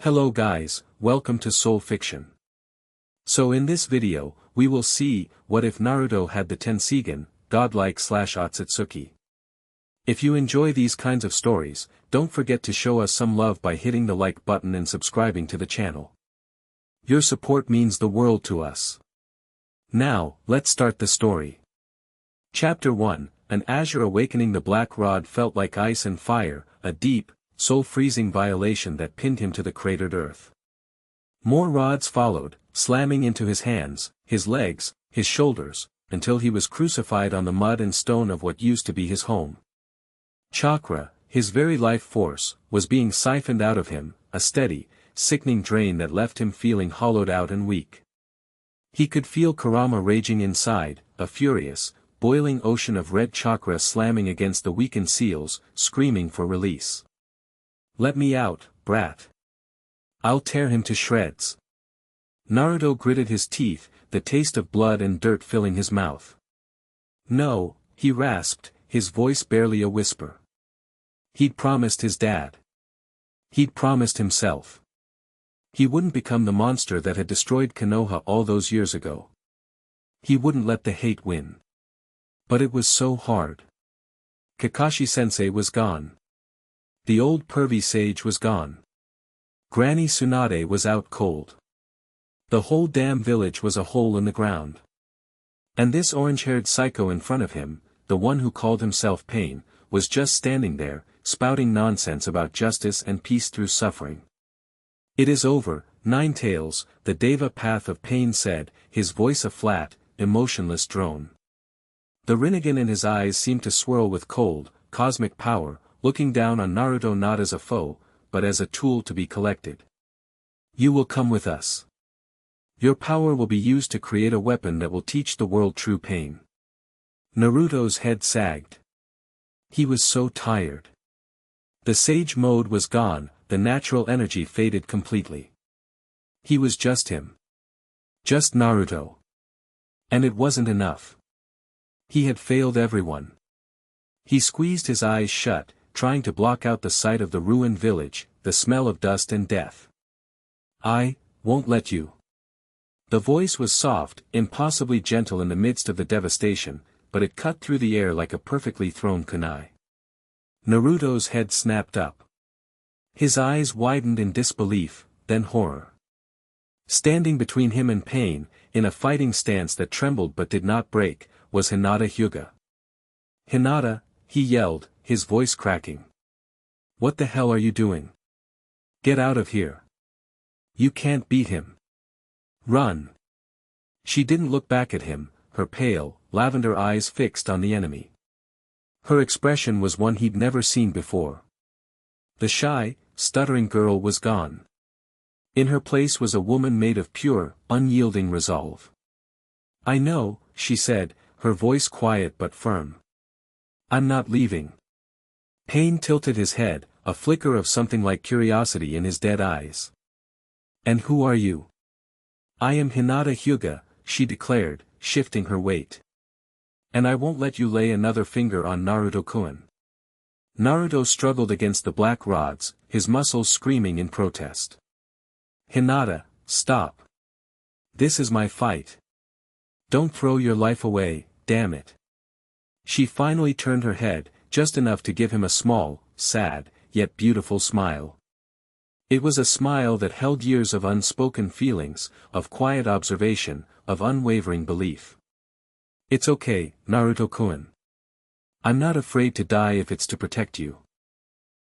Hello guys, welcome to Soul Fiction. So in this video, we will see, what if Naruto had the Tenseigan, Godlike / Otsutsuki. If you enjoy these kinds of stories, don't forget to show us some love by hitting the like button and subscribing to the channel. Your support means the world to us. Now, let's start the story. Chapter 1, An azure awakening. The black rod felt like ice and fire, a deep, soul-freezing violation that pinned him to the cratered earth. More rods followed, slamming into his hands, his legs, his shoulders, until he was crucified on the mud and stone of what used to be his home. Chakra, his very life force, was being siphoned out of him, a steady, sickening drain that left him feeling hollowed out and weak. He could feel Kurama raging inside, a furious, boiling ocean of red chakra slamming against the weakened seals, screaming for release. "Let me out, brat. I'll tear him to shreds." Naruto gritted his teeth, the taste of blood and dirt filling his mouth. "No," he rasped, his voice barely a whisper. He'd promised his dad. He'd promised himself. He wouldn't become the monster that had destroyed Konoha all those years ago. He wouldn't let the hate win. But it was so hard. Kakashi-sensei was gone. The old pervy sage was gone. Granny Tsunade was out cold. The whole damn village was a hole in the ground. And this orange-haired psycho in front of him, the one who called himself Pain, was just standing there, spouting nonsense about justice and peace through suffering. "It is over, Nine Tails," the Deva Path of Pain said, his voice a flat, emotionless drone. The Rinnegan in his eyes seemed to swirl with cold, cosmic power, looking down on Naruto not as a foe, but as a tool to be collected. "You will come with us. Your power will be used to create a weapon that will teach the world true pain." Naruto's head sagged. He was so tired. The sage mode was gone, the natural energy faded completely. He was just him. Just Naruto. And it wasn't enough. He had failed everyone. He squeezed his eyes shut, trying to block out the sight of the ruined village, the smell of dust and death. "I won't let you." The voice was soft, impossibly gentle in the midst of the devastation, but it cut through the air like a perfectly thrown kunai. Naruto's head snapped up. His eyes widened in disbelief, then horror. Standing between him and Pain, in a fighting stance that trembled but did not break, was Hinata Hyuga. "Hinata," he yelled, his voice cracking. "What the hell are you doing? Get out of here. You can't beat him. Run." She didn't look back at him, her pale, lavender eyes fixed on the enemy. Her expression was one he'd never seen before. The shy, stuttering girl was gone. In her place was a woman made of pure, unyielding resolve. "I know," she said, her voice quiet but firm. "I'm not leaving." Pain tilted his head, a flicker of something like curiosity in his dead eyes. "And who are you?" "I am Hinata Hyuga," she declared, shifting her weight. "And I won't let you lay another finger on Naruto-kun." Naruto struggled against the black rods, his muscles screaming in protest. "Hinata, stop. This is my fight. Don't throw your life away, damn it." She finally turned her head, just enough to give him a small, sad, yet beautiful smile. It was a smile that held years of unspoken feelings, of quiet observation, of unwavering belief. "It's okay, Naruto-kun. I'm not afraid to die if it's to protect you."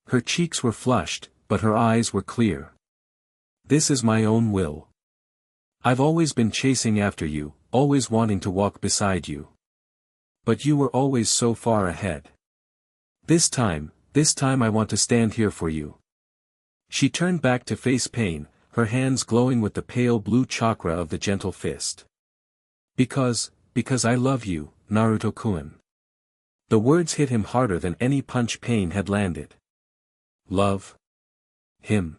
Her cheeks were flushed, but her eyes were clear. "This is my own will. I've always been chasing after you, always wanting to walk beside you. But you were always so far ahead. This time I want to stand here for you." She turned back to face Pain, her hands glowing with the pale blue chakra of the gentle fist. Because I love you, Naruto-kun." The words hit him harder than any punch Pain had landed. Love him.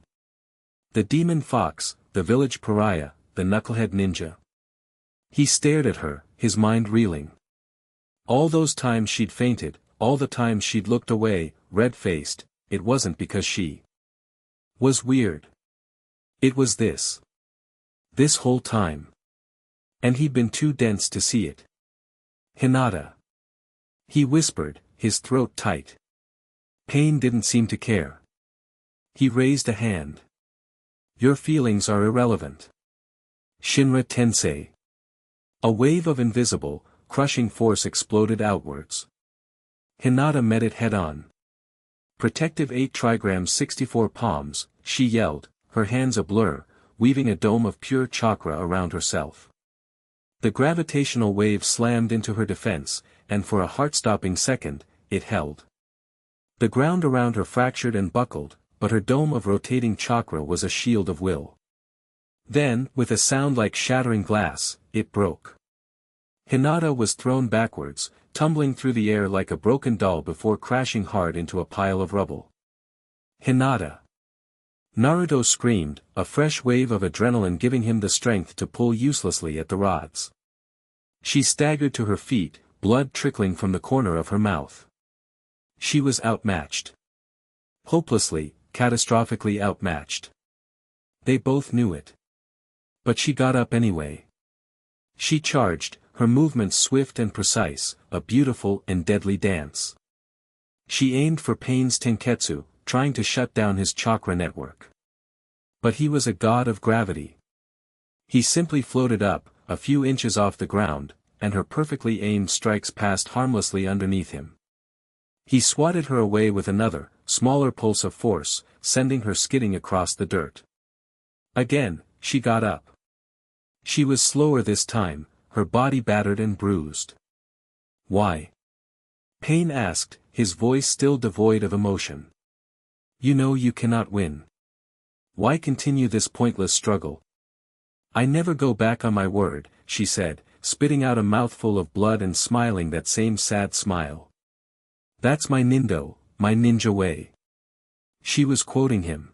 The demon fox, the village pariah, the knucklehead ninja. He stared at her, his mind reeling. All those times she'd fainted, all the times she'd looked away, red-faced, it wasn't because she was weird. It was this. This whole time. And he'd been too dense to see it. Hinata. He whispered, his throat tight. Pain didn't seem to care. He raised a hand. Your feelings are irrelevant. Shinra Tensei. A wave of invisible, crushing force exploded outwards. Hinata met it head-on. Protective 8 trigrams 64 palms, she yelled, her hands a blur, weaving a dome of pure chakra around herself. The gravitational wave slammed into her defense, and for a heart-stopping second, it held. The ground around her fractured and buckled, but her dome of rotating chakra was a shield of will. Then, with a sound like shattering glass, it broke. Hinata was thrown backwards, tumbling through the air like a broken doll before crashing hard into a pile of rubble. Hinata! Naruto screamed, a fresh wave of adrenaline giving him the strength to pull uselessly at the rods. She staggered to her feet, blood trickling from the corner of her mouth. She was outmatched. Hopelessly, catastrophically outmatched. They both knew it. But she got up anyway. She charged, her movements swift and precise, a beautiful and deadly dance. She aimed for Pain's Tenketsu, trying to shut down his chakra network. But he was a god of gravity. He simply floated up, a few inches off the ground, and her perfectly aimed strikes passed harmlessly underneath him. He swatted her away with another, smaller pulse of force, sending her skidding across the dirt. Again, she got up. She was slower this time, her body battered and bruised. Why? Pain asked, his voice still devoid of emotion. You know you cannot win. Why continue this pointless struggle? I never go back on my word, she said, spitting out a mouthful of blood and smiling that same sad smile. That's my nindo, my ninja way. She was quoting him.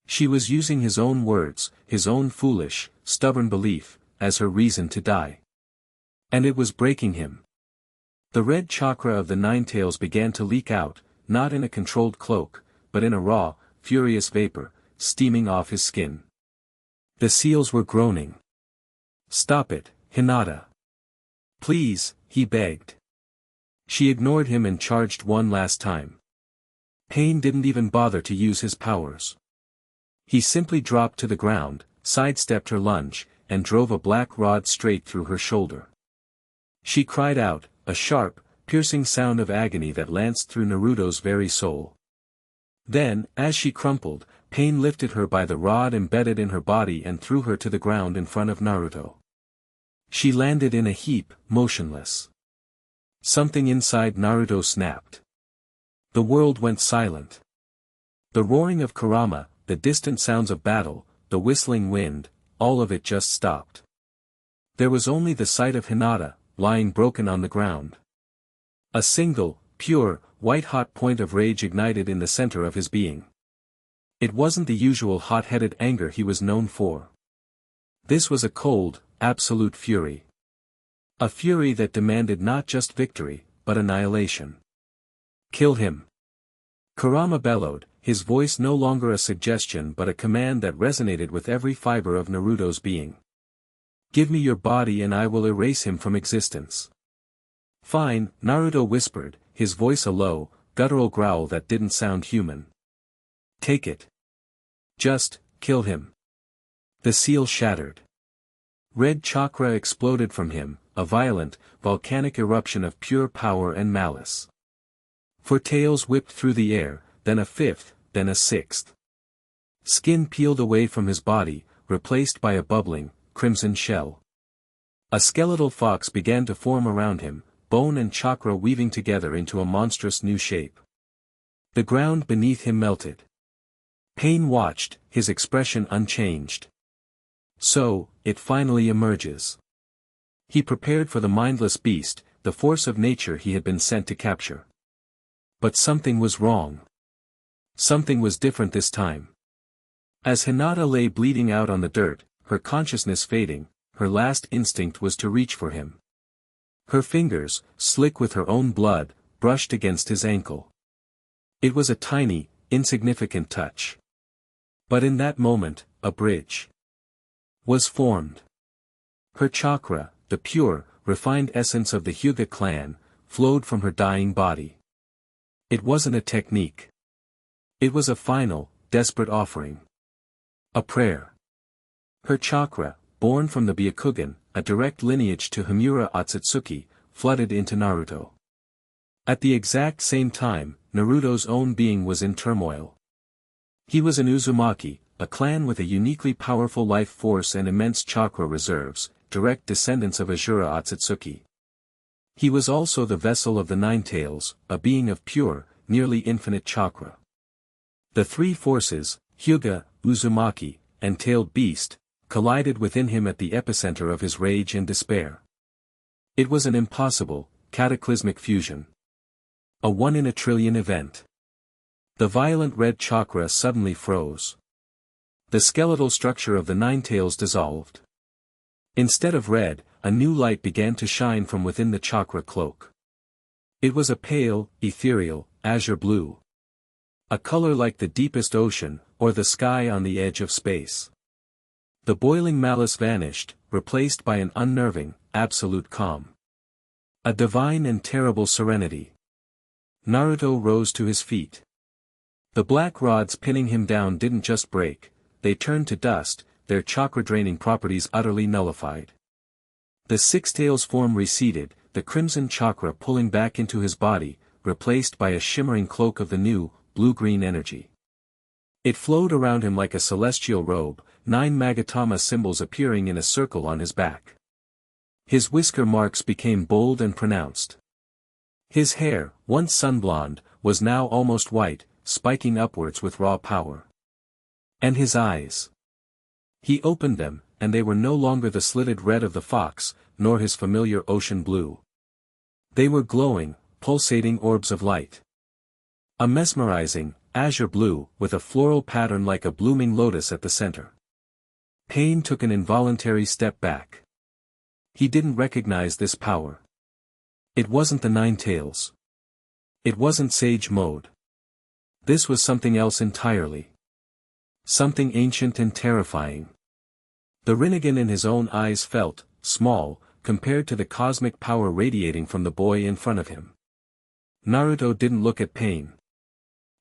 She was using his own words, his own foolish, stubborn belief, as her reason to die. And it was breaking him. The red chakra of the Nine-Tails began to leak out, not in a controlled cloak, but in a raw, furious vapor, steaming off his skin. The seals were groaning. Stop it, Hinata. Please, he begged. She ignored him and charged one last time. Pain didn't even bother to use his powers. He simply dropped to the ground, sidestepped her lunge, and drove a black rod straight through her shoulder. She cried out, a sharp, piercing sound of agony that lanced through Naruto's very soul. Then, as she crumpled, Pain lifted her by the rod embedded in her body and threw her to the ground in front of Naruto. She landed in a heap, motionless. Something inside Naruto snapped. The world went silent. The roaring of Kurama, the distant sounds of battle, the whistling wind, all of it just stopped. There was only the sight of Hinata, lying broken on the ground. A single, pure, white-hot point of rage ignited in the center of his being. It wasn't the usual hot-headed anger he was known for. This was a cold, absolute fury. A fury that demanded not just victory, but annihilation. Kill him. Kurama bellowed, his voice no longer a suggestion but a command that resonated with every fiber of Naruto's being. Give me your body and I will erase him from existence. Fine, Naruto whispered, his voice a low, guttural growl that didn't sound human. Take it. Just, kill him. The seal shattered. Red chakra exploded from him, a violent, volcanic eruption of pure power and malice. Four tails whipped through the air, then a fifth, then a sixth. Skin peeled away from his body, replaced by a bubbling, crimson shell. A skeletal fox began to form around him, bone and chakra weaving together into a monstrous new shape. The ground beneath him melted. Pain watched, his expression unchanged. So, it finally emerges. He prepared for the mindless beast, the force of nature he had been sent to capture. But something was wrong. Something was different this time. As Hinata lay bleeding out on the dirt, her consciousness fading, her last instinct was to reach for him. Her fingers, slick with her own blood, brushed against his ankle. It was a tiny, insignificant touch. But in that moment, a bridge was formed. Her chakra, the pure, refined essence of the Hyuga clan, flowed from her dying body. It wasn't a technique. It was a final, desperate offering. A prayer. Her chakra, born from the Byakugan, a direct lineage to Himura Otsutsuki, flooded into Naruto. At the exact same time, Naruto's own being was in turmoil. He was an Uzumaki, a clan with a uniquely powerful life force and immense chakra reserves, direct descendants of Azura Otsutsuki. He was also the vessel of the Nine Tails, a being of pure, nearly infinite chakra. The three forces, Hyuga, Uzumaki, and Tailed Beast, collided within him at the epicenter of his rage and despair. It was an impossible, cataclysmic fusion. A 1 in a trillion event. The violent red chakra suddenly froze. The skeletal structure of the Nine Tails dissolved. Instead of red, a new light began to shine from within the chakra cloak. It was a pale, ethereal, azure blue. A color like the deepest ocean, or the sky on the edge of space. The boiling malice vanished, replaced by an unnerving, absolute calm. A divine and terrible serenity. Naruto rose to his feet. The black rods pinning him down didn't just break, they turned to dust, their chakra-draining properties utterly nullified. The six tails form receded, the crimson chakra pulling back into his body, replaced by a shimmering cloak of the new, blue-green energy. It flowed around him like a celestial robe, 9 Magatama symbols appearing in a circle on his back. His whisker marks became bold and pronounced. His hair, once sunblonde, was now almost white, spiking upwards with raw power. And his eyes. He opened them, and they were no longer the slitted red of the fox, nor his familiar ocean blue. They were glowing, pulsating orbs of light. A mesmerizing, azure blue, with a floral pattern like a blooming lotus at the center. Pain took an involuntary step back. He didn't recognize this power. It wasn't the Nine Tails. It wasn't Sage Mode. This was something else entirely. Something ancient and terrifying. The Rinnegan in his own eyes felt small, compared to the cosmic power radiating from the boy in front of him. Naruto didn't look at Pain.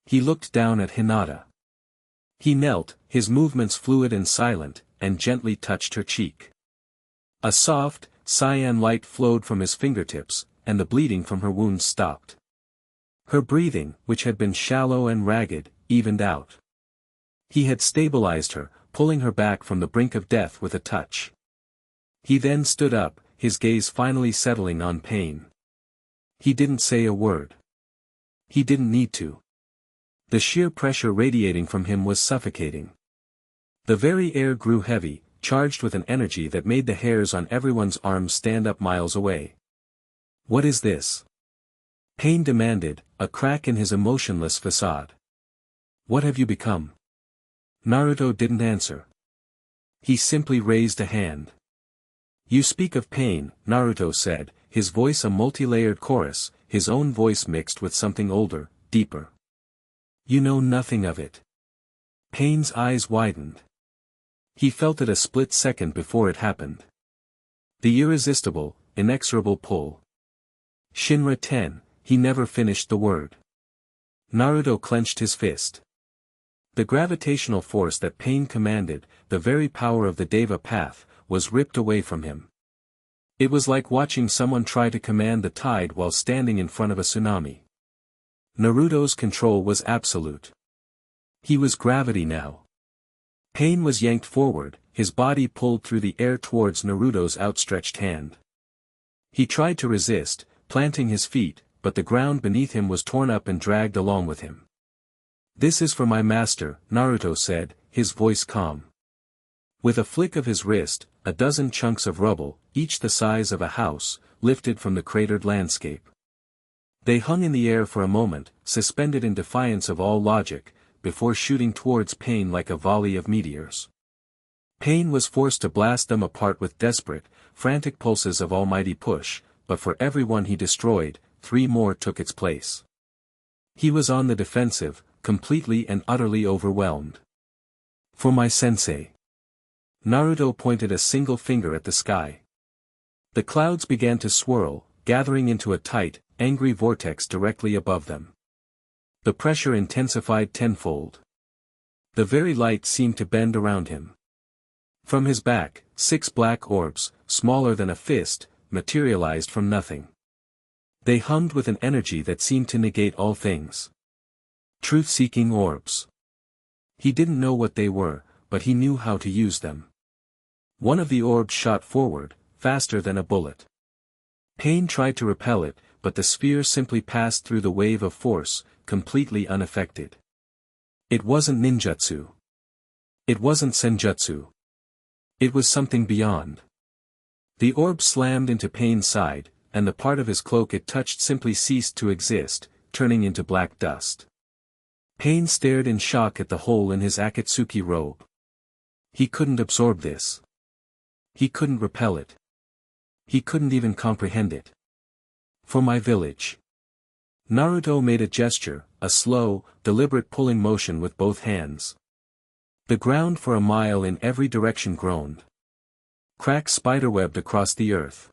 He looked down at Hinata. He knelt, his movements fluid and silent, and gently touched her cheek. A soft, cyan light flowed from his fingertips, and the bleeding from her wounds stopped. Her breathing, which had been shallow and ragged, evened out. He had stabilized her, pulling her back from the brink of death with a touch. He then stood up, his gaze finally settling on Pain. He didn't say a word. He didn't need to. The sheer pressure radiating from him was suffocating. The very air grew heavy, charged with an energy that made the hairs on everyone's arms stand up miles away. What is this? Pain demanded, a crack in his emotionless facade. What have you become? Naruto didn't answer. He simply raised a hand. You speak of pain, Naruto said, his voice a multi-layered chorus, his own voice mixed with something older, deeper. You know nothing of it. Pain's eyes widened. He felt it a split second before it happened. The irresistible, inexorable pull. Shinra 10, he never finished the word. Naruto clenched his fist. The gravitational force that Pain commanded, the very power of the Deva path, was ripped away from him. It was like watching someone try to command the tide while standing in front of a tsunami. Naruto's control was absolute. He was gravity now. Pain was yanked forward, his body pulled through the air towards Naruto's outstretched hand. He tried to resist, planting his feet, but the ground beneath him was torn up and dragged along with him. This is for my master, Naruto said, his voice calm. With a flick of his wrist, a dozen chunks of rubble, each the size of a house, lifted from the cratered landscape. They hung in the air for a moment, suspended in defiance of all logic, before shooting towards Pain like a volley of meteors. Pain was forced to blast them apart with desperate, frantic pulses of almighty push, but for every one he destroyed, 3 more took its place. He was on the defensive, completely and utterly overwhelmed. For my sensei. Naruto pointed a single finger at the sky. The clouds began to swirl, gathering into a tight, angry vortex directly above them. The pressure intensified tenfold. The very light seemed to bend around him. From his back, 6 black orbs, smaller than a fist, materialized from nothing. They hummed with an energy that seemed to negate all things. Truth-seeking orbs. He didn't know what they were, but he knew how to use them. One of the orbs shot forward, faster than a bullet. Pain tried to repel it, but the sphere simply passed through the wave of force, completely unaffected. It wasn't ninjutsu. It wasn't senjutsu. It was something beyond. The orb slammed into Pain's side, and the part of his cloak it touched simply ceased to exist, turning into black dust. Pain stared in shock at the hole in his Akatsuki robe. He couldn't absorb this. He couldn't repel it. He couldn't even comprehend it. For my village. Naruto made a gesture, a slow, deliberate pulling motion with both hands. The ground for a mile in every direction groaned. Cracks spiderwebbed across the earth.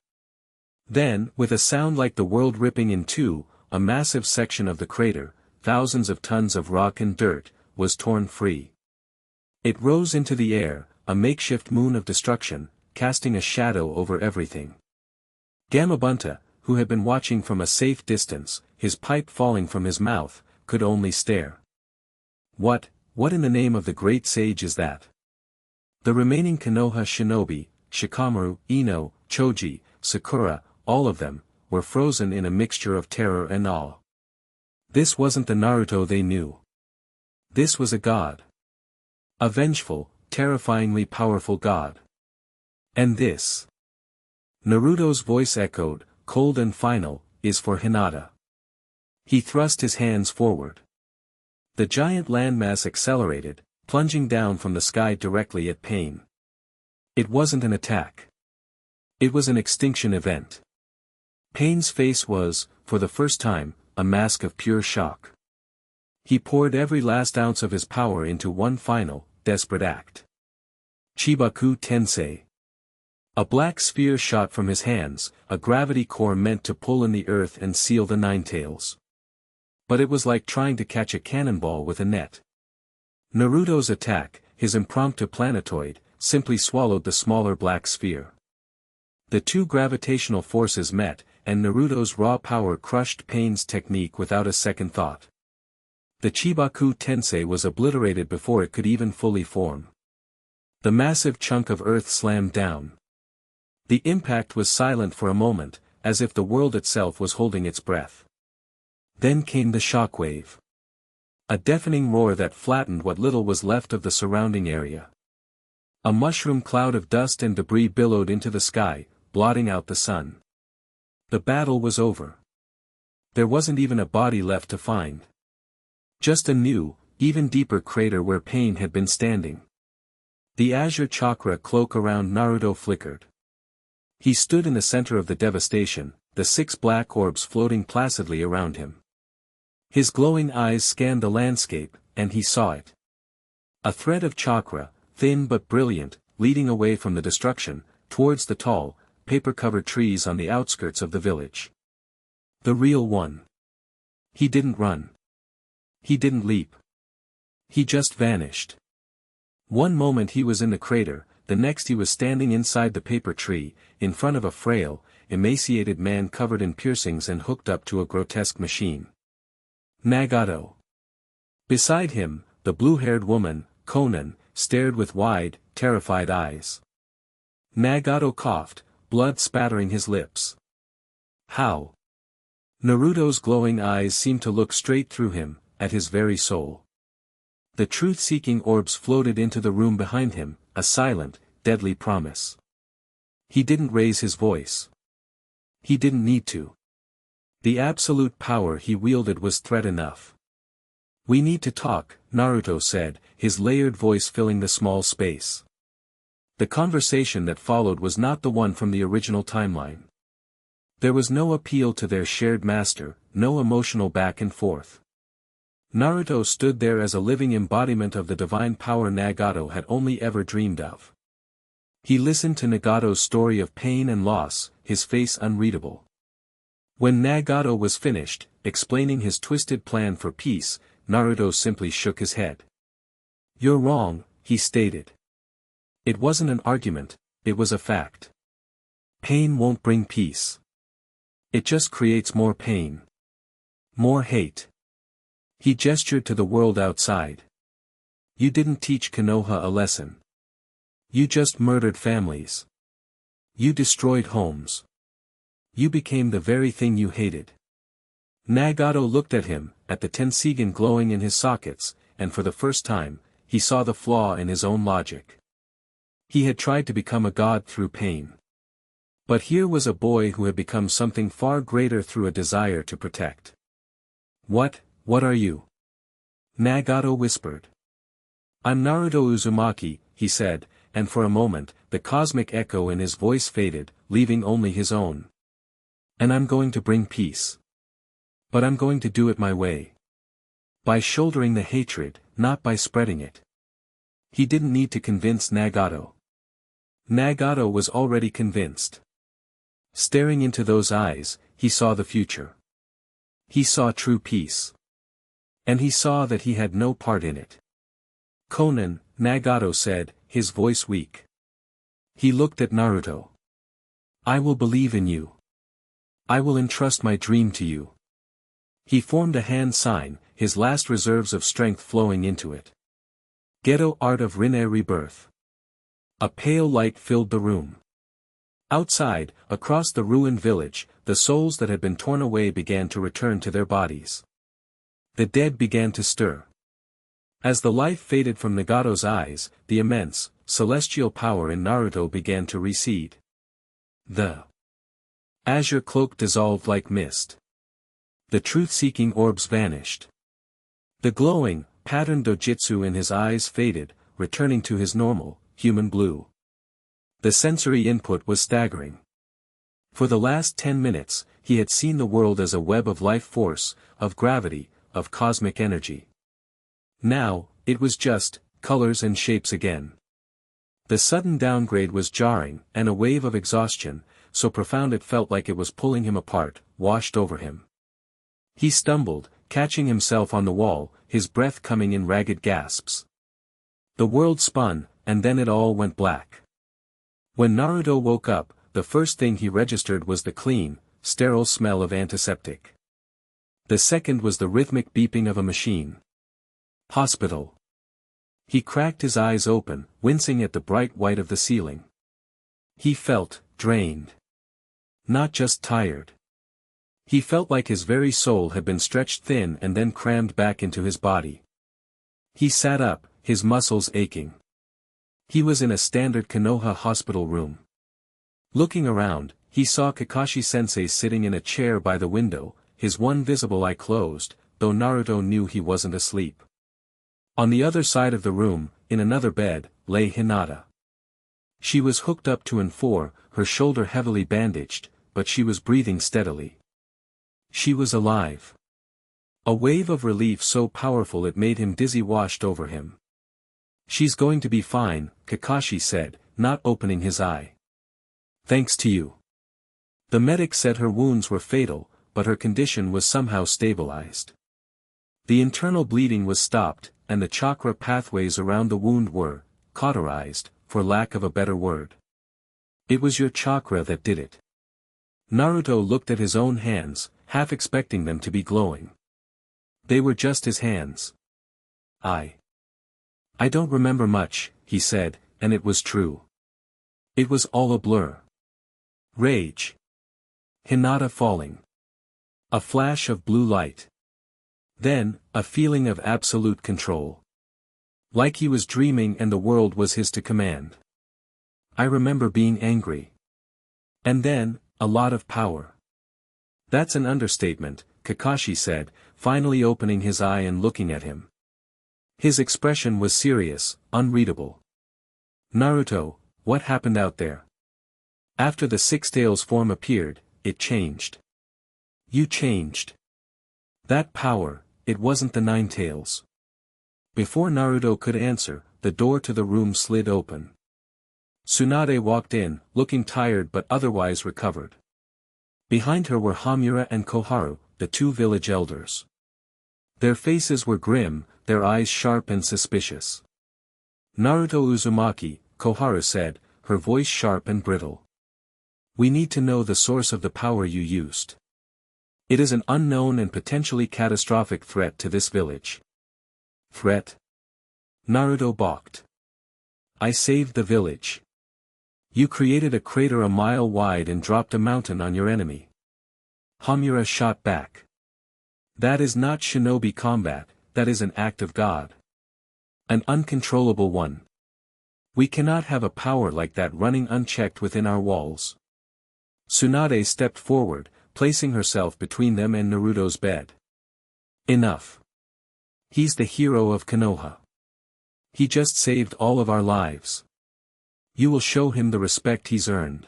Then, with a sound like the world ripping in two, a massive section of the crater, thousands of tons of rock and dirt, was torn free. It rose into the air, a makeshift moon of destruction, casting a shadow over everything. Gamabunta, who had been watching from a safe distance, his pipe falling from his mouth, could only stare. What in the name of the great sage is that? The remaining Konoha shinobi, Shikamaru, Ino, Choji, Sakura, all of them, were frozen in a mixture of terror and awe. This wasn't the Naruto they knew. This was a god. A vengeful, terrifyingly powerful god. And this. Naruto's voice echoed, cold and final, is for Hinata. He thrust his hands forward. The giant landmass accelerated, plunging down from the sky directly at Pain. It wasn't an attack. It was an extinction event. Pain's face was, for the first time, a mask of pure shock. He poured every last ounce of his power into one final, desperate act. Chibaku Tensei. A black sphere shot from his hands, a gravity core meant to pull in the earth and seal the Ninetales. But it was like trying to catch a cannonball with a net. Naruto's attack, his impromptu planetoid, simply swallowed the smaller black sphere. The two gravitational forces met, and Naruto's raw power crushed Pain's technique without a second thought. The Chibaku Tensei was obliterated before it could even fully form. The massive chunk of earth slammed down. The impact was silent for a moment, as if the world itself was holding its breath. Then came the shockwave. A deafening roar that flattened what little was left of the surrounding area. A mushroom cloud of dust and debris billowed into the sky, blotting out the sun. The battle was over. There wasn't even a body left to find. Just a new, even deeper crater where Pain had been standing. The azure chakra cloak around Naruto flickered. He stood in the center of the devastation, the 6 black orbs floating placidly around him. His glowing eyes scanned the landscape, and he saw it. A thread of chakra, thin but brilliant, leading away from the destruction, towards the tall, paper-covered trees on the outskirts of the village. The real one. He didn't run. He didn't leap. He just vanished. One moment he was in the crater, the next he was standing inside the paper tree, in front of a frail, emaciated man covered in piercings and hooked up to a grotesque machine. Nagato. Beside him, the blue-haired woman, Konan, stared with wide, terrified eyes. Nagato coughed, blood spattering his lips. How? Naruto's glowing eyes seemed to look straight through him, at his very soul. The truth-seeking orbs floated into the room behind him, a silent, deadly promise. He didn't raise his voice. He didn't need to. The absolute power he wielded was threat enough. We need to talk, Naruto said, his layered voice filling the small space. The conversation that followed was not the one from the original timeline. There was no appeal to their shared master, no emotional back and forth. Naruto stood there as a living embodiment of the divine power Nagato had only ever dreamed of. He listened to Nagato's story of pain and loss, his face unreadable. When Nagato was finished, explaining his twisted plan for peace, Naruto simply shook his head. "You're wrong," he stated. It wasn't an argument, it was a fact. Pain won't bring peace. It just creates more pain. More hate. He gestured to the world outside. "You didn't teach Konoha a lesson. You just murdered families. You destroyed homes. You became the very thing you hated." Nagato looked at him, at the Tenseigan glowing in his sockets, and for the first time, he saw the flaw in his own logic. He had tried to become a god through pain. But here was a boy who had become something far greater through a desire to protect. What are you?" Nagato whispered. "I'm Naruto Uzumaki," he said, and for a moment, the cosmic echo in his voice faded, leaving only his own. "And I'm going to bring peace. But I'm going to do it my way. By shouldering the hatred, not by spreading it." He didn't need to convince Nagato. Nagato was already convinced. Staring into those eyes, he saw the future. He saw true peace. And he saw that he had no part in it. "Conan," Nagato said, his voice weak. He looked at Naruto. "I will believe in you. I will entrust my dream to you." He formed a hand sign, his last reserves of strength flowing into it. Ghetto art of Rinne rebirth. A pale light filled the room. Outside, across the ruined village, the souls that had been torn away began to return to their bodies. The dead began to stir. As the life faded from Nagato's eyes, the immense, celestial power in Naruto began to recede. The azure cloak dissolved like mist. The truth-seeking orbs vanished. The glowing, patterned dojutsu in his eyes faded, returning to his normal, human blue. The sensory input was staggering. For the last 10 minutes, he had seen the world as a web of life force, of gravity, of cosmic energy. Now, it was just colors and shapes again. The sudden downgrade was jarring, and a wave of exhaustion, so profound it felt like it was pulling him apart, washed over him. He stumbled, catching himself on the wall, his breath coming in ragged gasps. The world spun, and then it all went black. When Naruto woke up, the first thing he registered was the clean, sterile smell of antiseptic. The second was the rhythmic beeping of a machine. Hospital. He cracked his eyes open, wincing at the bright white of the ceiling. He felt drained. Not just tired. He felt like his very soul had been stretched thin and then crammed back into his body. He sat up, his muscles aching. He was in a standard Konoha hospital room. Looking around, he saw Kakashi-sensei sitting in a chair by the window, his one visible eye closed, though Naruto knew he wasn't asleep. On the other side of the room, in another bed, lay Hinata. She was hooked up to an 4, her shoulder heavily bandaged, but she was breathing steadily. She was alive. A wave of relief so powerful it made him dizzy washed over him. "She's going to be fine," Kakashi said, not opening his eye. "Thanks to you." The medic said her wounds were fatal, but her condition was somehow stabilized. The internal bleeding was stopped, and the chakra pathways around the wound were cauterized, for lack of a better word. "It was your chakra that did it." Naruto looked at his own hands, half expecting them to be glowing. They were just his hands. I don't remember much," he said, and it was true. It was all a blur. Rage. Hinata falling. A flash of blue light. Then, a feeling of absolute control. Like he was dreaming and the world was his to command. "I remember being angry. And then, a lot of power." "That's an understatement," Kakashi said, finally opening his eye and looking at him. His expression was serious, unreadable. "Naruto, what happened out there?" "After the Six Tails form appeared, it changed." "You changed. That power, it wasn't the Nine Tails. Before Naruto could answer, the door to the room slid open. Tsunade walked in, looking tired but otherwise recovered. Behind her were Hamura and Koharu, the two village elders. Their faces were grim, their eyes sharp and suspicious. "Naruto Uzumaki," Koharu said, her voice sharp and brittle. "We need to know the source of the power you used. It is an unknown and potentially catastrophic threat to this village." "Threat?" Naruto balked. "I saved the village. You created a crater a mile wide and dropped a mountain on your enemy." Hamura shot back. "That is not shinobi combat, that is an act of God. An uncontrollable one. We cannot have a power like that running unchecked within our walls." Tsunade stepped forward, placing herself between them and Naruto's bed. "Enough. He's the hero of Konoha. He just saved all of our lives. You will show him the respect he's earned."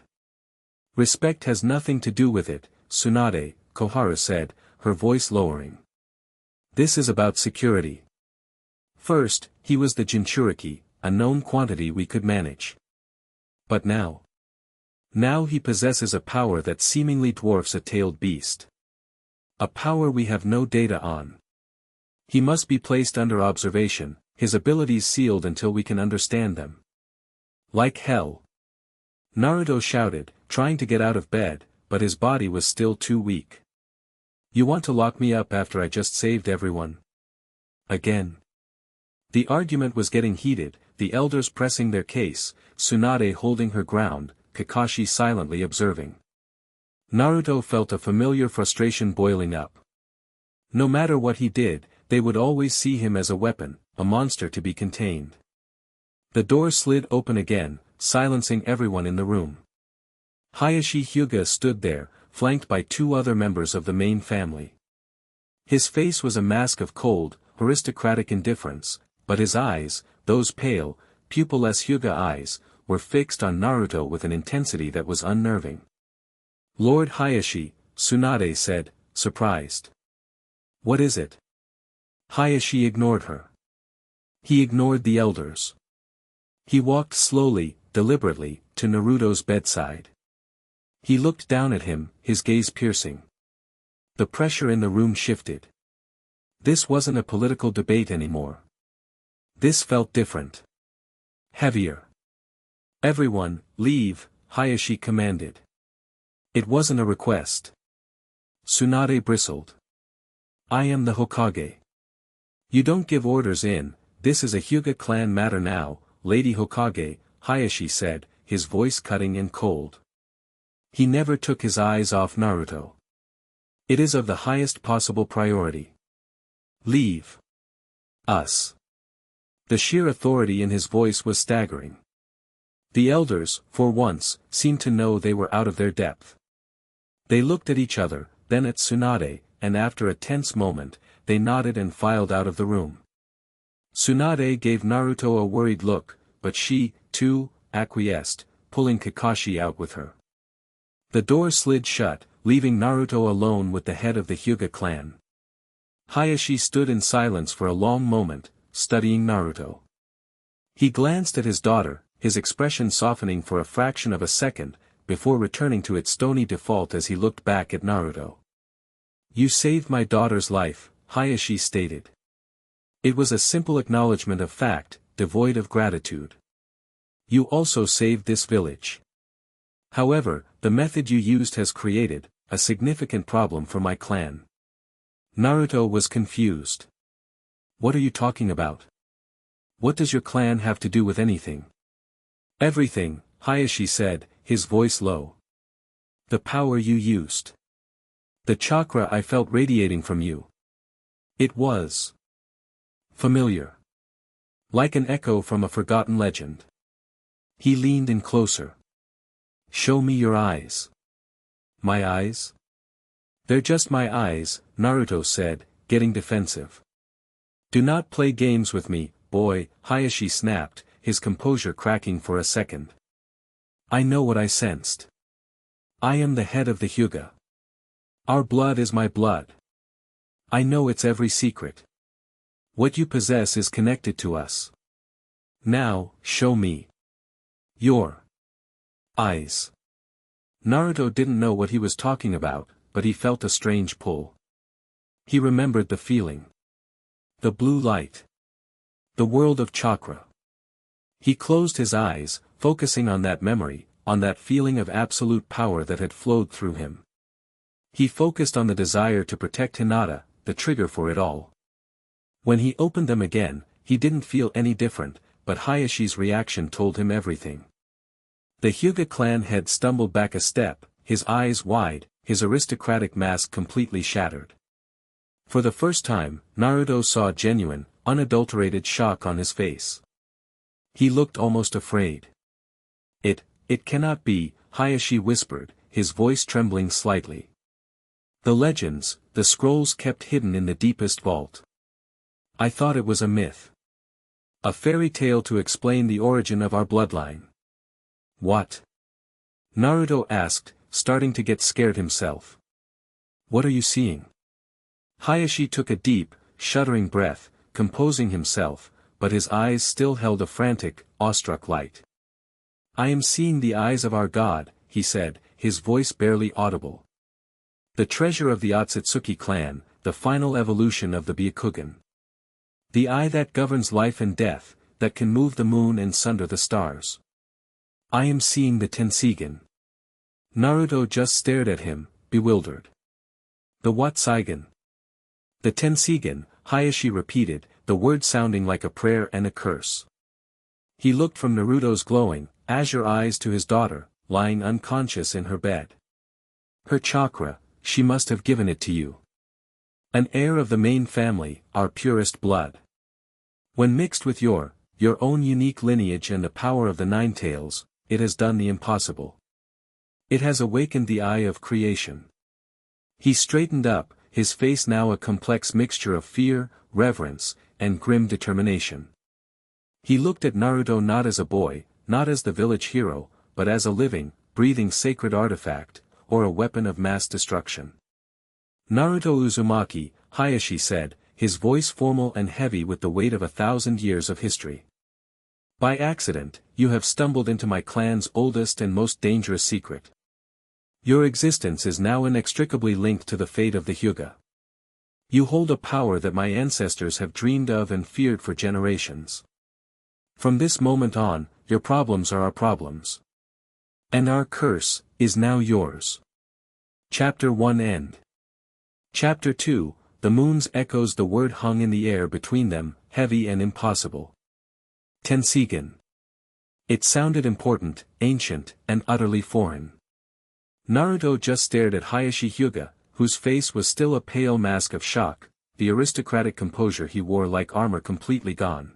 "Respect has nothing to do with it, Tsunade," Koharu said, her voice lowering. "This is about security. First, he was the Jinchuriki, a known quantity we could manage. But now? Now he possesses a power that seemingly dwarfs a tailed beast. A power we have no data on. He must be placed under observation, his abilities sealed until we can understand them." "Like hell!" Naruto shouted, trying to get out of bed, but his body was still too weak. "You want to lock me up after I just saved everyone? Again?" The argument was getting heated, the elders pressing their case, Tsunade holding her ground, Kakashi silently observing. Naruto felt a familiar frustration boiling up. No matter what he did, they would always see him as a weapon, a monster to be contained. The door slid open again, silencing everyone in the room. Hayashi Hyuga stood there, flanked by two other members of the main family. His face was a mask of cold, aristocratic indifference, but his eyes, those pale, pupilless Hyuga eyes, were fixed on Naruto with an intensity that was unnerving. "Lord Hayashi," Tsunade said, surprised. "What is it?" Hayashi ignored her. He ignored the elders. He walked slowly, deliberately, to Naruto's bedside. He looked down at him, his gaze piercing. The pressure in the room shifted. This wasn't a political debate anymore. This felt different. Heavier. "Everyone, leave," Hayashi commanded. It wasn't a request. Tsunade bristled. "I am the Hokage. You don't give orders in, this is a Hyuga clan matter now, Lady Hokage," Hayashi said, his voice cutting and cold. He never took his eyes off Naruto. "It is of the highest possible priority. Leave. Us." The sheer authority in his voice was staggering. The elders, for once, seemed to know they were out of their depth. They looked at each other, then at Tsunade, and after a tense moment, they nodded and filed out of the room. Tsunade gave Naruto a worried look, but she, too, acquiesced, pulling Kakashi out with her. The door slid shut, leaving Naruto alone with the head of the Hyuga clan. Hayashi stood in silence for a long moment, studying Naruto. He glanced at his daughter, his expression softening for a fraction of a second, before returning to its stony default as he looked back at Naruto. "You saved my daughter's life," Hayashi stated. It was a simple acknowledgement of fact, devoid of gratitude. "You also saved this village. However, the method you used has created a significant problem for my clan." Naruto was confused. "What are you talking about? What does your clan have to do with anything?" "Everything," Hayashi said, his voice low. "The power you used. The chakra I felt radiating from you. It was familiar. Like an echo from a forgotten legend." He leaned in closer. "Show me your eyes." "My eyes?" "They're just my eyes," Naruto said, getting defensive. "Do not play games with me, boy," Hayashi snapped, his composure cracking for a second. "I know what I sensed. I am the head of the Hyuga. Our blood is my blood. I know its every secret. What you possess is connected to us. Now, show me your eyes. Naruto didn't know what he was talking about, but he felt a strange pull. He remembered the feeling. The blue light. The world of chakra. He closed his eyes, focusing on that memory, on that feeling of absolute power that had flowed through him. He focused on the desire to protect Hinata, the trigger for it all. When he opened them again, he didn't feel any different, but Hayashi's reaction told him everything. The Hyuga clan head stumbled back a step, his eyes wide, his aristocratic mask completely shattered. For the first time, Naruto saw genuine, unadulterated shock on his face. He looked almost afraid. It cannot be, Hayashi whispered, his voice trembling slightly. The legends, the scrolls kept hidden in the deepest vault. I thought it was a myth. A fairy tale to explain the origin of our bloodline. What? Naruto asked, starting to get scared himself. What are you seeing? Hayashi took a deep, shuddering breath, composing himself, but his eyes still held a frantic, awestruck light. I am seeing the eyes of our god, he said, his voice barely audible. The treasure of the Otsutsuki clan, the final evolution of the Byakugan. The eye that governs life and death, that can move the moon and sunder the stars. I am seeing the Tenseigan. Naruto just stared at him, bewildered. The Tenseigan. The Tenseigan, Hayashi repeated, the word sounding like a prayer and a curse. He looked from Naruto's glowing, azure eyes to his daughter, lying unconscious in her bed. Her chakra, she must have given it to you. An heir of the main family, our purest blood. When mixed with your own unique lineage and the power of the Nine Tails, it has done the impossible. It has awakened the eye of creation. He straightened up, his face now a complex mixture of fear, reverence, and grim determination. He looked at Naruto not as a boy, not as the village hero, but as a living, breathing sacred artifact, or a weapon of mass destruction. Naruto Uzumaki, Hayashi said, his voice formal and heavy with the weight of 1,000 years of history. By accident, you have stumbled into my clan's oldest and most dangerous secret. Your existence is now inextricably linked to the fate of the Hyuga. You hold a power that my ancestors have dreamed of and feared for generations. From this moment on, your problems are our problems. And our curse is now yours. Chapter 1 End. Chapter 2, the moon's echoes. The word hung in the air between them, heavy and impossible. Tenseigan. It sounded important, ancient, and utterly foreign. Naruto just stared at Hayashi Hyuga, whose face was still a pale mask of shock, the aristocratic composure he wore like armor completely gone.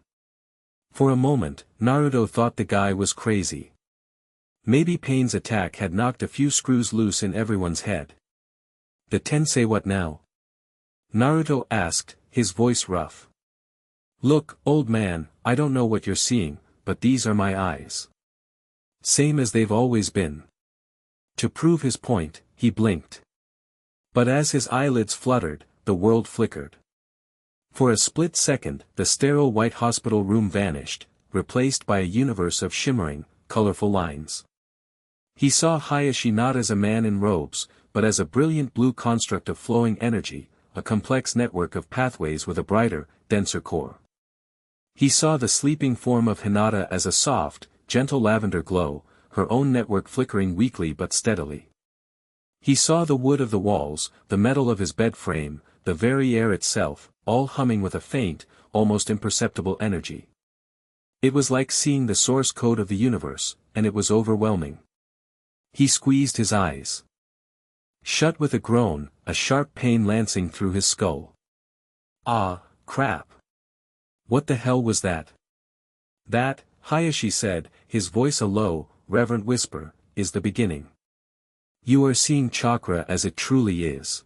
For a moment, Naruto thought the guy was crazy. Maybe Pain's attack had knocked a few screws loose in everyone's head. The Tensei what now? Naruto asked, his voice rough. Look, old man, I don't know what you're seeing, but these are my eyes. Same as they've always been. To prove his point, he blinked. But as his eyelids fluttered, the world flickered. For a split second, the sterile white hospital room vanished, replaced by a universe of shimmering, colorful lines. He saw Hayashi not as a man in robes, but as a brilliant blue construct of flowing energy, a complex network of pathways with a brighter, denser core. He saw the sleeping form of Hinata as a soft, gentle lavender glow, her own network flickering weakly but steadily. He saw the wood of the walls, the metal of his bed frame, the very air itself, all humming with a faint, almost imperceptible energy. It was like seeing the source code of the universe, and it was overwhelming. He squeezed his eyes shut with a groan, a sharp pain lancing through his skull. Ah, crap. What the hell was that? That, Hayashi said, his voice a low, reverent whisper, is the beginning. You are seeing chakra as it truly is.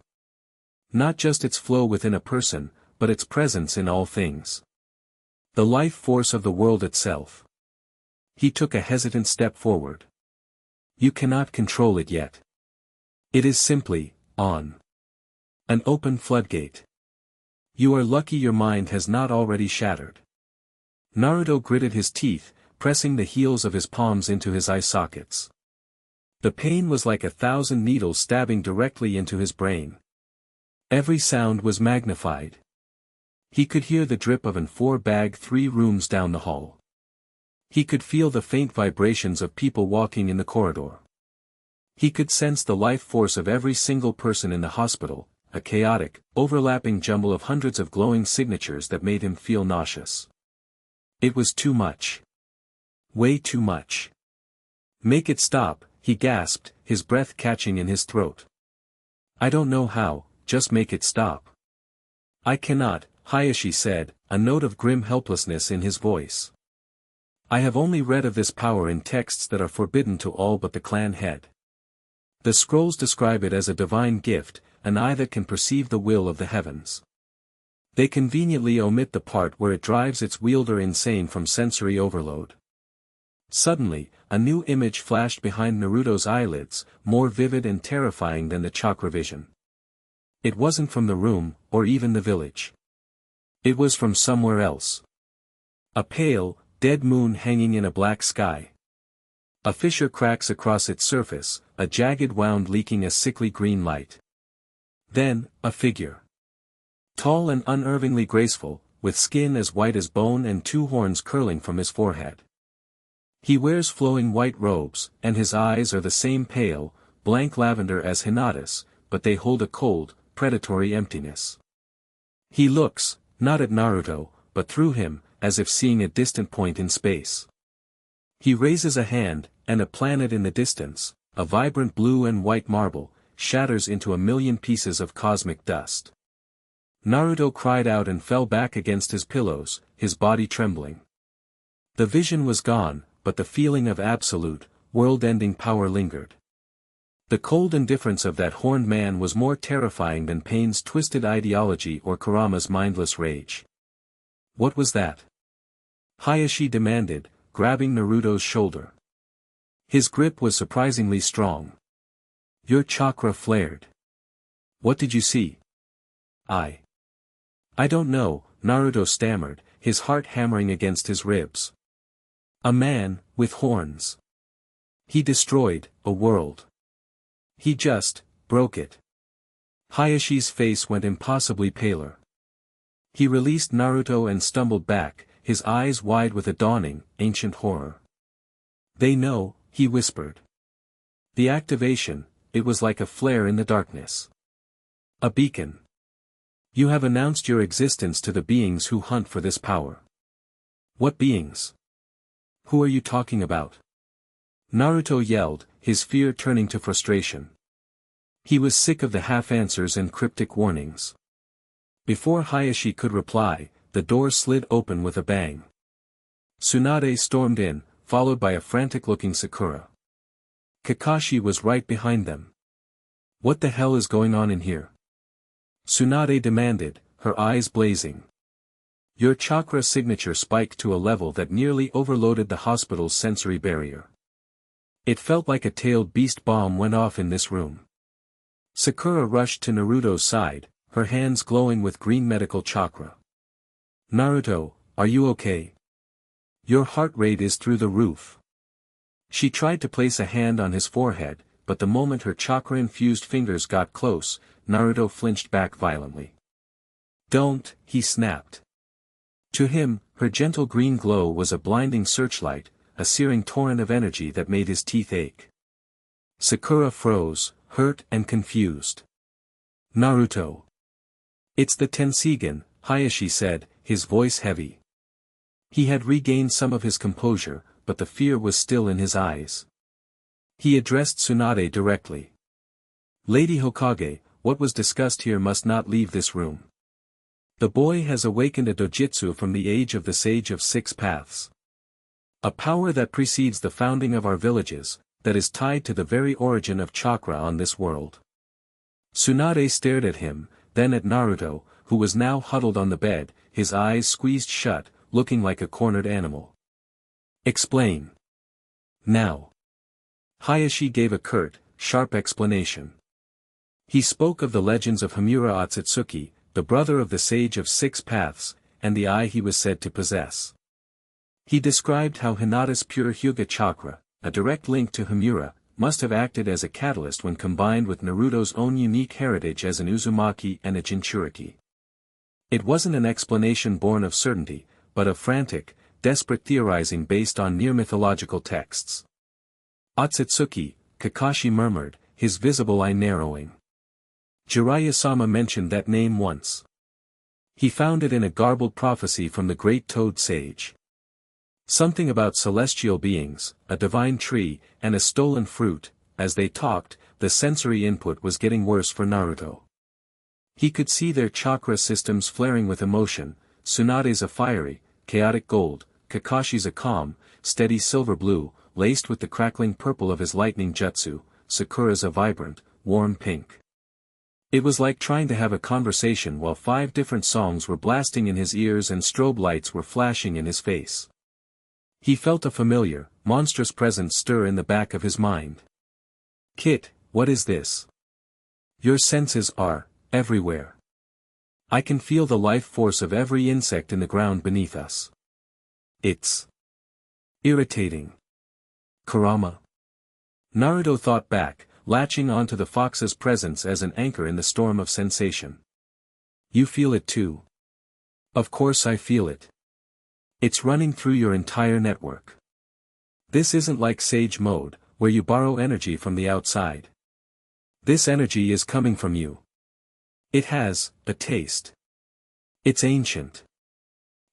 Not just its flow within a person, but its presence in all things. The life force of the world itself. He took a hesitant step forward. You cannot control it yet. It is simply, on. An open floodgate. You are lucky your mind has not already shattered. Naruto gritted his teeth, pressing the heels of his palms into his eye sockets. The pain was like 1,000 needles stabbing directly into his brain. Every sound was magnified. He could hear the drip of an 4 bag 3 rooms down the hall. He could feel the faint vibrations of people walking in the corridor. He could sense the life force of every single person in the hospital, a chaotic, overlapping jumble of hundreds of glowing signatures that made him feel nauseous. It was too much. Way too much. Make it stop, he gasped, his breath catching in his throat. I don't know how, just make it stop. I cannot, Hayashi said, a note of grim helplessness in his voice. I have only read of this power in texts that are forbidden to all but the clan head. The scrolls describe it as a divine gift, an eye that can perceive the will of the heavens. They conveniently omit the part where it drives its wielder insane from sensory overload. Suddenly, a new image flashed behind Naruto's eyelids, more vivid and terrifying than the chakra vision. It wasn't from the room, or even the village. It was from somewhere else. A pale, dead moon hanging in a black sky. A fissure cracks across its surface, a jagged wound leaking a sickly green light. Then, a figure. Tall and unervingly graceful, with skin as white as bone and 2 horns curling from his forehead. He wears flowing white robes, and his eyes are the same pale, blank lavender as Hinata's, but they hold a cold, predatory emptiness. He looks, not at Naruto, but through him, as if seeing a distant point in space. He raises a hand, and a planet in the distance, a vibrant blue and white marble, shatters into a million pieces of cosmic dust. Naruto cried out and fell back against his pillows, his body trembling. The vision was gone, but the feeling of absolute, world-ending power lingered. The cold indifference of that horned man was more terrifying than Pain's twisted ideology or Kurama's mindless rage. What was that? Hayashi demanded, grabbing Naruto's shoulder. His grip was surprisingly strong. Your chakra flared. What did you see? I don't know, Naruto stammered, his heart hammering against his ribs. A man, with horns. He destroyed a world. He just broke it. Hayashi's face went impossibly paler. He released Naruto and stumbled back, his eyes wide with a dawning, ancient horror. They know, he whispered. The activation, it was like a flare in the darkness. A beacon. You have announced your existence to the beings who hunt for this power. What beings? Who are you talking about? Naruto yelled, his fear turning to frustration. He was sick of the half-answers and cryptic warnings. Before Hayashi could reply, the door slid open with a bang. Tsunade stormed in, followed by a frantic-looking Sakura. Kakashi was right behind them. What the hell is going on in here? Tsunade demanded, her eyes blazing. Your chakra signature spiked to a level that nearly overloaded the hospital's sensory barrier. It felt like a tailed beast bomb went off in this room. Sakura rushed to Naruto's side, her hands glowing with green medical chakra. Naruto, are you okay? Your heart rate is through the roof. She tried to place a hand on his forehead, but the moment her chakra-infused fingers got close, Naruto flinched back violently. Don't, he snapped. To him, her gentle green glow was a blinding searchlight, a searing torrent of energy that made his teeth ache. Sakura froze, hurt and confused. Naruto. It's the Tenseigan, Hayashi said, his voice heavy. He had regained some of his composure, but the fear was still in his eyes. He addressed Tsunade directly. Lady Hokage, what was discussed here must not leave this room. The boy has awakened a dojutsu from the age of the Sage of Six Paths. A power that precedes the founding of our villages, that is tied to the very origin of chakra on this world. Tsunade stared at him, then at Naruto, who was now huddled on the bed, his eyes squeezed shut, looking like a cornered animal. Explain. Now. Hayashi gave a curt, sharp explanation. He spoke of the legends of Hamura Otsutsuki, the brother of the Sage of Six Paths, and the eye he was said to possess. He described how Hinata's pure Hyuga chakra, a direct link to Himura, must have acted as a catalyst when combined with Naruto's own unique heritage as an Uzumaki and a Jinchuriki. It wasn't an explanation born of certainty, but of frantic, desperate theorizing based on near-mythological texts. Otsutsuki, Kakashi murmured, his visible eye narrowing. Jiraiya-sama mentioned that name once. He found it in a garbled prophecy from the great Toad Sage. Something about celestial beings, a divine tree, and a stolen fruit. As they talked, the sensory input was getting worse for Naruto. He could see their chakra systems flaring with emotion, Tsunade's a fiery, chaotic gold, Kakashi's a calm, steady silver blue, laced with the crackling purple of his lightning jutsu, Sakura's a vibrant, warm pink. It was like trying to have a conversation while 5 different songs were blasting in his ears and strobe lights were flashing in his face. He felt a familiar, monstrous presence stir in the back of his mind. Kit, what is this? Your senses are everywhere. I can feel the life force of every insect in the ground beneath us. It's irritating. Kurama. Naruto thought back, latching onto the fox's presence as an anchor in the storm of sensation. You feel it too. Of course I feel it. It's running through your entire network. This isn't like Sage Mode, where you borrow energy from the outside. This energy is coming from you. It has a taste. It's ancient.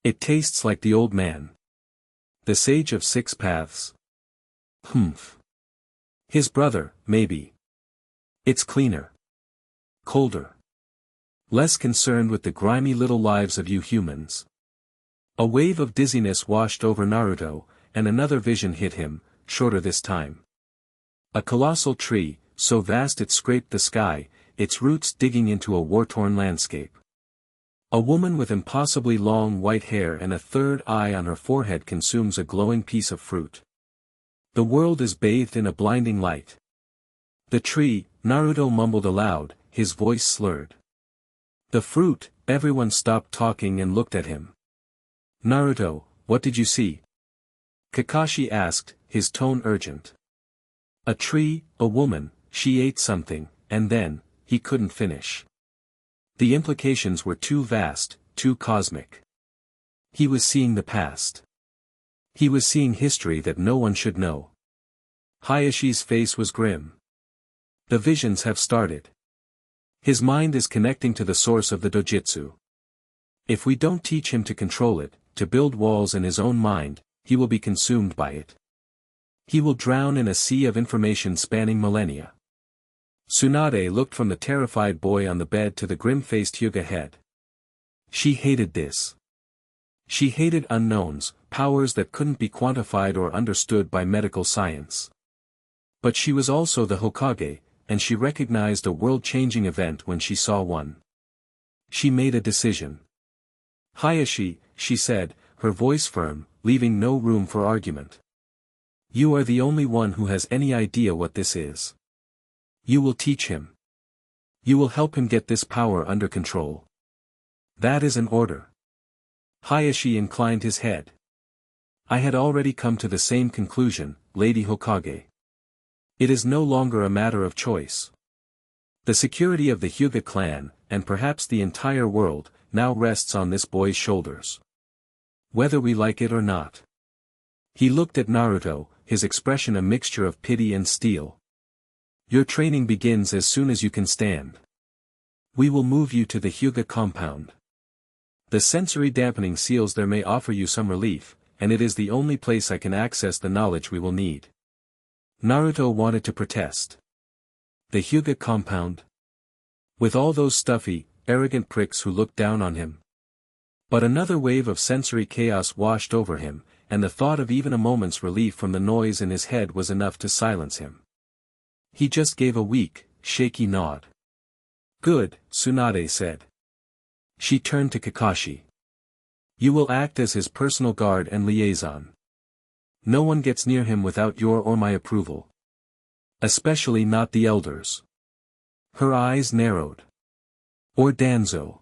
It tastes like the old man. The Sage of Six Paths. Humph. His brother, maybe. It's cleaner. Colder. Less concerned with the grimy little lives of you humans. A wave of dizziness washed over Naruto, and another vision hit him, shorter this time. A colossal tree, so vast it scraped the sky, its roots digging into a war-torn landscape. A woman with impossibly long white hair and a third eye on her forehead consumes a glowing piece of fruit. The world is bathed in a blinding light. The tree, Naruto mumbled aloud, his voice slurred. The fruit, everyone stopped talking and looked at him. Naruto, what did you see? Kakashi asked, his tone urgent. A tree, a woman, she ate something, and then, he couldn't finish. The implications were too vast, too cosmic. He was seeing the past. He was seeing history that no one should know. Hayashi's face was grim. The visions have started. His mind is connecting to the source of the dojutsu. If we don't teach him to control it, to build walls in his own mind, he will be consumed by it. He will drown in a sea of information spanning millennia. Tsunade looked from the terrified boy on the bed to the grim-faced Hyuga head. She hated this. She hated unknowns, powers that couldn't be quantified or understood by medical science. But she was also the Hokage, and she recognized a world-changing event when she saw one. She made a decision. Hayashi, she said, her voice firm, leaving no room for argument. You are the only one who has any idea what this is. You will teach him. You will help him get this power under control. That is an order. Hayashi inclined his head. I had already come to the same conclusion, Lady Hokage. It is no longer a matter of choice. The security of the Hyuga clan, and perhaps the entire world, now rests on this boy's shoulders. Whether we like it or not. He looked at Naruto, his expression a mixture of pity and steel. Your training begins as soon as you can stand. We will move you to the Hyuga compound. The sensory dampening seals there may offer you some relief, and it is the only place I can access the knowledge we will need. Naruto wanted to protest. The Hyuga compound? With all those stuffy, arrogant pricks who looked down on him. But another wave of sensory chaos washed over him, and the thought of even a moment's relief from the noise in his head was enough to silence him. He just gave a weak, shaky nod. Good, Tsunade said. She turned to Kakashi. You will act as his personal guard and liaison. No one gets near him without your or my approval. Especially not the elders. Her eyes narrowed. Or Danzo.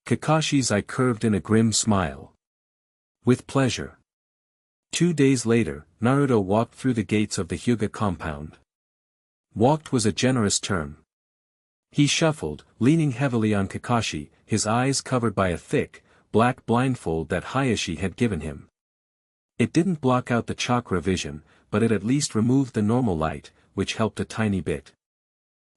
Kakashi's eye curved in a grim smile. With pleasure. 2 days later, Naruto walked through the gates of the Hyuga compound. Walked was a generous term. He shuffled, leaning heavily on Kakashi, his eyes covered by a thick, black blindfold that Hayashi had given him. It didn't block out the chakra vision, but it at least removed the normal light, which helped a tiny bit.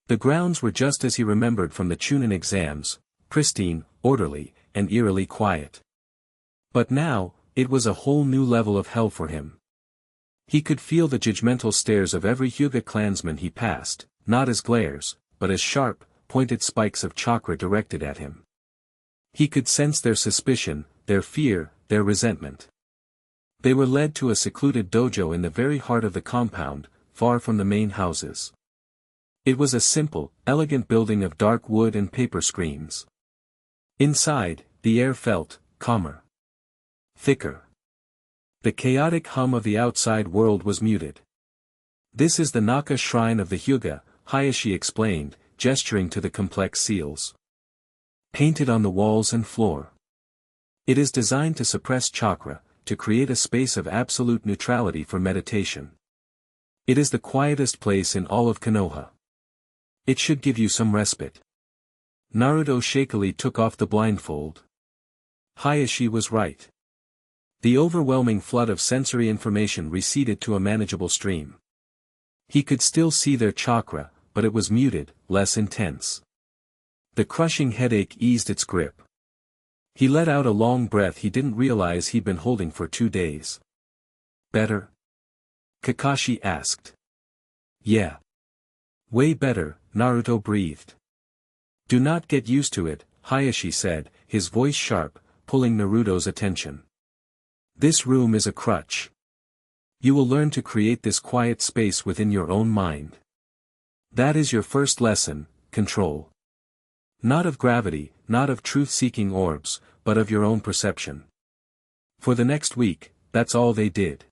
The grounds were just as he remembered from the Chunin exams, pristine, orderly, and eerily quiet. But now, it was a whole new level of hell for him. He could feel the judgmental stares of every Hyuga clansman he passed, not as glares, but as sharp, pointed spikes of chakra directed at him. He could sense their suspicion, their fear, their resentment. They were led to a secluded dojo in the very heart of the compound, far from the main houses. It was a simple, elegant building of dark wood and paper screens. Inside, the air felt calmer. Thicker. The chaotic hum of the outside world was muted. This is the Naka shrine of the Hyuga, Hayashi explained, gesturing to the complex seals. Painted on the walls and floor. It is designed to suppress chakra, to create a space of absolute neutrality for meditation. It is the quietest place in all of Konoha. It should give you some respite. Naruto shakily took off the blindfold. Hayashi was right. The overwhelming flood of sensory information receded to a manageable stream. He could still see their chakra, but it was muted, less intense. The crushing headache eased its grip. He let out a long breath he didn't realize he'd been holding for 2 days. Better? Kakashi asked. Yeah. Way better, Naruto breathed. Do not get used to it, Hayashi said, his voice sharp, pulling Naruto's attention. This room is a crutch. You will learn to create this quiet space within your own mind. That is your first lesson, control. Not of gravity, not of truth-seeking orbs, but of your own perception. For the next week, that's all they did.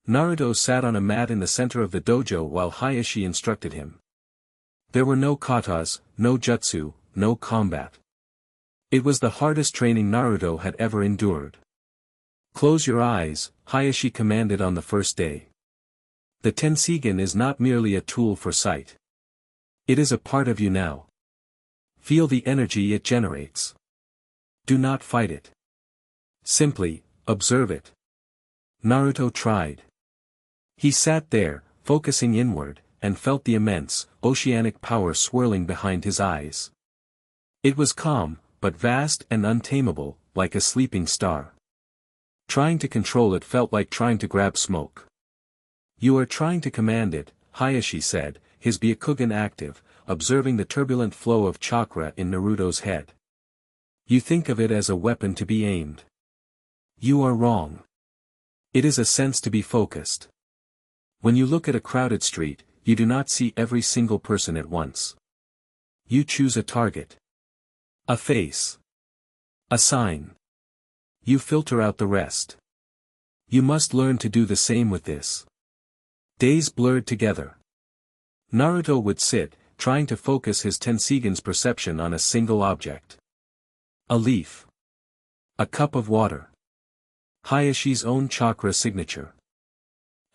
Naruto sat on a mat in the center of the dojo while Hayashi instructed him. There were no katas, no jutsu, no combat. It was the hardest training Naruto had ever endured. Close your eyes, Hayashi commanded on the first day. The Tenseigan is not merely a tool for sight. It is a part of you now. Feel the energy it generates. Do not fight it. Simply, observe it. Naruto tried. He sat there, focusing inward, and felt the immense, oceanic power swirling behind his eyes. It was calm, but vast and untamable, like a sleeping star. Trying to control it felt like trying to grab smoke. You are trying to command it, Hayashi said, his Byakugan active, observing the turbulent flow of chakra in Naruto's head. You think of it as a weapon to be aimed. You are wrong. It is a sense to be focused. When you look at a crowded street, you do not see every single person at once. You choose a target. A face. A sign. You filter out the rest. You must learn to do the same with this. Days blurred together. Naruto would sit, trying to focus his Tenseigan's perception on a single object. A leaf. A cup of water. Hayashi's own chakra signature.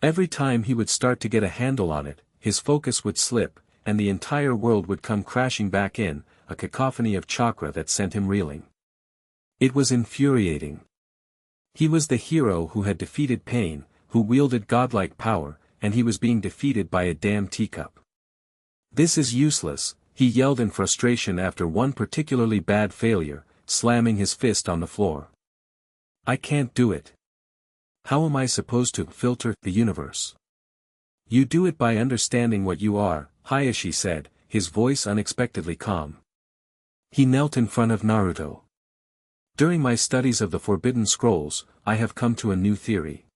Every time he would start to get a handle on it, his focus would slip, and the entire world would come crashing back in, a cacophony of chakra that sent him reeling. It was infuriating. He was the hero who had defeated pain, who wielded godlike power, and he was being defeated by a damn teacup. This is useless, he yelled in frustration after one particularly bad failure, slamming his fist on the floor. I can't do it. How am I supposed to filter the universe? You do it by understanding what you are, Hayashi said, his voice unexpectedly calm. He knelt in front of Naruto. During my studies of the Forbidden Scrolls, I have come to a new theory.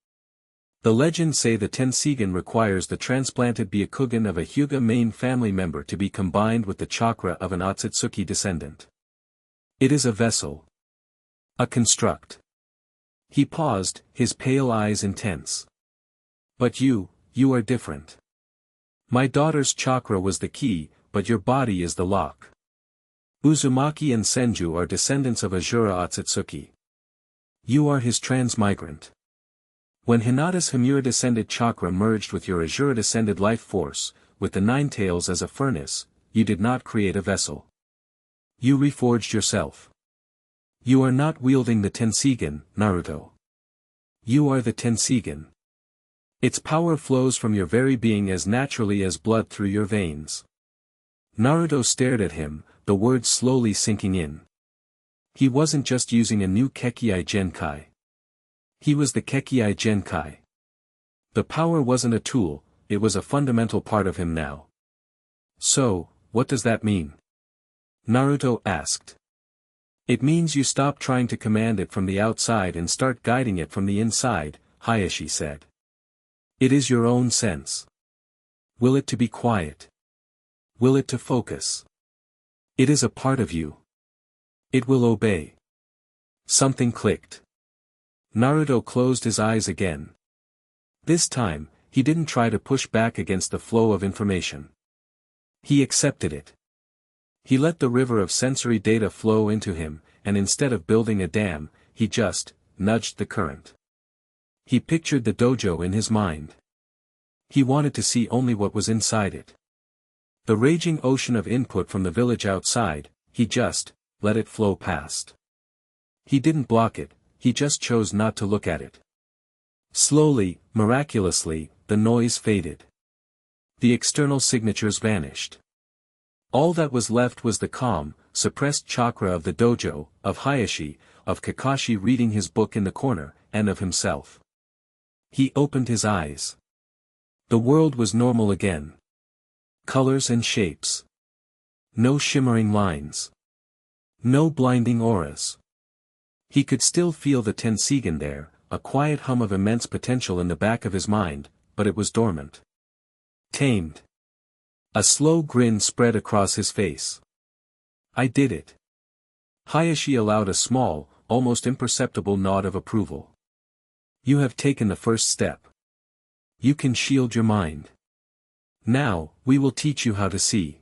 The legends say the Tenseigan requires the transplanted Byakugan of a Hyuga main family member to be combined with the chakra of an Otsutsuki descendant. It is a vessel. A construct. He paused, his pale eyes intense. But you are different. My daughter's chakra was the key, but your body is the lock. Uzumaki and Senju are descendants of Azura Otsutsuki. You are his transmigrant. When Hinata's Himura-descended chakra merged with your Azura-descended life force, with the Nine Tails as a furnace, you did not create a vessel. You reforged yourself. You are not wielding the Tenseigan, Naruto. You are the Tenseigan. Its power flows from your very being as naturally as blood through your veins. Naruto stared at him, the words slowly sinking in. He wasn't just using a new Kekkai Genkai. He was the Kekkai Genkai. The power wasn't a tool, it was a fundamental part of him now. So, what does that mean? Naruto asked. It means you stop trying to command it from the outside and start guiding it from the inside, Hayashi said. It is your own sense. Will it to be quiet? Will it to focus? It is a part of you. It will obey. Something clicked. Naruto closed his eyes again. This time, he didn't try to push back against the flow of information. He accepted it. He let the river of sensory data flow into him, and instead of building a dam, he just nudged the current. He pictured the dojo in his mind. He wanted to see only what was inside it. The raging ocean of input from the village outside, he just let it flow past. He didn't block it, he just chose not to look at it. Slowly, miraculously, the noise faded. The external signatures vanished. All that was left was the calm, suppressed chakra of the dojo, of Hayashi, of Kakashi reading his book in the corner, and of himself. He opened his eyes. The world was normal again. Colors and shapes. No shimmering lines. No blinding auras. He could still feel the Tenseigan there, a quiet hum of immense potential in the back of his mind, but it was dormant. Tamed. A slow grin spread across his face. I did it. Hayashi allowed a small, almost imperceptible nod of approval. You have taken the first step. You can shield your mind. Now, we will teach you how to see.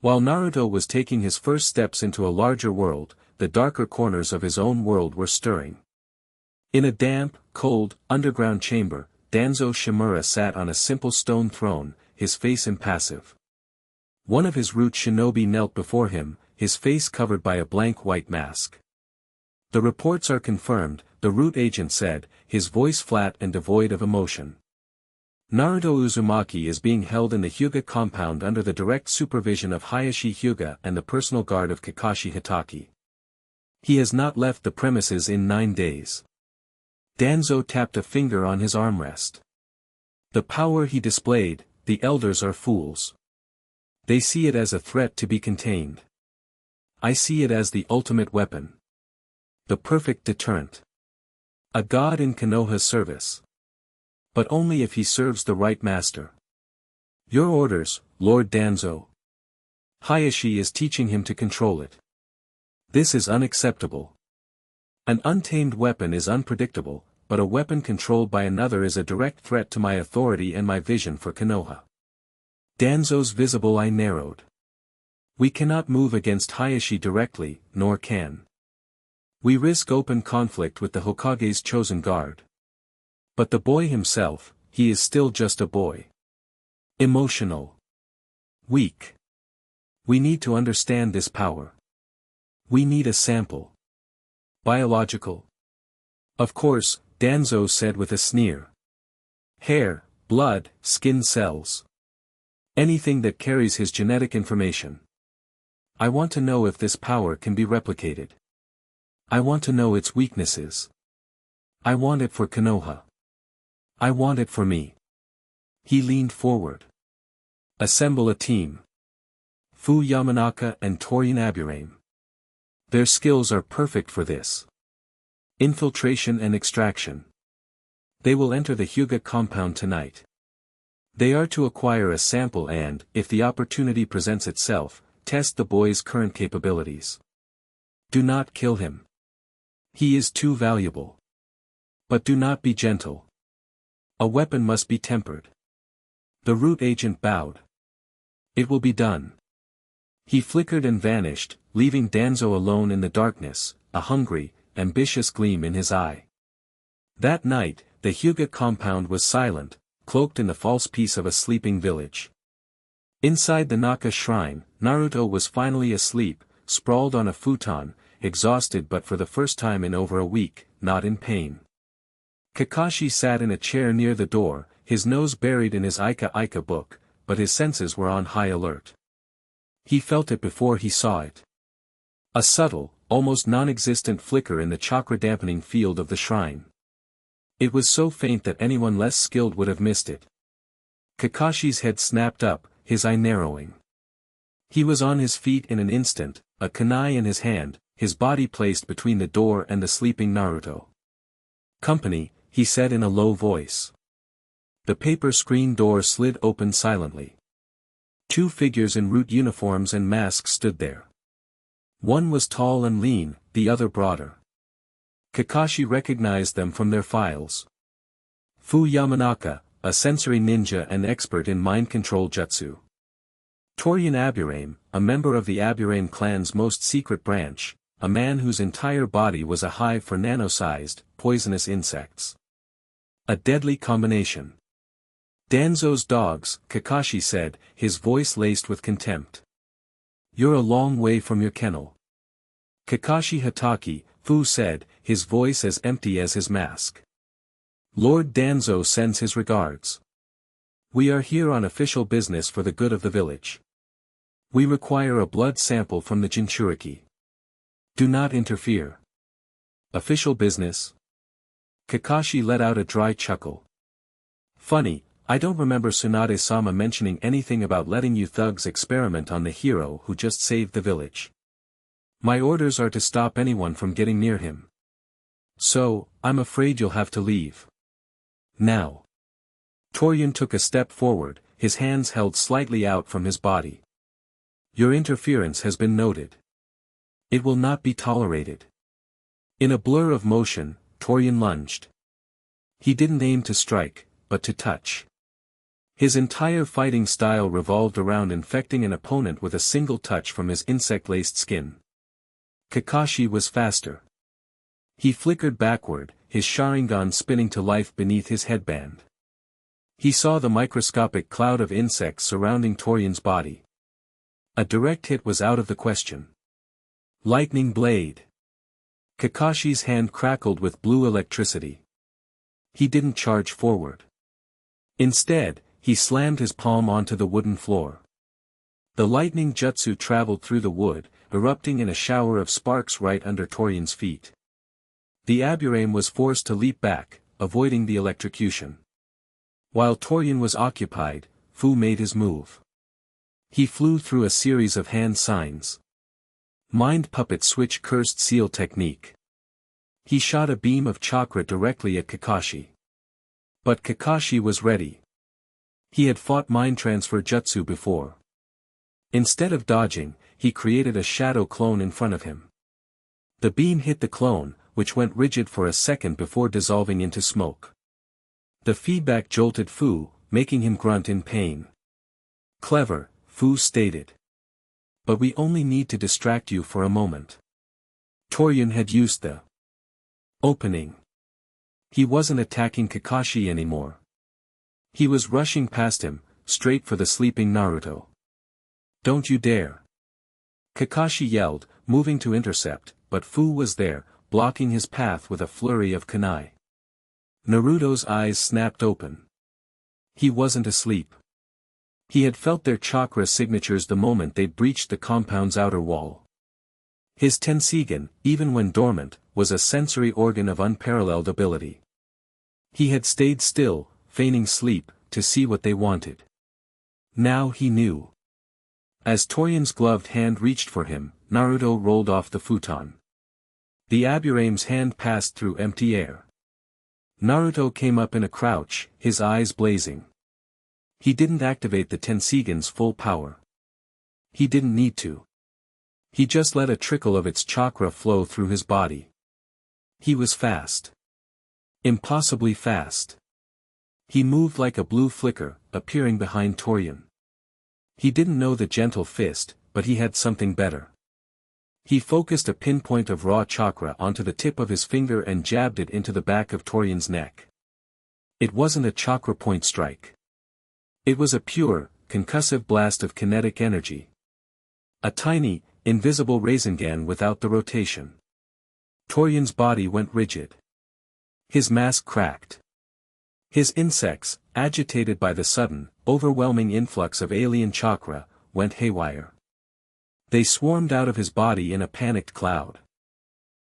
While Naruto was taking his first steps into a larger world, the darker corners of his own world were stirring. In a damp, cold, underground chamber, Danzo Shimura sat on a simple stone throne, his face impassive. One of his root shinobi knelt before him, his face covered by a blank white mask. The reports are confirmed, the root agent said, his voice flat and devoid of emotion. Naruto Uzumaki is being held in the Hyuga compound under the direct supervision of Hayashi Hyuga and the personal guard of Kakashi Hitaki. He has not left the premises in 9 days. Danzo tapped a finger on his armrest. The power he displayed, the elders are fools. They see it as a threat to be contained. I see it as the ultimate weapon. The perfect deterrent. A god in Konoha's service. But only if he serves the right master. Your orders, Lord Danzo. Hayashi is teaching him to control it. This is unacceptable. An untamed weapon is unpredictable, but a weapon controlled by another is a direct threat to my authority and my vision for Konoha. Danzo's visible eye narrowed. We cannot move against Hayashi directly, nor can. We risk open conflict with the Hokage's chosen guard. But the boy himself, he is still just a boy. Emotional. Weak. We need to understand this power. We need a sample. Biological. Of course, Danzo said with a sneer. Hair, blood, skin cells. Anything that carries his genetic information. I want to know if this power can be replicated. I want to know its weaknesses. I want it for Konoha. I want it for me. He leaned forward. Assemble a team. Fu Yamanaka and Torian Aburame. Their skills are perfect for this. Infiltration and extraction. They will enter the Hyuga compound tonight. They are to acquire a sample and, if the opportunity presents itself, test the boy's current capabilities. Do not kill him. He is too valuable. But do not be gentle. A weapon must be tempered. The root agent bowed. It will be done. He flickered and vanished, leaving Danzo alone in the darkness, a hungry, ambitious gleam in his eye. That night, the Hyuga compound was silent, cloaked in the false peace of a sleeping village. Inside the Naka shrine, Naruto was finally asleep, sprawled on a futon, exhausted but for the first time in over a week, not in pain. Kakashi sat in a chair near the door, his nose buried in his Ika book, but his senses were on high alert. He felt it before he saw it. A subtle, almost non-existent flicker in the chakra-dampening field of the shrine. It was so faint that anyone less skilled would have missed it. Kakashi's head snapped up, his eye narrowing. He was on his feet in an instant, a kunai in his hand, his body placed between the door and the sleeping Naruto. "Company," he said in a low voice. The paper screen door slid open silently. Two figures in root uniforms and masks stood there. One was tall and lean, the other broader. Kakashi recognized them from their files. Fu Yamanaka, a sensory ninja and expert in mind control jutsu. Torian Aburame, a member of the Aburame clan's most secret branch, a man whose entire body was a hive for nano-sized, poisonous insects. A deadly combination. "Danzo's dogs," Kakashi said, his voice laced with contempt. "You're a long way from your kennel." "Kakashi Hatake," Fu said, his voice as empty as his mask. "Lord Danzo sends his regards. We are here on official business for the good of the village. We require a blood sample from the Jinchuriki. Do not interfere." "Official business?" Kakashi let out a dry chuckle. "Funny, I don't remember Tsunade-sama mentioning anything about letting you thugs experiment on the hero who just saved the village. My orders are to stop anyone from getting near him. So, I'm afraid you'll have to leave. Now." Torian took a step forward, his hands held slightly out from his body. "Your interference has been noted. It will not be tolerated." In a blur of motion, Torian lunged. He didn't aim to strike, but to touch. His entire fighting style revolved around infecting an opponent with a single touch from his insect-laced skin. Kakashi was faster. He flickered backward, his Sharingan spinning to life beneath his headband. He saw the microscopic cloud of insects surrounding Torian's body. A direct hit was out of the question. Lightning blade. Kakashi's hand crackled with blue electricity. He didn't charge forward. Instead, he slammed his palm onto the wooden floor. The lightning jutsu traveled through the wood, erupting in a shower of sparks right under Torian's feet. The Aburame was forced to leap back, avoiding the electrocution. While Torian was occupied, Fu made his move. He flew through a series of hand signs. Mind puppet switch cursed seal technique. He shot a beam of chakra directly at Kakashi. But Kakashi was ready. He had fought mind transfer jutsu before. Instead of dodging, he created a shadow clone in front of him. The beam hit the clone, which went rigid for a second before dissolving into smoke. The feedback jolted Fu, making him grunt in pain. "Clever," Fu stated. "But we only need to distract you for a moment." Torian had used the opening. He wasn't attacking Kakashi anymore. He was rushing past him, straight for the sleeping Naruto. "Don't you dare!" Kakashi yelled, moving to intercept, but Fu was there, blocking his path with a flurry of kunai. Naruto's eyes snapped open. He wasn't asleep. He had felt their chakra signatures the moment they'd breached the compound's outer wall. His Tenseigan, even when dormant, was a sensory organ of unparalleled ability. He had stayed still, feigning sleep, to see what they wanted. Now he knew. As Torian's gloved hand reached for him, Naruto rolled off the futon. The Aburame's hand passed through empty air. Naruto came up in a crouch, his eyes blazing. He didn't activate the Tenseigan's full power. He didn't need to. He just let a trickle of its chakra flow through his body. He was fast. Impossibly fast. He moved like a blue flicker, appearing behind Torian. He didn't know the gentle fist, but he had something better. He focused a pinpoint of raw chakra onto the tip of his finger and jabbed it into the back of Torian's neck. It wasn't a chakra point strike. It was a pure, concussive blast of kinetic energy. A tiny, invisible Rasengan without the rotation. Torian's body went rigid. His mask cracked. His insects, agitated by the sudden, overwhelming influx of alien chakra, went haywire. They swarmed out of his body in a panicked cloud.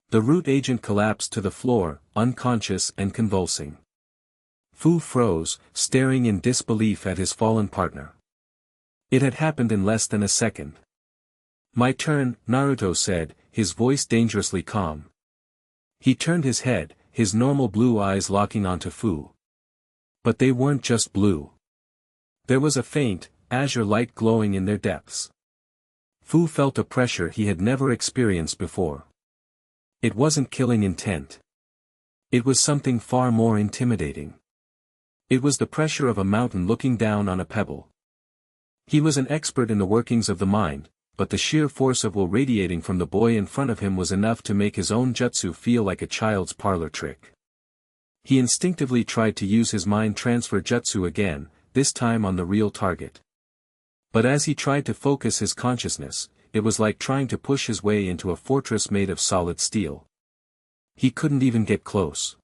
The root agent collapsed to the floor, unconscious and convulsing. Fu froze, staring in disbelief at his fallen partner. It had happened in less than a second. "My turn," Naruto said, his voice dangerously calm. He turned his head, his normal blue eyes locking onto Fu. But they weren't just blue. There was a faint, azure light glowing in their depths. Fu felt a pressure he had never experienced before. It wasn't killing intent. It was something far more intimidating. It was the pressure of a mountain looking down on a pebble. He was an expert in the workings of the mind, but the sheer force of will radiating from the boy in front of him was enough to make his own jutsu feel like a child's parlor trick. He instinctively tried to use his mind transfer jutsu again, this time on the real target. But as he tried to focus his consciousness, it was like trying to push his way into a fortress made of solid steel. He couldn't even get close.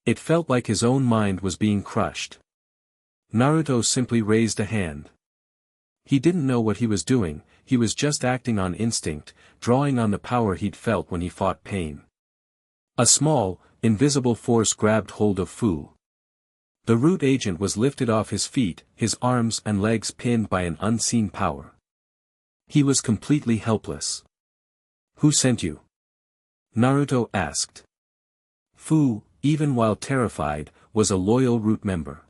It felt like his own mind was being crushed. Naruto simply raised a hand. He didn't know what he was doing, he was just acting on instinct, drawing on the power he'd felt when he fought pain. A small, invisible force grabbed hold of Fu. The root agent was lifted off his feet, his arms and legs pinned by an unseen power. He was completely helpless. "Who sent you?" Naruto asked. Fu, even while terrified, was a loyal root member.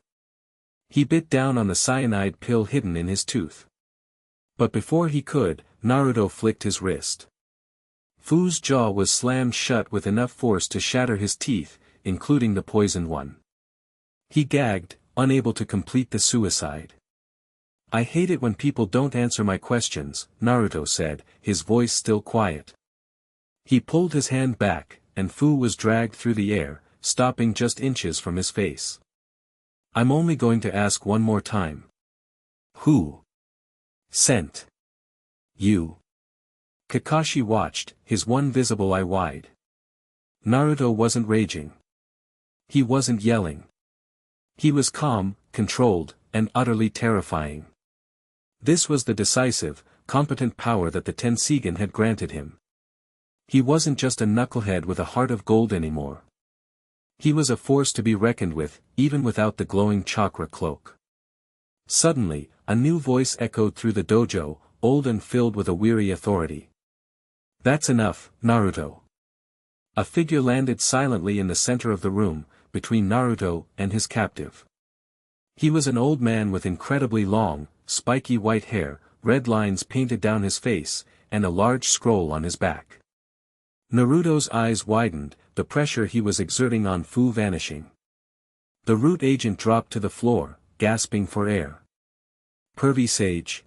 He bit down on the cyanide pill hidden in his tooth. But before he could, Naruto flicked his wrist. Fu's jaw was slammed shut with enough force to shatter his teeth, including the poisoned one. He gagged, unable to complete the suicide. "I hate it when people don't answer my questions," Naruto said, his voice still quiet. He pulled his hand back, and Fu was dragged through the air, stopping just inches from his face. "I'm only going to ask one more time. Who sent you?" Kakashi watched, his one visible eye wide. Naruto wasn't raging. He wasn't yelling. He was calm, controlled, and utterly terrifying. This was the decisive, competent power that the Tenseigan had granted him. He wasn't just a knucklehead with a heart of gold anymore. He was a force to be reckoned with, even without the glowing chakra cloak. Suddenly, a new voice echoed through the dojo, old and filled with a weary authority. "That's enough, Naruto." A figure landed silently in the center of the room, between Naruto and his captive. He was an old man with incredibly long, spiky white hair, red lines painted down his face, and a large scroll on his back. Naruto's eyes widened, the pressure he was exerting on Fu vanishing. The root agent dropped to the floor, gasping for air. "Pervy sage?"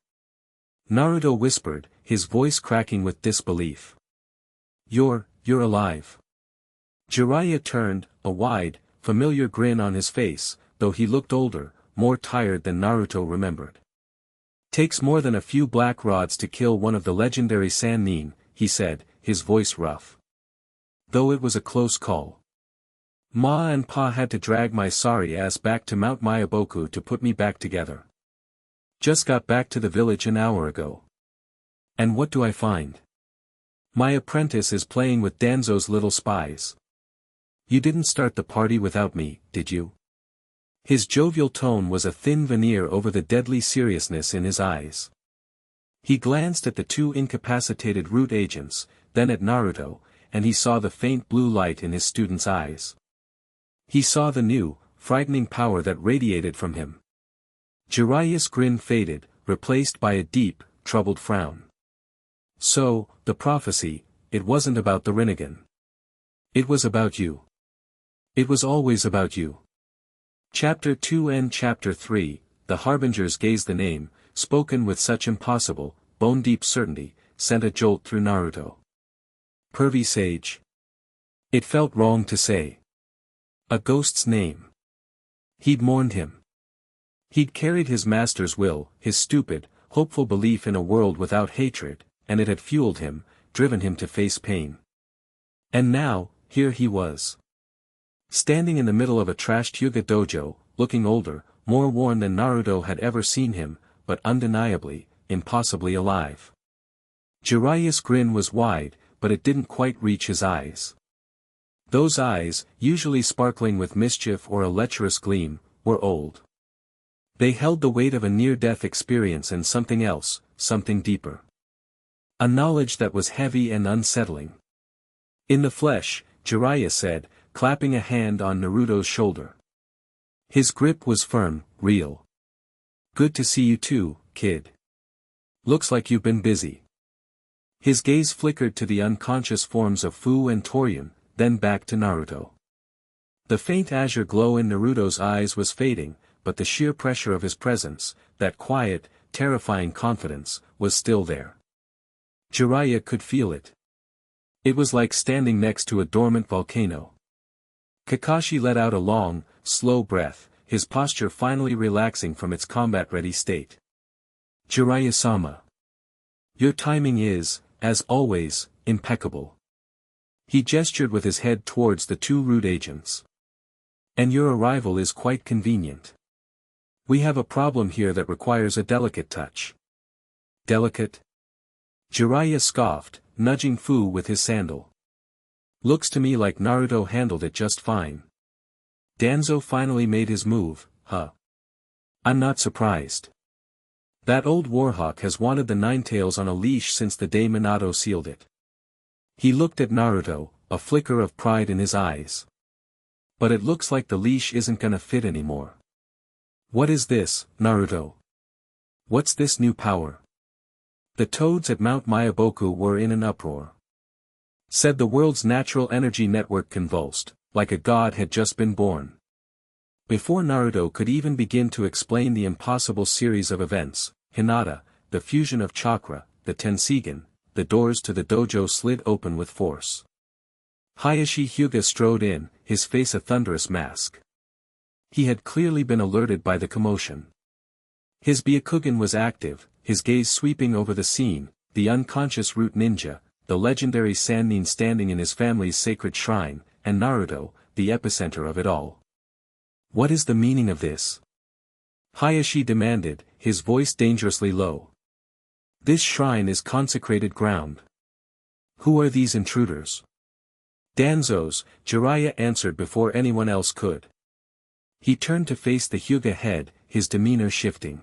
Naruto whispered, his voice cracking with disbelief. You're alive." Jiraiya turned, a wide, familiar grin on his face, though he looked older, more tired than Naruto remembered. "Takes more than a few black rods to kill one of the legendary Sannin," he said, his voice rough. "Though it was a close call. Ma and Pa had to drag my sorry ass back to Mount Myaboku to put me back together. Just got back to the village an hour ago. And what do I find? My apprentice is playing with Danzo's little spies. You didn't start the party without me, did you?" His jovial tone was a thin veneer over the deadly seriousness in his eyes. He glanced at the two incapacitated root agents, then at Naruto, and he saw the faint blue light in his student's eyes. He saw the new, frightening power that radiated from him. Jiraiya's grin faded, replaced by a deep, troubled frown. "So, the prophecy, it wasn't about the Rinnegan. It was about you. It was always about you." Chapter 2 and Chapter 3, The Harbingers gaze. The name, spoken with such impossible, bone-deep certainty, sent a jolt through Naruto. Pervy sage. It felt wrong to say. A ghost's name. He'd mourned him. He'd carried his master's will, his stupid, hopeful belief in a world without hatred, and it had fueled him, driven him to face pain. And now, here he was. Standing in the middle of a trashed Hyuga dojo, looking older, more worn than Naruto had ever seen him, but undeniably, impossibly alive. Jiraiya's grin was wide, but it didn't quite reach his eyes. Those eyes, usually sparkling with mischief or a lecherous gleam, were old. They held the weight of a near-death experience and something else, something deeper. A knowledge that was heavy and unsettling. In the flesh, Jiraiya said, clapping a hand on Naruto's shoulder. His grip was firm, real. Good to see you too, kid. Looks like you've been busy. His gaze flickered to the unconscious forms of Fu and Torian, then back to Naruto. The faint azure glow in Naruto's eyes was fading, but the sheer pressure of his presence, that quiet, terrifying confidence, was still there. Jiraiya could feel it. It was like standing next to a dormant volcano. Kakashi let out a long, slow breath, his posture finally relaxing from its combat-ready state. Jiraiya-sama. Your timing is, as always, impeccable. He gestured with his head towards the two rude agents. And your arrival is quite convenient. We have a problem here that requires a delicate touch. Delicate? Jiraiya scoffed, nudging Fu with his sandal. Looks to me like Naruto handled it just fine. Danzo finally made his move, huh? I'm not surprised. That old warhawk has wanted the Ninetales on a leash since the day Minato sealed it. He looked at Naruto, a flicker of pride in his eyes. But it looks like the leash isn't gonna fit anymore. What is this, Naruto? What's this new power? The toads at Mount Myaboku were in an uproar. Said the world's natural energy network convulsed, like a god had just been born. Before Naruto could even begin to explain the impossible series of events, Hinata, the fusion of chakra, the Tenseigan, the doors to the dojo slid open with force. Hayashi Hyuga strode in, his face a thunderous mask. He had clearly been alerted by the commotion. His Byakugan was active, his gaze sweeping over the scene, the unconscious root ninja, the legendary Sannin standing in his family's sacred shrine, and Naruto, the epicenter of it all. What is the meaning of this? Hayashi demanded, his voice dangerously low. This shrine is consecrated ground. Who are these intruders? Danzos, Jiraiya answered before anyone else could. He turned to face the Hyuga head, his demeanor shifting.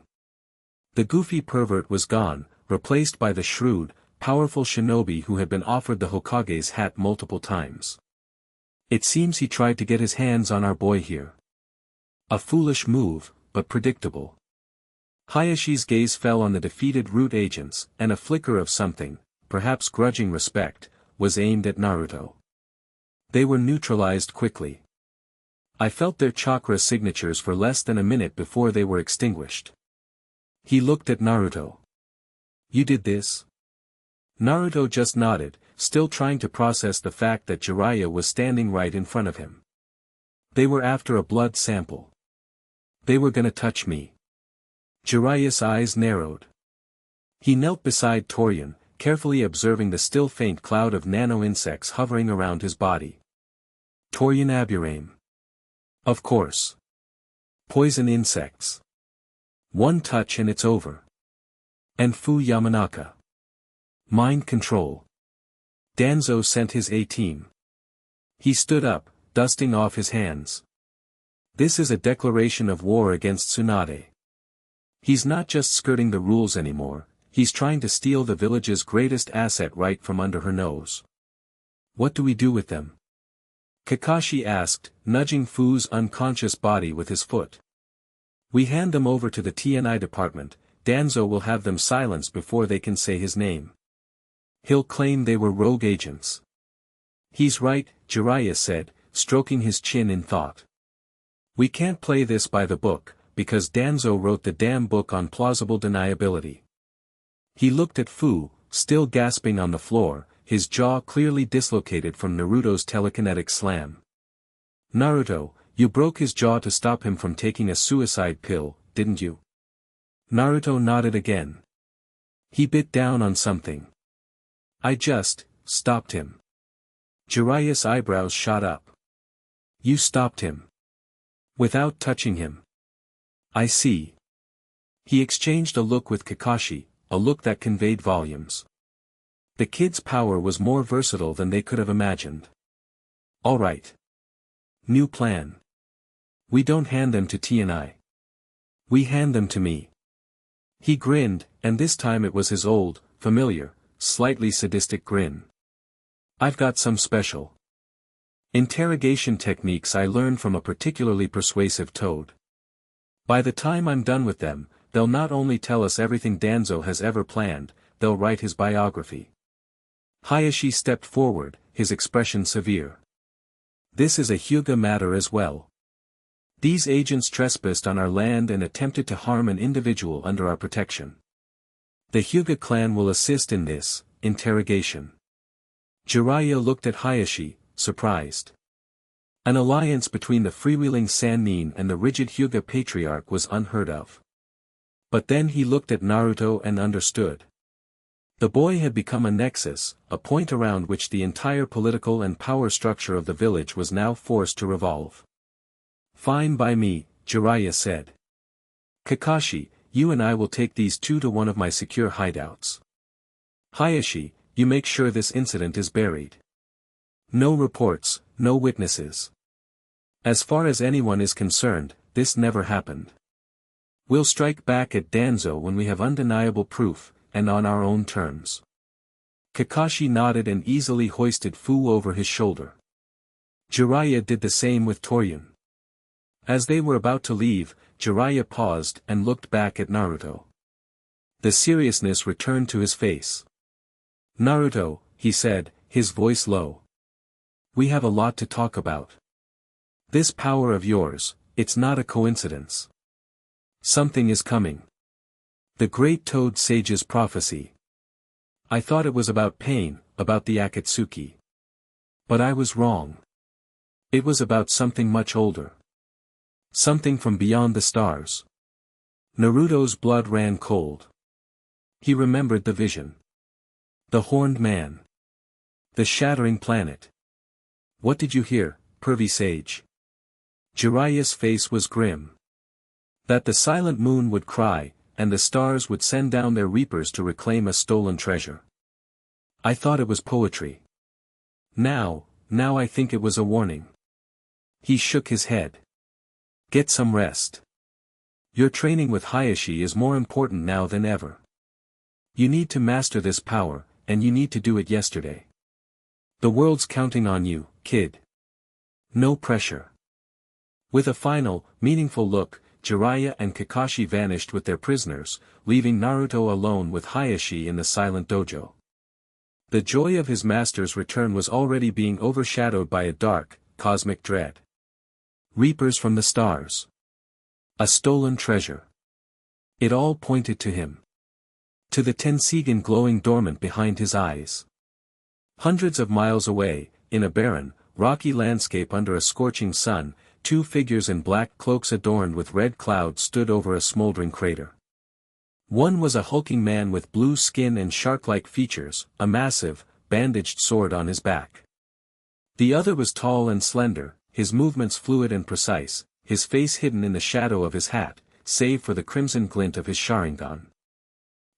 The goofy pervert was gone, replaced by the shrewd, powerful shinobi who had been offered the Hokage's hat multiple times. It seems he tried to get his hands on our boy here. A foolish move, but predictable. Hayashi's gaze fell on the defeated root agents, and a flicker of something, perhaps grudging respect, was aimed at Naruto. They were neutralized quickly. I felt their chakra signatures for less than a minute before they were extinguished. He looked at Naruto. You did this? Naruto just nodded, still trying to process the fact that Jiraiya was standing right in front of him. They were after a blood sample. They were gonna touch me. Jiraiya's eyes narrowed. He knelt beside Torian, carefully observing the still faint cloud of nano-insects hovering around his body. Torian Aburame. Of course. Poison insects. One touch and it's over. And Fu Yamanaka. Mind control. Danzo sent his A-team. He stood up, dusting off his hands. This is a declaration of war against Tsunade. He's not just skirting the rules anymore, he's trying to steal the village's greatest asset right from under her nose. What do we do with them? Kakashi asked, nudging Fu's unconscious body with his foot. We hand them over to the TNI department. Danzo will have them silenced before they can say his name. He'll claim they were rogue agents. He's right, Jiraiya said, stroking his chin in thought. We can't play this by the book, because Danzo wrote the damn book on plausible deniability. He looked at Fu, still gasping on the floor, his jaw clearly dislocated from Naruto's telekinetic slam. Naruto, you broke his jaw to stop him from taking a suicide pill, didn't you? Naruto nodded again. He bit down on something. I just stopped him. Jiraiya's eyebrows shot up. You stopped him. Without touching him. I see. He exchanged a look with Kakashi, a look that conveyed volumes. The kid's power was more versatile than they could have imagined. All right. New plan. We don't hand them to T&I. We hand them to me. He grinned, and this time it was his old, familiar, slightly sadistic grin. I've got some special interrogation techniques I learned from a particularly persuasive toad. By the time I'm done with them, they'll not only tell us everything Danzo has ever planned, they'll write his biography. Hayashi stepped forward, his expression severe. This is a Hyuga matter as well. These agents trespassed on our land and attempted to harm an individual under our protection. The Hyuga clan will assist in this interrogation. Jiraiya looked at Hayashi, surprised. An alliance between the freewheeling Sannin and the rigid Hyuga patriarch was unheard of. But then he looked at Naruto and understood. The boy had become a nexus, a point around which the entire political and power structure of the village was now forced to revolve. Fine by me, Jiraiya said. Kakashi, you and I will take these two to one of my secure hideouts. Hayashi, you make sure this incident is buried. No reports, no witnesses. As far as anyone is concerned, this never happened. We'll strike back at Danzo when we have undeniable proof, and on our own terms. Kakashi nodded and easily hoisted Fu over his shoulder. Jiraiya did the same with Toryun. As they were about to leave, Jiraiya paused and looked back at Naruto. The seriousness returned to his face. Naruto, he said, his voice low. We have a lot to talk about. This power of yours, it's not a coincidence. Something is coming. The great Toad Sage's prophecy. I thought it was about pain, about the Akatsuki. But I was wrong. It was about something much older. Something from beyond the stars. Naruto's blood ran cold. He remembered the vision. The horned man. The shattering planet. What did you hear, pervy sage? Jiraiya's face was grim. That the silent moon would cry, and the stars would send down their reapers to reclaim a stolen treasure. I thought it was poetry. Now I think it was a warning. He shook his head. Get some rest. Your training with Hayashi is more important now than ever. You need to master this power, and you need to do it yesterday. The world's counting on you, kid. No pressure. With a final, meaningful look, Jiraiya and Kakashi vanished with their prisoners, leaving Naruto alone with Hayashi in the silent dojo. The joy of his master's return was already being overshadowed by a dark, cosmic dread. Reapers from the stars. A stolen treasure. It all pointed to him. To the Tenseigan glowing dormant behind his eyes. Hundreds of miles away, in a barren, rocky landscape under a scorching sun, two figures in black cloaks adorned with red clouds stood over a smoldering crater. One was a hulking man with blue skin and shark-like features, a massive, bandaged sword on his back. The other was tall and slender, his movements fluid and precise, his face hidden in the shadow of his hat, save for the crimson glint of his Sharingan.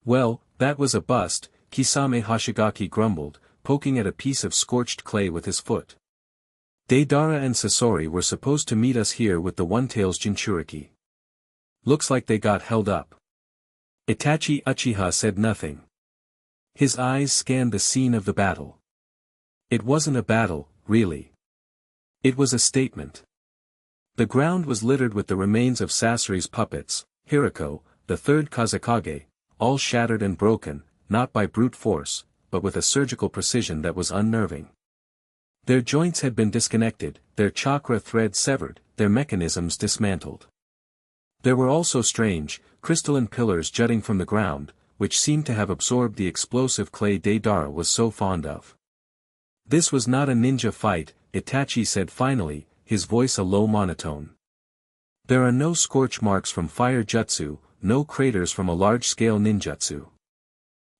Well, that was a bust, Kisame Hoshigaki grumbled, poking at a piece of scorched clay with his foot. Deidara and Sasori were supposed to meet us here with the One-Tails Jinchuriki. Looks like they got held up. Itachi Uchiha said nothing. His eyes scanned the scene of the battle. It wasn't a battle, really. It was a statement. The ground was littered with the remains of Sasori's puppets, Hirako, the third Kazekage, all shattered and broken, not by brute force, but with a surgical precision that was unnerving. Their joints had been disconnected, their chakra threads severed, their mechanisms dismantled. There were also strange, crystalline pillars jutting from the ground, which seemed to have absorbed the explosive clay Deidara was so fond of. This was not a ninja fight, Itachi said finally, his voice a low monotone. There are no scorch marks from fire jutsu, no craters from a large-scale ninjutsu.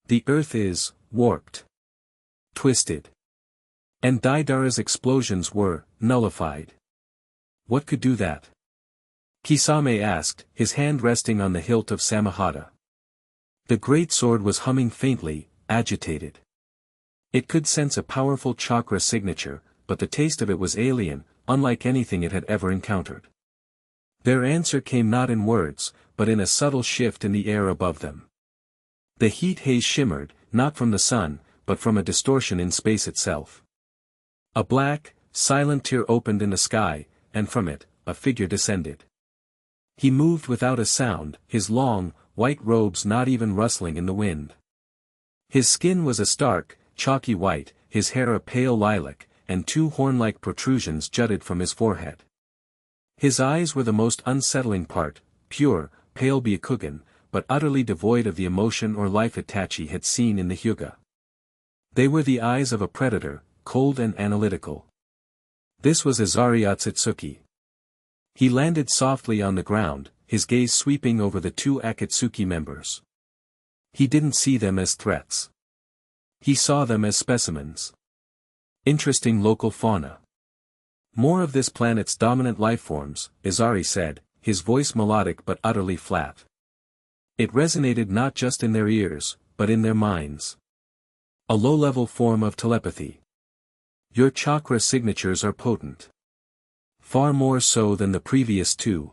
The earth is warped, twisted. And Deidara's explosions were nullified. What could do that? Kisame asked, his hand resting on the hilt of Samahata. The great sword was humming faintly, agitated. It could sense a powerful chakra signature, but the taste of it was alien, unlike anything it had ever encountered. Their answer came not in words, but in a subtle shift in the air above them. The heat haze shimmered, not from the sun, but from a distortion in space itself. A black, silent tear opened in the sky, and from it, a figure descended. He moved without a sound, his long, white robes not even rustling in the wind. His skin was a stark, chalky white, his hair a pale lilac, and two horn-like protrusions jutted from his forehead. His eyes were the most unsettling part, pure, pale Byakugan, but utterly devoid of the emotion or life Itachi had seen in the Hyuga. They were the eyes of a predator, cold and analytical. This was Izari Otsutsuki. He landed softly on the ground, his gaze sweeping over the two Akatsuki members. He didn't see them as threats. He saw them as specimens. Interesting local fauna. More of this planet's dominant lifeforms, Izari said, his voice melodic but utterly flat. It resonated not just in their ears, but in their minds. A low-level form of telepathy. Your chakra signatures are potent. Far more so than the previous two.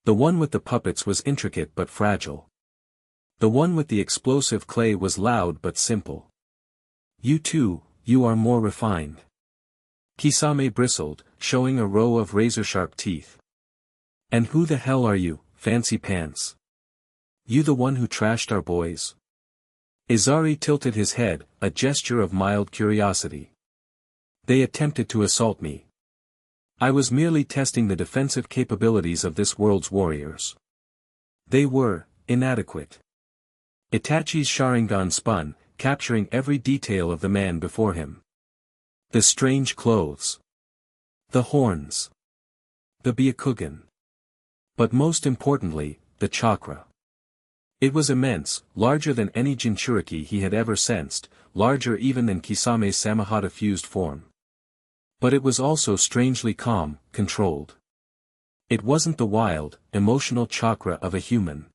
The one with the puppets was intricate but fragile. The one with the explosive clay was loud but simple. You too, you are more refined. Kisame bristled, showing a row of razor-sharp teeth. And who the hell are you, fancy pants? You the one who trashed our boys? Izari tilted his head, a gesture of mild curiosity. They attempted to assault me. I was merely testing the defensive capabilities of this world's warriors. They were inadequate. Itachi's Sharingan spun, capturing every detail of the man before him. The strange clothes. The horns. The Byakugan. But most importantly, the chakra. It was immense, larger than any Jinchuriki he had ever sensed, larger even than Kisame's Samahata-fused form. But it was also strangely calm, controlled. It wasn't the wild, emotional chakra of a human.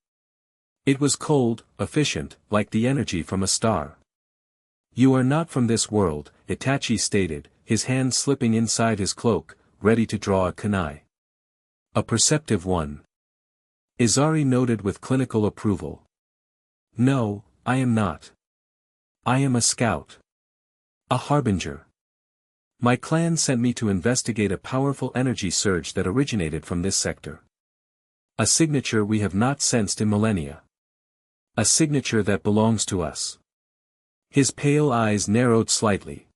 It was cold, efficient, like the energy from a star. You are not from this world, Itachi stated, his hand slipping inside his cloak, ready to draw a kunai. A perceptive one. Izari noted with clinical approval. No, I am not. I am a scout. A harbinger. My clan sent me to investigate a powerful energy surge that originated from this sector. A signature we have not sensed in millennia. A signature that belongs to us. His pale eyes narrowed slightly.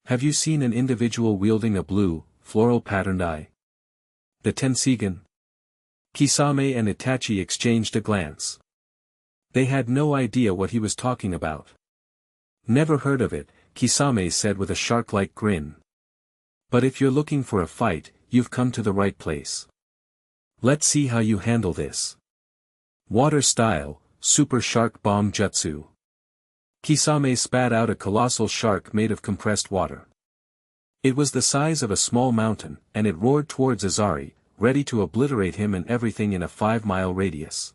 Have you seen an individual wielding a blue, floral-patterned eye? The Tenseigan? Kisame and Itachi exchanged a glance. They had no idea what he was talking about. Never heard of it, Kisame said with a shark-like grin. But if you're looking for a fight, you've come to the right place. Let's see how you handle this. Water style, super shark bomb jutsu. Kisame spat out a colossal shark made of compressed water. It was the size of a small mountain, and it roared towards Izari, ready to obliterate him and everything in a 5-mile radius.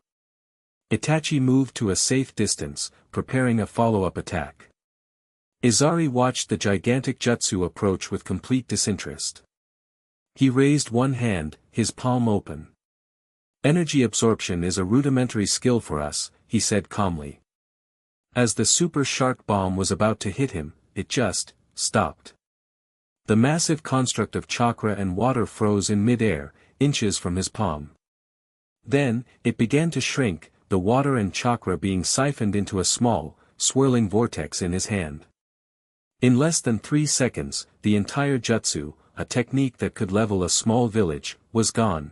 Itachi moved to a safe distance, preparing a follow-up attack. Izari watched the gigantic jutsu approach with complete disinterest. He raised one hand, his palm open. Energy absorption is a rudimentary skill for us, he said calmly. As the super shark bomb was about to hit him, it just stopped. The massive construct of chakra and water froze in mid-air, inches from his palm. Then, it began to shrink, the water and chakra being siphoned into a small, swirling vortex in his hand. In less than 3 seconds, the entire jutsu, a technique that could level a small village, was gone.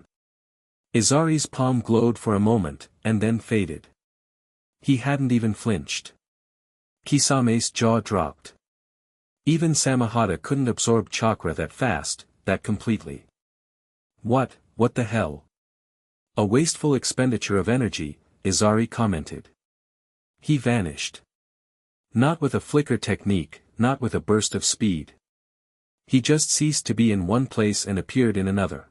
Izari's palm glowed for a moment, and then faded. He hadn't even flinched. Kisame's jaw dropped. Even Samahata couldn't absorb chakra that fast, that completely. What the hell? A wasteful expenditure of energy, Izari commented. He vanished. Not with a flicker technique, not with a burst of speed. He just ceased to be in one place and appeared in another.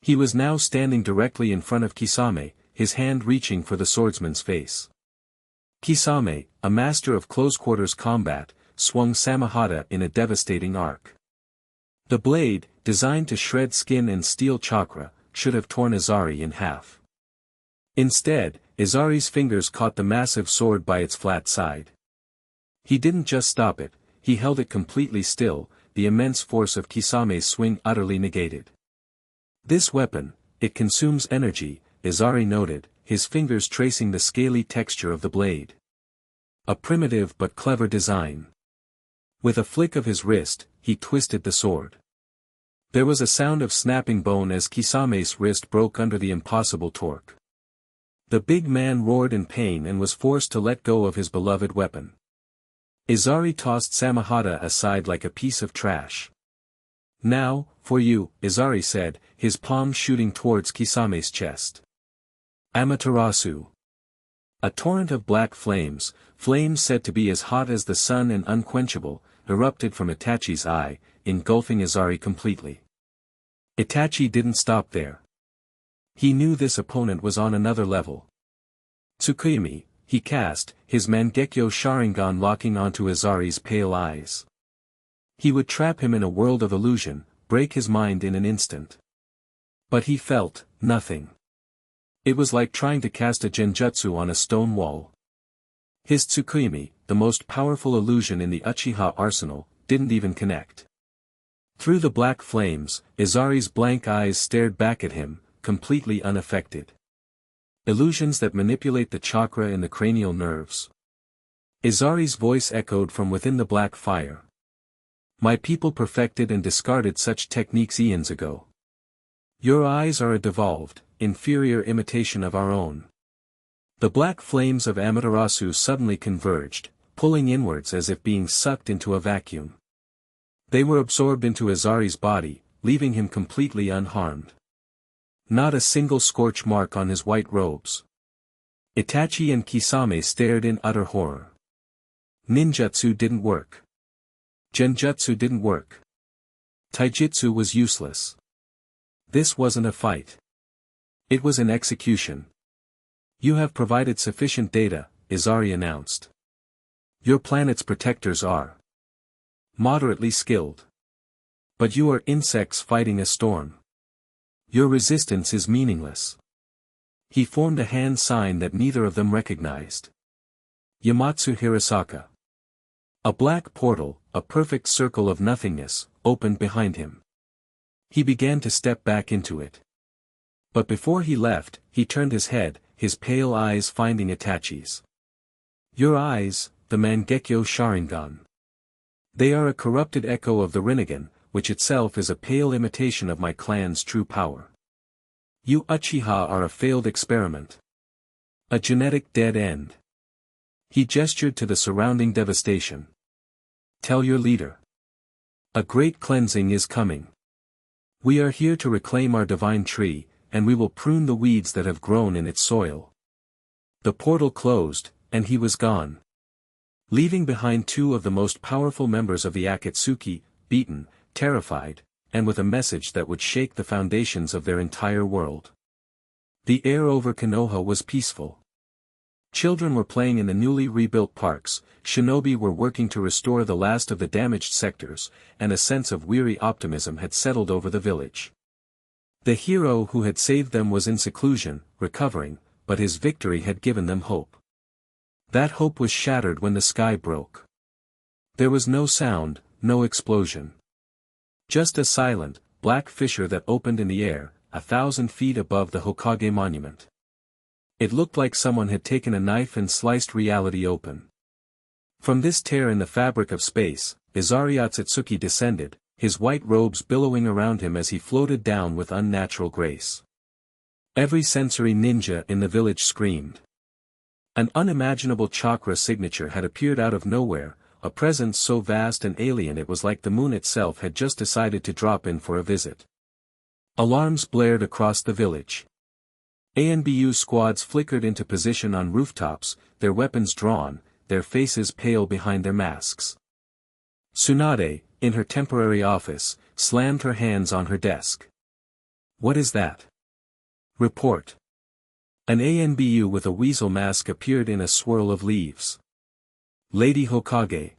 He was now standing directly in front of Kisame, his hand reaching for the swordsman's face. Kisame, a master of close-quarters combat, swung Samahata in a devastating arc. The blade, designed to shred skin and steal chakra, should have torn Izari in half. Instead, Izari's fingers caught the massive sword by its flat side. He didn't just stop it, he held it completely still, the immense force of Kisame's swing utterly negated. This weapon, it consumes energy, Izari noted, his fingers tracing the scaly texture of the blade. A primitive but clever design. With a flick of his wrist, he twisted the sword. There was a sound of snapping bone as Kisame's wrist broke under the impossible torque. The big man roared in pain and was forced to let go of his beloved weapon. Izari tossed Samahata aside like a piece of trash. Now, for you, Izari said, his palm shooting towards Kisame's chest. Amaterasu. A torrent of black flames, flames said to be as hot as the sun and unquenchable, erupted from Itachi's eye, engulfing Izari completely. Itachi didn't stop there. He knew this opponent was on another level. Tsukuyomi, he cast, his Mangekyo Sharingan locking onto Izari's pale eyes. He would trap him in a world of illusion, break his mind in an instant. But he felt nothing. It was like trying to cast a genjutsu on a stone wall. His Tsukuyomi, the most powerful illusion in the Uchiha arsenal, didn't even connect. Through the black flames, Izari's blank eyes stared back at him, completely unaffected. Illusions that manipulate the chakra in the cranial nerves. Izari's voice echoed from within the black fire. My people perfected and discarded such techniques eons ago. Your eyes are a devolved, inferior imitation of our own. The black flames of Amaterasu suddenly converged, pulling inwards as if being sucked into a vacuum. They were absorbed into Izari's body, leaving him completely unharmed. Not a single scorch mark on his white robes. Itachi and Kisame stared in utter horror. Ninjutsu didn't work. Genjutsu didn't work. Taijutsu was useless. This wasn't a fight. It was an execution. You have provided sufficient data, Izari announced. Your planet's protectors are moderately skilled. But you are insects fighting a storm. Your resistance is meaningless. He formed a hand sign that neither of them recognized. Yamatsu Hirasaka. A black portal, a perfect circle of nothingness, opened behind him. He began to step back into it. But before he left, he turned his head, his pale eyes finding Itachi's. Your eyes, the Mangekyo Sharingan. They are a corrupted echo of the Rinnegan, which itself is a pale imitation of my clan's true power. You Uchiha are a failed experiment. A genetic dead end. He gestured to the surrounding devastation. Tell your leader. A great cleansing is coming. We are here to reclaim our divine tree, and we will prune the weeds that have grown in its soil. The portal closed, and he was gone. Leaving behind two of the most powerful members of the Akatsuki, beaten, terrified, and with a message that would shake the foundations of their entire world. The air over Konoha was peaceful. Children were playing in the newly rebuilt parks, shinobi were working to restore the last of the damaged sectors, and a sense of weary optimism had settled over the village. The hero who had saved them was in seclusion, recovering, but his victory had given them hope. That hope was shattered when the sky broke. There was no sound, no explosion. Just a silent, black fissure that opened in the air, 1,000 feet above the Hokage monument. It looked like someone had taken a knife and sliced reality open. From this tear in the fabric of space, Izari Otsutsuki descended, his white robes billowing around him as he floated down with unnatural grace. Every sensory ninja in the village screamed. An unimaginable chakra signature had appeared out of nowhere, a presence so vast and alien it was like the moon itself had just decided to drop in for a visit. Alarms blared across the village. ANBU squads flickered into position on rooftops, their weapons drawn, their faces pale behind their masks. Tsunade, in her temporary office, slammed her hands on her desk. "What is that?" "Report." An ANBU with a weasel mask appeared in a swirl of leaves. "Lady Hokage.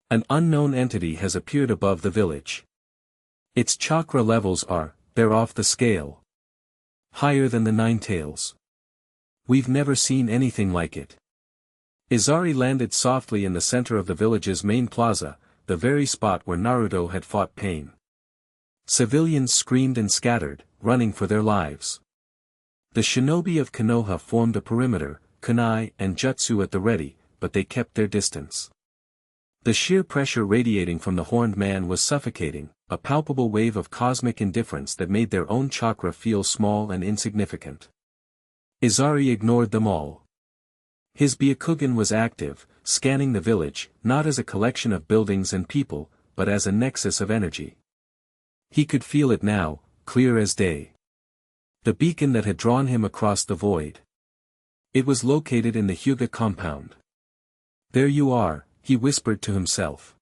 An unknown entity has appeared above the village. Its chakra levels they're off the scale. Higher than the Nine Tails. We've never seen anything like it." Izari landed softly in the center of the village's main plaza, the very spot where Naruto had fought pain. Civilians screamed and scattered, running for their lives. The shinobi of Konoha formed a perimeter, kunai and jutsu at the ready, but they kept their distance. The sheer pressure radiating from the horned man was suffocating, a palpable wave of cosmic indifference that made their own chakra feel small and insignificant. Izari ignored them all. His Byakugan was active, scanning the village, not as a collection of buildings and people, but as a nexus of energy. He could feel it now, clear as day. The beacon that had drawn him across the void. It was located in the Hyuga compound. "There you are," he whispered to himself.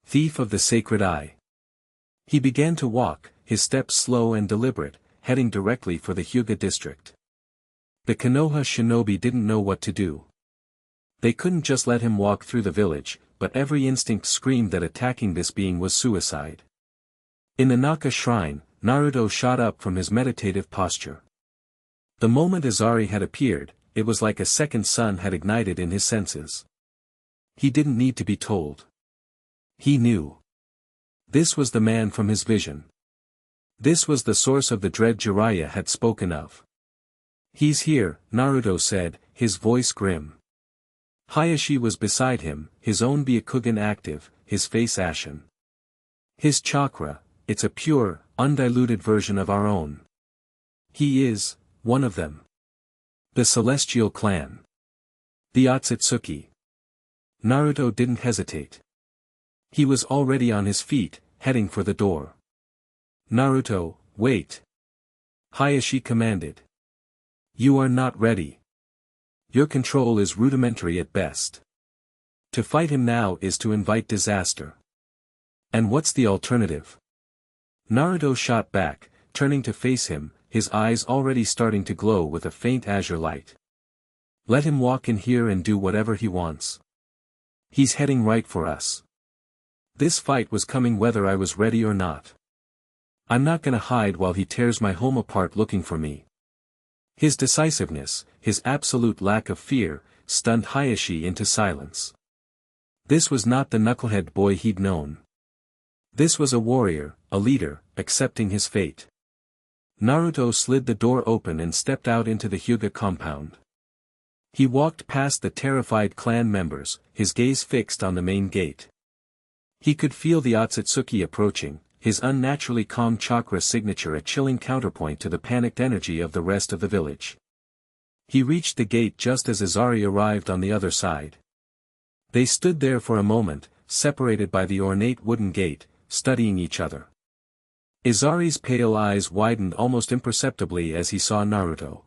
"Thief of the sacred eye." He began to walk, his steps slow and deliberate, heading directly for the Hyuga district. The Konoha shinobi didn't know what to do. They couldn't just let him walk through the village, but every instinct screamed that attacking this being was suicide. In the Naka shrine, Naruto shot up from his meditative posture. The moment Izari had appeared, it was like a second sun had ignited in his senses. He didn't need to be told. He knew. This was the man from his vision. This was the source of the dread Jiraiya had spoken of. "He's here," Naruto said, his voice grim. Hayashi was beside him, his own Byakugan active, his face ashen. "His chakra, it's a pure, undiluted version of our own. He is one of them. The Celestial Clan. The Otsutsuki." Naruto didn't hesitate. He was already on his feet, heading for the door. "Naruto, wait." Hayashi commanded. "You are not ready. Your control is rudimentary at best. To fight him now is to invite disaster. And what's the alternative?" Naruto shot back, turning to face him, his eyes already starting to glow with a faint azure light. "Let him walk in here and do whatever he wants. He's heading right for us. This fight was coming whether I was ready or not. I'm not gonna hide while he tears my home apart looking for me." His decisiveness, his absolute lack of fear, stunned Hayashi into silence. This was not the knucklehead boy he'd known. This was a warrior, a leader, accepting his fate. Naruto slid the door open and stepped out into the Hyuga compound. He walked past the terrified clan members, his gaze fixed on the main gate. He could feel the Otsutsuki approaching, his unnaturally calm chakra signature a chilling counterpoint to the panicked energy of the rest of the village. He reached the gate just as Izari arrived on the other side. They stood there for a moment, separated by the ornate wooden gate, studying each other. Izari's pale eyes widened almost imperceptibly as he saw Naruto.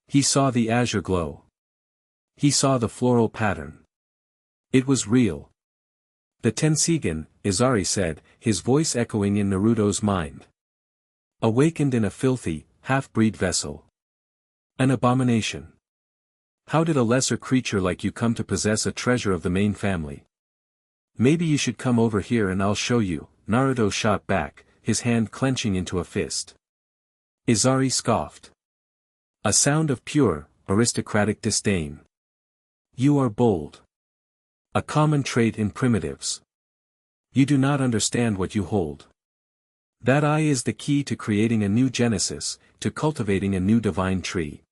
He saw the azure glow. He saw the floral pattern. It was real. "The Tenseigan," Izari said, his voice echoing in Naruto's mind. "Awakened in a filthy, half-breed vessel. An abomination. How did a lesser creature like you come to possess a treasure of the main family? Maybe you should come over here and I'll show you," Naruto shot back, his hand clenching into a fist. Izari scoffed. A sound of pure, aristocratic disdain. "You are bold. A common trait in primitives. You do not understand what you hold. That eye is the key to creating a new genesis, to cultivating a new divine tree.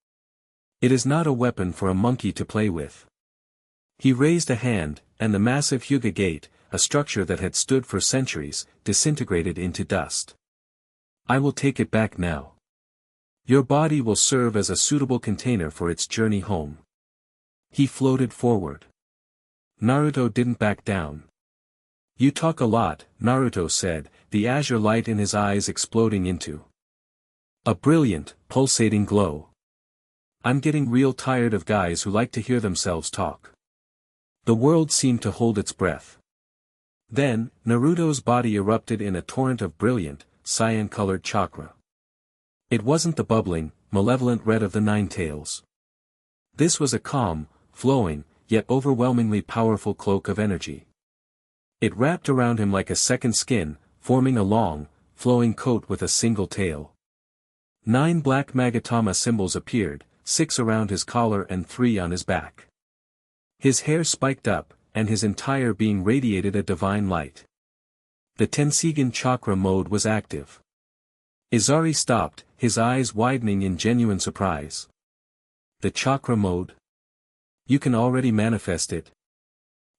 It is not a weapon for a monkey to play with." He raised a hand, and the massive Hyuga gate, a structure that had stood for centuries, disintegrated into dust. "I will take it back now. Your body will serve as a suitable container for its journey home. He floated forward. Naruto didn't back down. "You talk a lot," Naruto said, the azure light in his eyes exploding into a brilliant, pulsating glow. "I'm getting real tired of guys who like to hear themselves talk." The world seemed to hold its breath. Then, Naruto's body erupted in a torrent of brilliant, cyan-colored chakra. It wasn't the bubbling, malevolent red of the Nine Tails. This was a calm, flowing, yet overwhelmingly powerful cloak of energy. It wrapped around him like a second skin, forming a long, flowing coat with a single tail. 9 black Magatama symbols appeared, 6 around his collar and 3 on his back. His hair spiked up, and his entire being radiated a divine light. The Tenseigan chakra mode was active. Izari stopped, his eyes widening in genuine surprise. "The chakra mode? You can already manifest it?"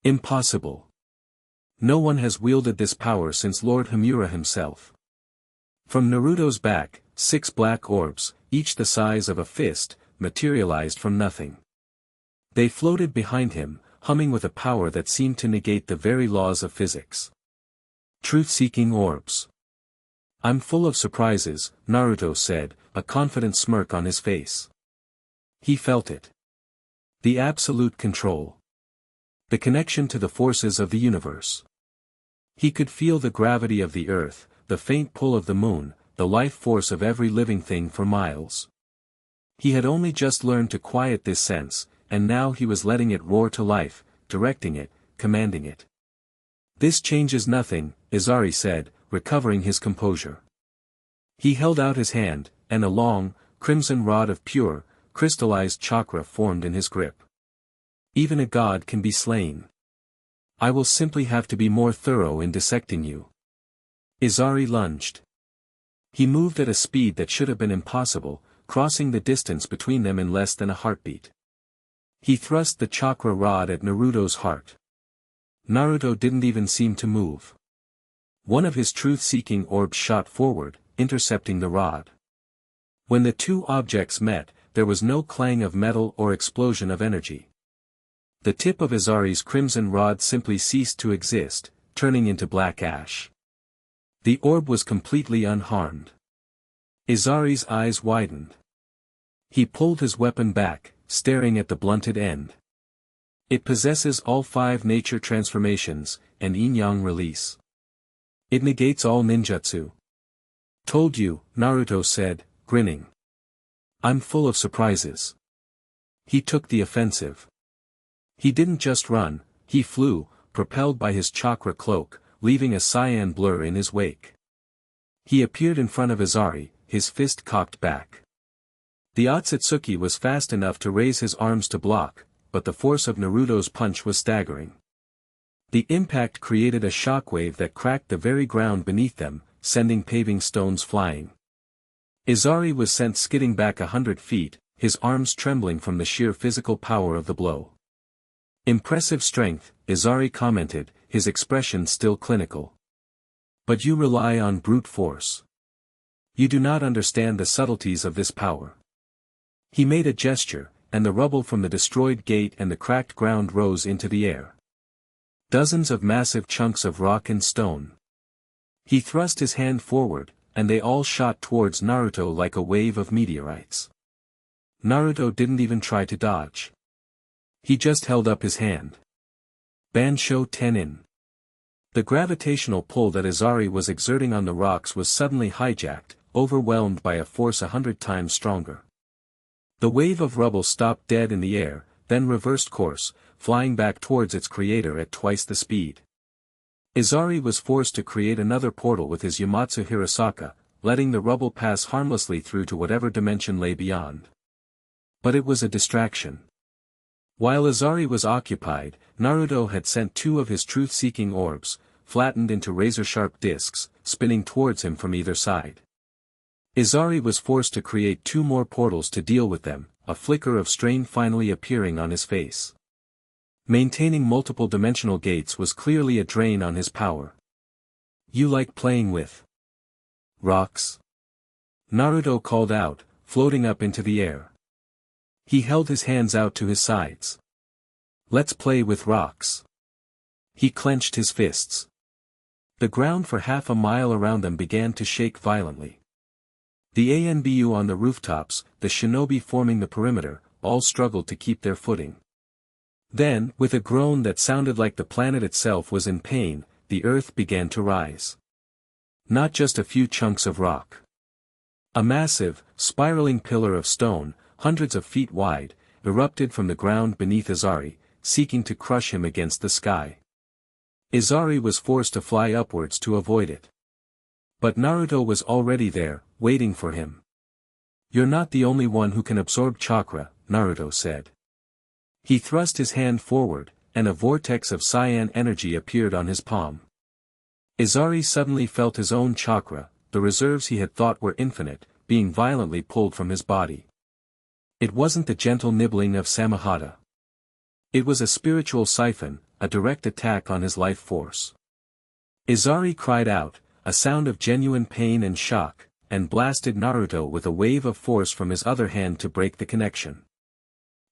"Impossible. No one has wielded this power since Lord Hamura himself." From Naruto's back, 6 black orbs, each the size of a fist, materialized from nothing. They floated behind him, humming with a power that seemed to negate the very laws of physics. Truth-seeking orbs. "I'm full of surprises," Naruto said, a confident smirk on his face. He felt it. The absolute control. The connection to the forces of the universe. He could feel the gravity of the earth, the faint pull of the moon, the life force of every living thing for miles. He had only just learned to quiet this sense, and now he was letting it roar to life, directing it, commanding it. "This changes nothing," Izari said, recovering his composure. He held out his hand, and a long, crimson rod of pure, crystallized chakra formed in his grip. "Even a god can be slain. I will simply have to be more thorough in dissecting you." Izari lunged. He moved at a speed that should have been impossible, crossing the distance between them in less than a heartbeat. He thrust the chakra rod at Naruto's heart. Naruto didn't even seem to move. One of his truth-seeking orbs shot forward, intercepting the rod. When the two objects met, there was no clang of metal or explosion of energy. The tip of Izari's crimson rod simply ceased to exist, turning into black ash. The orb was completely unharmed. Izari's eyes widened. He pulled his weapon back, staring at the blunted end. "It possesses all 5 nature transformations, and yin-yang release. It negates all ninjutsu." "Told you," Naruto said, grinning. "I'm full of surprises." He took the offensive. He didn't just run, he flew, propelled by his chakra cloak, leaving a cyan blur in his wake. He appeared in front of Izari, his fist cocked back. The Otsutsuki was fast enough to raise his arms to block, but the force of Naruto's punch was staggering. The impact created a shockwave that cracked the very ground beneath them, sending paving stones flying. Izari was sent skidding back 100 feet, his arms trembling from the sheer physical power of the blow. "Impressive strength," Izari commented, his expression still clinical. "But you rely on brute force. You do not understand the subtleties of this power." He made a gesture, and the rubble from the destroyed gate and the cracked ground rose into the air. Dozens of massive chunks of rock and stone. He thrust his hand forward, and they all shot towards Naruto like a wave of meteorites. Naruto didn't even try to dodge. He just held up his hand. Bansho Tenin. The gravitational pull that Izari was exerting on the rocks was suddenly hijacked, overwhelmed by a force 100 times stronger. The wave of rubble stopped dead in the air, then reversed course, flying back towards its creator at twice the speed. Izari was forced to create another portal with his Yamatsu Hirasaka, letting the rubble pass harmlessly through to whatever dimension lay beyond. But it was a distraction. While Izari was occupied, Naruto had sent 2 of his truth-seeking orbs, flattened into razor-sharp discs, spinning towards him from either side. Izari was forced to create 2 more portals to deal with them, a flicker of strain finally appearing on his face. Maintaining multiple dimensional gates was clearly a drain on his power. "You like playing with rocks?" Naruto called out, floating up into the air. He held his hands out to his sides. Let's play with rocks. He clenched his fists. The ground for half a mile around them began to shake violently. The ANBU on the rooftops, the shinobi forming the perimeter, all struggled to keep their footing. Then, with a groan that sounded like the planet itself was in pain, the earth began to rise. Not just a few chunks of rock. A massive, spiraling pillar of stone, hundreds of feet wide, erupted from the ground beneath Izari, seeking to crush him against the sky. Izari was forced to fly upwards to avoid it. But Naruto was already there, waiting for him. "You're not the only one who can absorb chakra," Naruto said. He thrust his hand forward, and a vortex of cyan energy appeared on his palm. Izari suddenly felt his own chakra, the reserves he had thought were infinite, being violently pulled from his body. It wasn't the gentle nibbling of Samahata. It was a spiritual siphon, a direct attack on his life force. Izari cried out, a sound of genuine pain and shock, and blasted Naruto with a wave of force from his other hand to break the connection.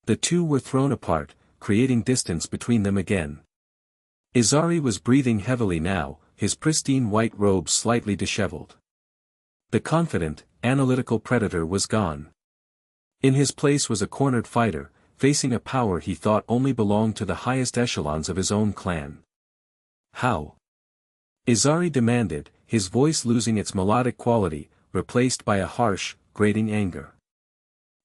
The two were thrown apart, creating distance between them again. Izari was breathing heavily now, his pristine white robe slightly disheveled. The confident, analytical predator was gone. In his place was a cornered fighter, facing a power he thought only belonged to the highest echelons of his own clan. "How?" Izari demanded, his voice losing its melodic quality, replaced by a harsh, grating anger.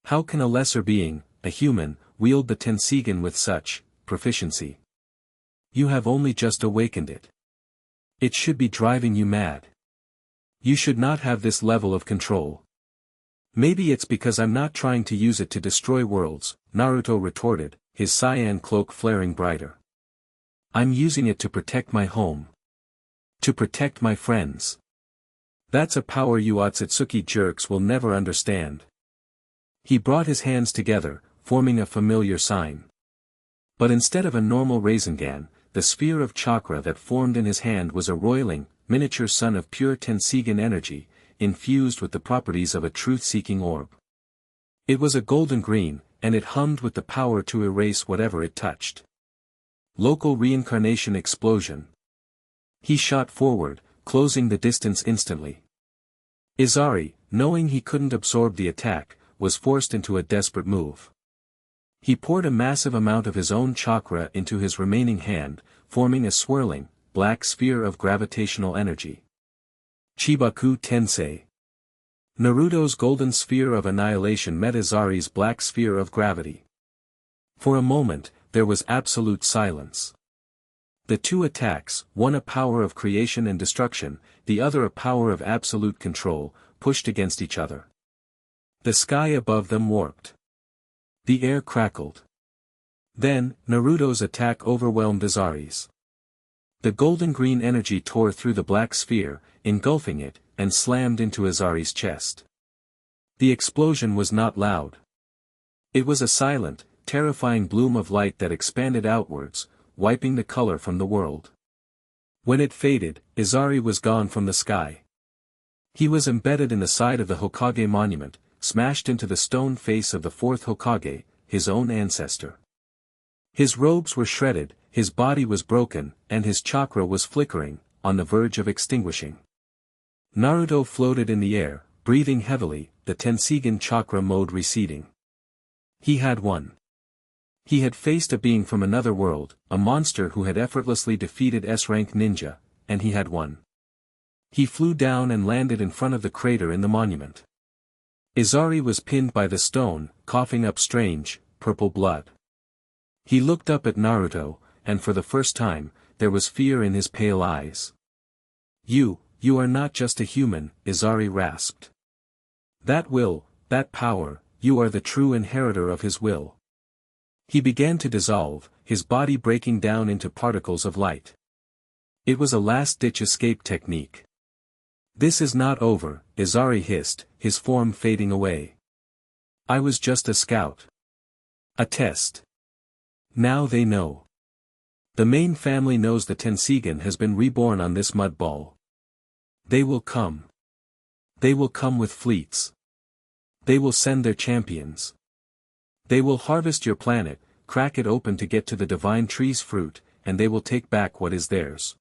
"How can a lesser being, a human, wield the Tenseigan with such proficiency? You have only just awakened it. It should be driving you mad. You should not have this level of control." "Maybe it's because I'm not trying to use it to destroy worlds," Naruto retorted, his cyan cloak flaring brighter. "I'm using it to protect my home. To protect my friends. That's a power you Otsutsuki jerks will never understand." He brought his hands together, forming a familiar sign. But instead of a normal Rasengan, the sphere of chakra that formed in his hand was a roiling, miniature sun of pure Tenseigan energy, infused with the properties of a truth-seeking orb. It was a golden green, and it hummed with the power to erase whatever it touched. Local reincarnation explosion. He shot forward, closing the distance instantly. Izari, knowing he couldn't absorb the attack, was forced into a desperate move. He poured a massive amount of his own chakra into his remaining hand, forming a swirling, black sphere of gravitational energy. Chibaku Tensei. Naruto's golden sphere of annihilation met Izari's black sphere of gravity. For a moment, there was absolute silence. The two attacks, one a power of creation and destruction, the other a power of absolute control, pushed against each other. The sky above them warped. The air crackled. Then, Naruto's attack overwhelmed Izari's. The golden green energy tore through the black sphere, engulfing it, and slammed into Izari's chest. The explosion was not loud. It was a silent, terrifying bloom of light that expanded outwards, wiping the color from the world. When it faded, Izari was gone from the sky. He was embedded in the side of the Hokage monument, smashed into the stone face of the fourth Hokage, his own ancestor. His robes were shredded, his body was broken, and his chakra was flickering, on the verge of extinguishing. Naruto floated in the air, breathing heavily, the Tenseigan chakra mode receding. He had won. He had faced a being from another world, a monster who had effortlessly defeated S-rank ninja, and he had won. He flew down and landed in front of the crater in the monument. Izari was pinned by the stone, coughing up strange, purple blood. He looked up at Naruto, and for the first time, there was fear in his pale eyes. You are not just a human," Izari rasped. "That will, that power, you are the true inheritor of his will." He began to dissolve, his body breaking down into particles of light. It was a last-ditch escape technique. "This is not over," Izari hissed, his form fading away. "I was just a scout. A test. Now they know. The main family knows the Tenseigan has been reborn on this mud ball. They will come. They will come with fleets. They will send their champions. They will harvest your planet, crack it open to get to the divine tree's fruit, and they will take back what is theirs.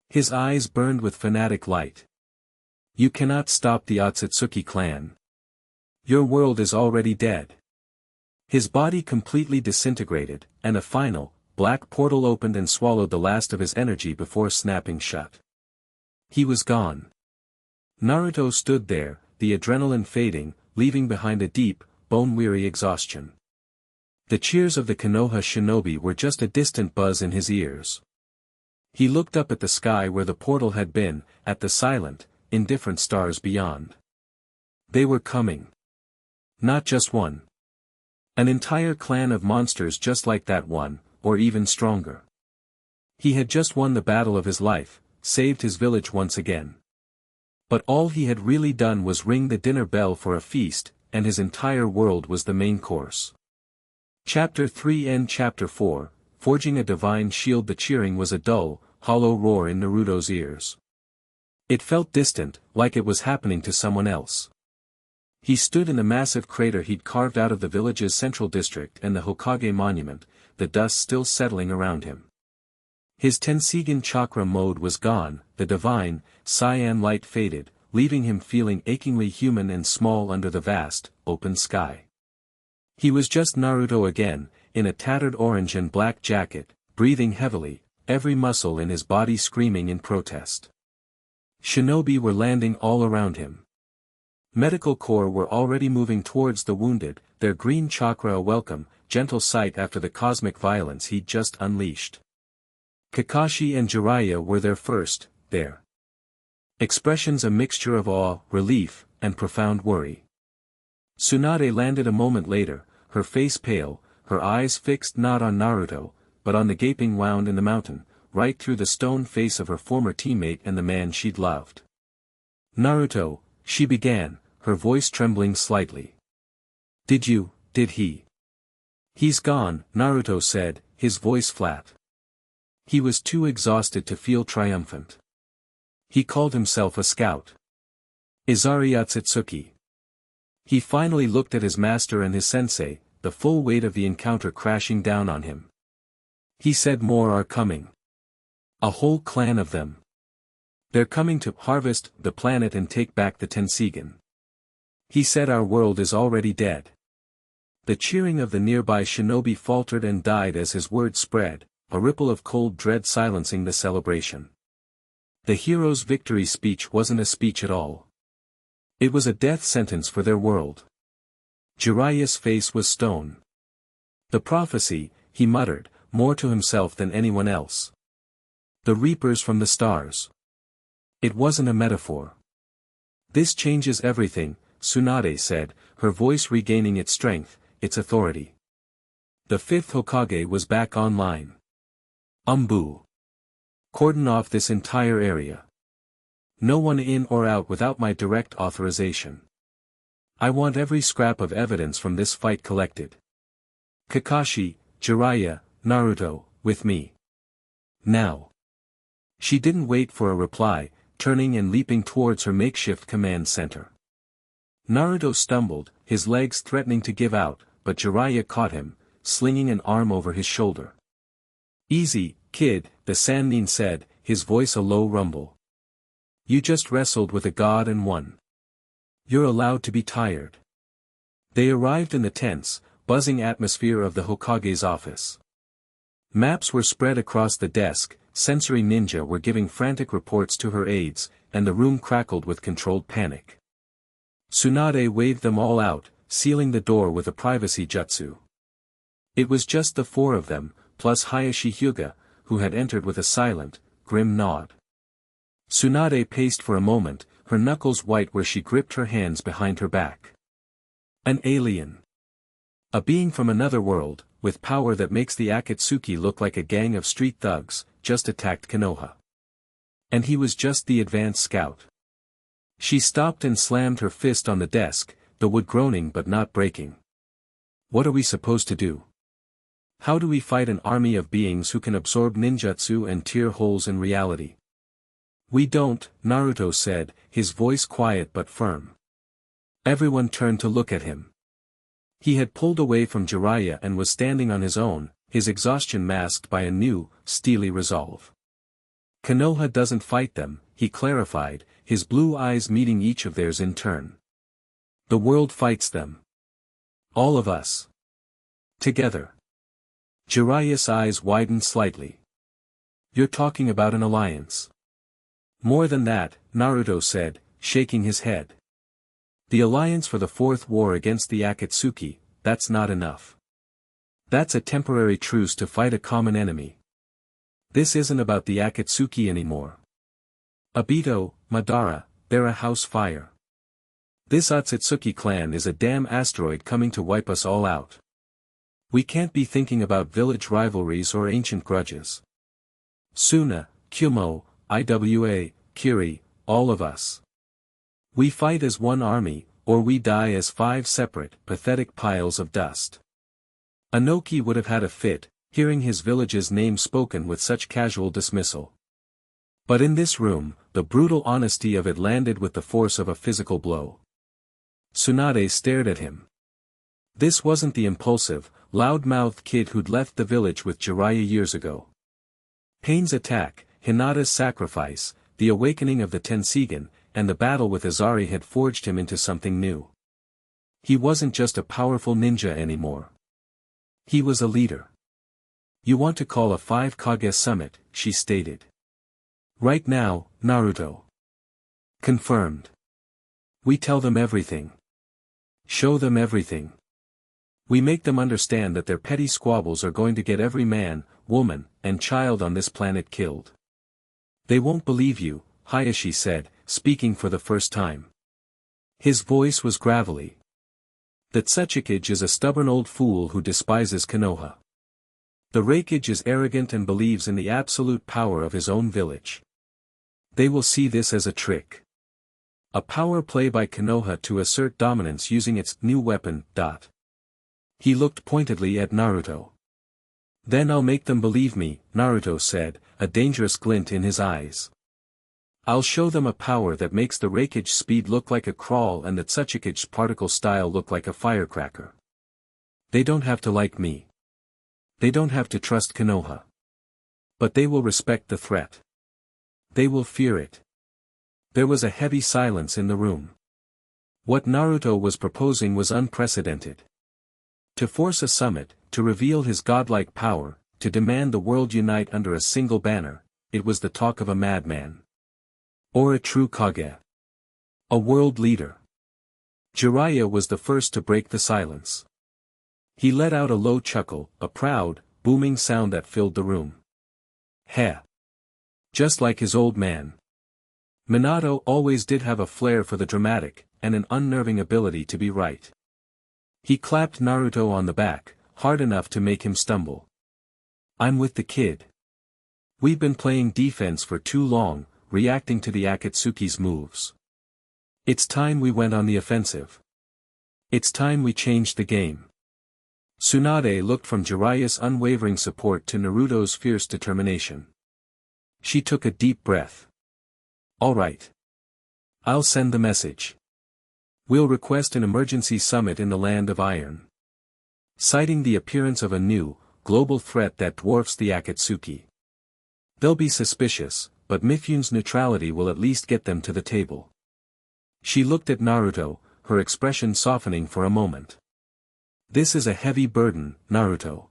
His eyes burned with fanatic light. You cannot stop the Otsutsuki clan. Your world is already dead. His body completely disintegrated, and a final, black portal opened and swallowed the last of his energy before snapping shut. He was gone. Naruto stood there, the adrenaline fading, leaving behind a deep, bone-weary exhaustion. The cheers of the Konoha shinobi were just a distant buzz in his ears. He looked up at the sky where the portal had been, at the silent, indifferent stars beyond. They were coming. Not just one. An entire clan of monsters just like that one, or even stronger. He had just won the battle of his life, saved his village once again. But all he had really done was ring the dinner bell for a feast, and his entire world was the main course. Chapter 3 and Chapter 4, Forging a Divine Shield. The cheering was a dull, hollow roar in Naruto's ears. It felt distant, like it was happening to someone else. He stood in the massive crater he'd carved out of the village's central district and the Hokage monument, the dust still settling around him. His Tenseigan chakra mode was gone, the divine, cyan light faded, leaving him feeling achingly human and small under the vast, open sky. He was just Naruto again, in a tattered orange and black jacket, breathing heavily, every muscle in his body screaming in protest. Shinobi were landing all around him. Medical corps were already moving towards the wounded, their green chakra a welcome, gentle sight after the cosmic violence he'd just unleashed. Kakashi and Jiraiya were there first, their expressions a mixture of awe, relief, and profound worry. Tsunade landed a moment later, her face pale, her eyes fixed not on Naruto, but on the gaping wound in the mountain, right through the stone face of her former teammate and the man she'd loved. Naruto, she began, her voice trembling slightly. Did he? He's gone, Naruto said, his voice flat. He was too exhausted to feel triumphant. He called himself a scout. Izari Otsutsuki. He finally looked at his master and his sensei, the full weight of the encounter crashing down on him. He said more are coming. A whole clan of them. They're coming to harvest the planet and take back the Tenseigan. He said our world is already dead. The cheering of the nearby shinobi faltered and died as his words spread, a ripple of cold dread silencing the celebration. The hero's victory speech wasn't a speech at all. It was a death sentence for their world. Jiraiya's face was stone. The prophecy, he muttered, more to himself than anyone else. The reapers from the stars. It wasn't a metaphor. This changes everything, Tsunade said, her voice regaining its strength, its authority. The fifth Hokage was back online. Cordon off this entire area. No one in or out without my direct authorization. I want every scrap of evidence from this fight collected. Kakashi, Jiraiya, Naruto, with me. Now. She didn't wait for a reply, turning and leaping towards her makeshift command center. Naruto stumbled, his legs threatening to give out, but Jiraiya caught him, slinging an arm over his shoulder. Easy, kid, the Sannin said, his voice a low rumble. You just wrestled with a god and won. You're allowed to be tired. They arrived in the tense, buzzing atmosphere of the Hokage's office. Maps were spread across the desk, sensory ninja were giving frantic reports to her aides, and the room crackled with controlled panic. Tsunade waved them all out, sealing the door with a privacy jutsu. It was just the four of them, plus Hayashi Hyuga, who had entered with a silent, grim nod. Tsunade paced for a moment, her knuckles white where she gripped her hands behind her back. An alien. A being from another world, with power that makes the Akatsuki look like a gang of street thugs, just attacked Konoha. And he was just the advanced scout. She stopped and slammed her fist on the desk, the wood groaning but not breaking. What are we supposed to do? How do we fight an army of beings who can absorb ninjutsu and tear holes in reality? We don't, Naruto said, his voice quiet but firm. Everyone turned to look at him. He had pulled away from Jiraiya and was standing on his own, his exhaustion masked by a new, steely resolve. Konoha doesn't fight them, he clarified, his blue eyes meeting each of theirs in turn. The world fights them. All of us. Together. Jiraiya's eyes widened slightly. You're talking about an alliance. More than that, Naruto said, shaking his head. The alliance for the fourth war against the Akatsuki, that's not enough. That's a temporary truce to fight a common enemy. This isn't about the Akatsuki anymore. Obito, Madara, they're a house fire. This Otsutsuki clan is a damn asteroid coming to wipe us all out. We can't be thinking about village rivalries or ancient grudges. Suna, Kyumo, Iwa, Kiri, all of us. We fight as one army, or we die as 5 separate, pathetic piles of dust. Anoki would have had a fit, hearing his village's name spoken with such casual dismissal. But in this room, the brutal honesty of it landed with the force of a physical blow. Tsunade stared at him. This wasn't the impulsive, loud-mouthed kid who'd left the village with Jiraiya years ago. Pain's attack, Hinata's sacrifice, the awakening of the Tenseigan, and the battle with Azari had forged him into something new. He wasn't just a powerful ninja anymore. He was a leader. You want to call a 5 Kage summit, she stated. Right now, Naruto. Confirmed. We tell them everything. Show them everything. We make them understand that their petty squabbles are going to get every man, woman, and child on this planet killed. They won't believe you, Hayashi said, speaking for the first time. His voice was gravelly. That Tsuchikage is a stubborn old fool who despises Konoha. The Raikage is arrogant and believes in the absolute power of his own village. They will see this as a trick. A power play by Konoha to assert dominance using its new weapon. He looked pointedly at Naruto. Then I'll make them believe me, Naruto said, a dangerous glint in his eyes. I'll show them a power that makes the Raikage speed look like a crawl and the Tsuchikage's particle style look like a firecracker. They don't have to like me. They don't have to trust Konoha. But they will respect the threat. They will fear it. There was a heavy silence in the room. What Naruto was proposing was unprecedented. To force a summit, to reveal his godlike power, to demand the world unite under a single banner, it was the talk of a madman. Or a true Kage. A world leader. Jiraiya was the first to break the silence. He let out a low chuckle, a proud, booming sound that filled the room. Heh. Just like his old man. Minato always did have a flair for the dramatic, and an unnerving ability to be right. He clapped Naruto on the back, hard enough to make him stumble. I'm with the kid. We've been playing defense for too long, reacting to the Akatsuki's moves. It's time we went on the offensive. It's time we changed the game. Tsunade looked from Jiraiya's unwavering support to Naruto's fierce determination. She took a deep breath. All right. I'll send the message. We'll request an emergency summit in the Land of Iron. Citing the appearance of a new, global threat that dwarfs the Akatsuki. They'll be suspicious, but Mifune's neutrality will at least get them to the table. She looked at Naruto, her expression softening for a moment. This is a heavy burden, Naruto.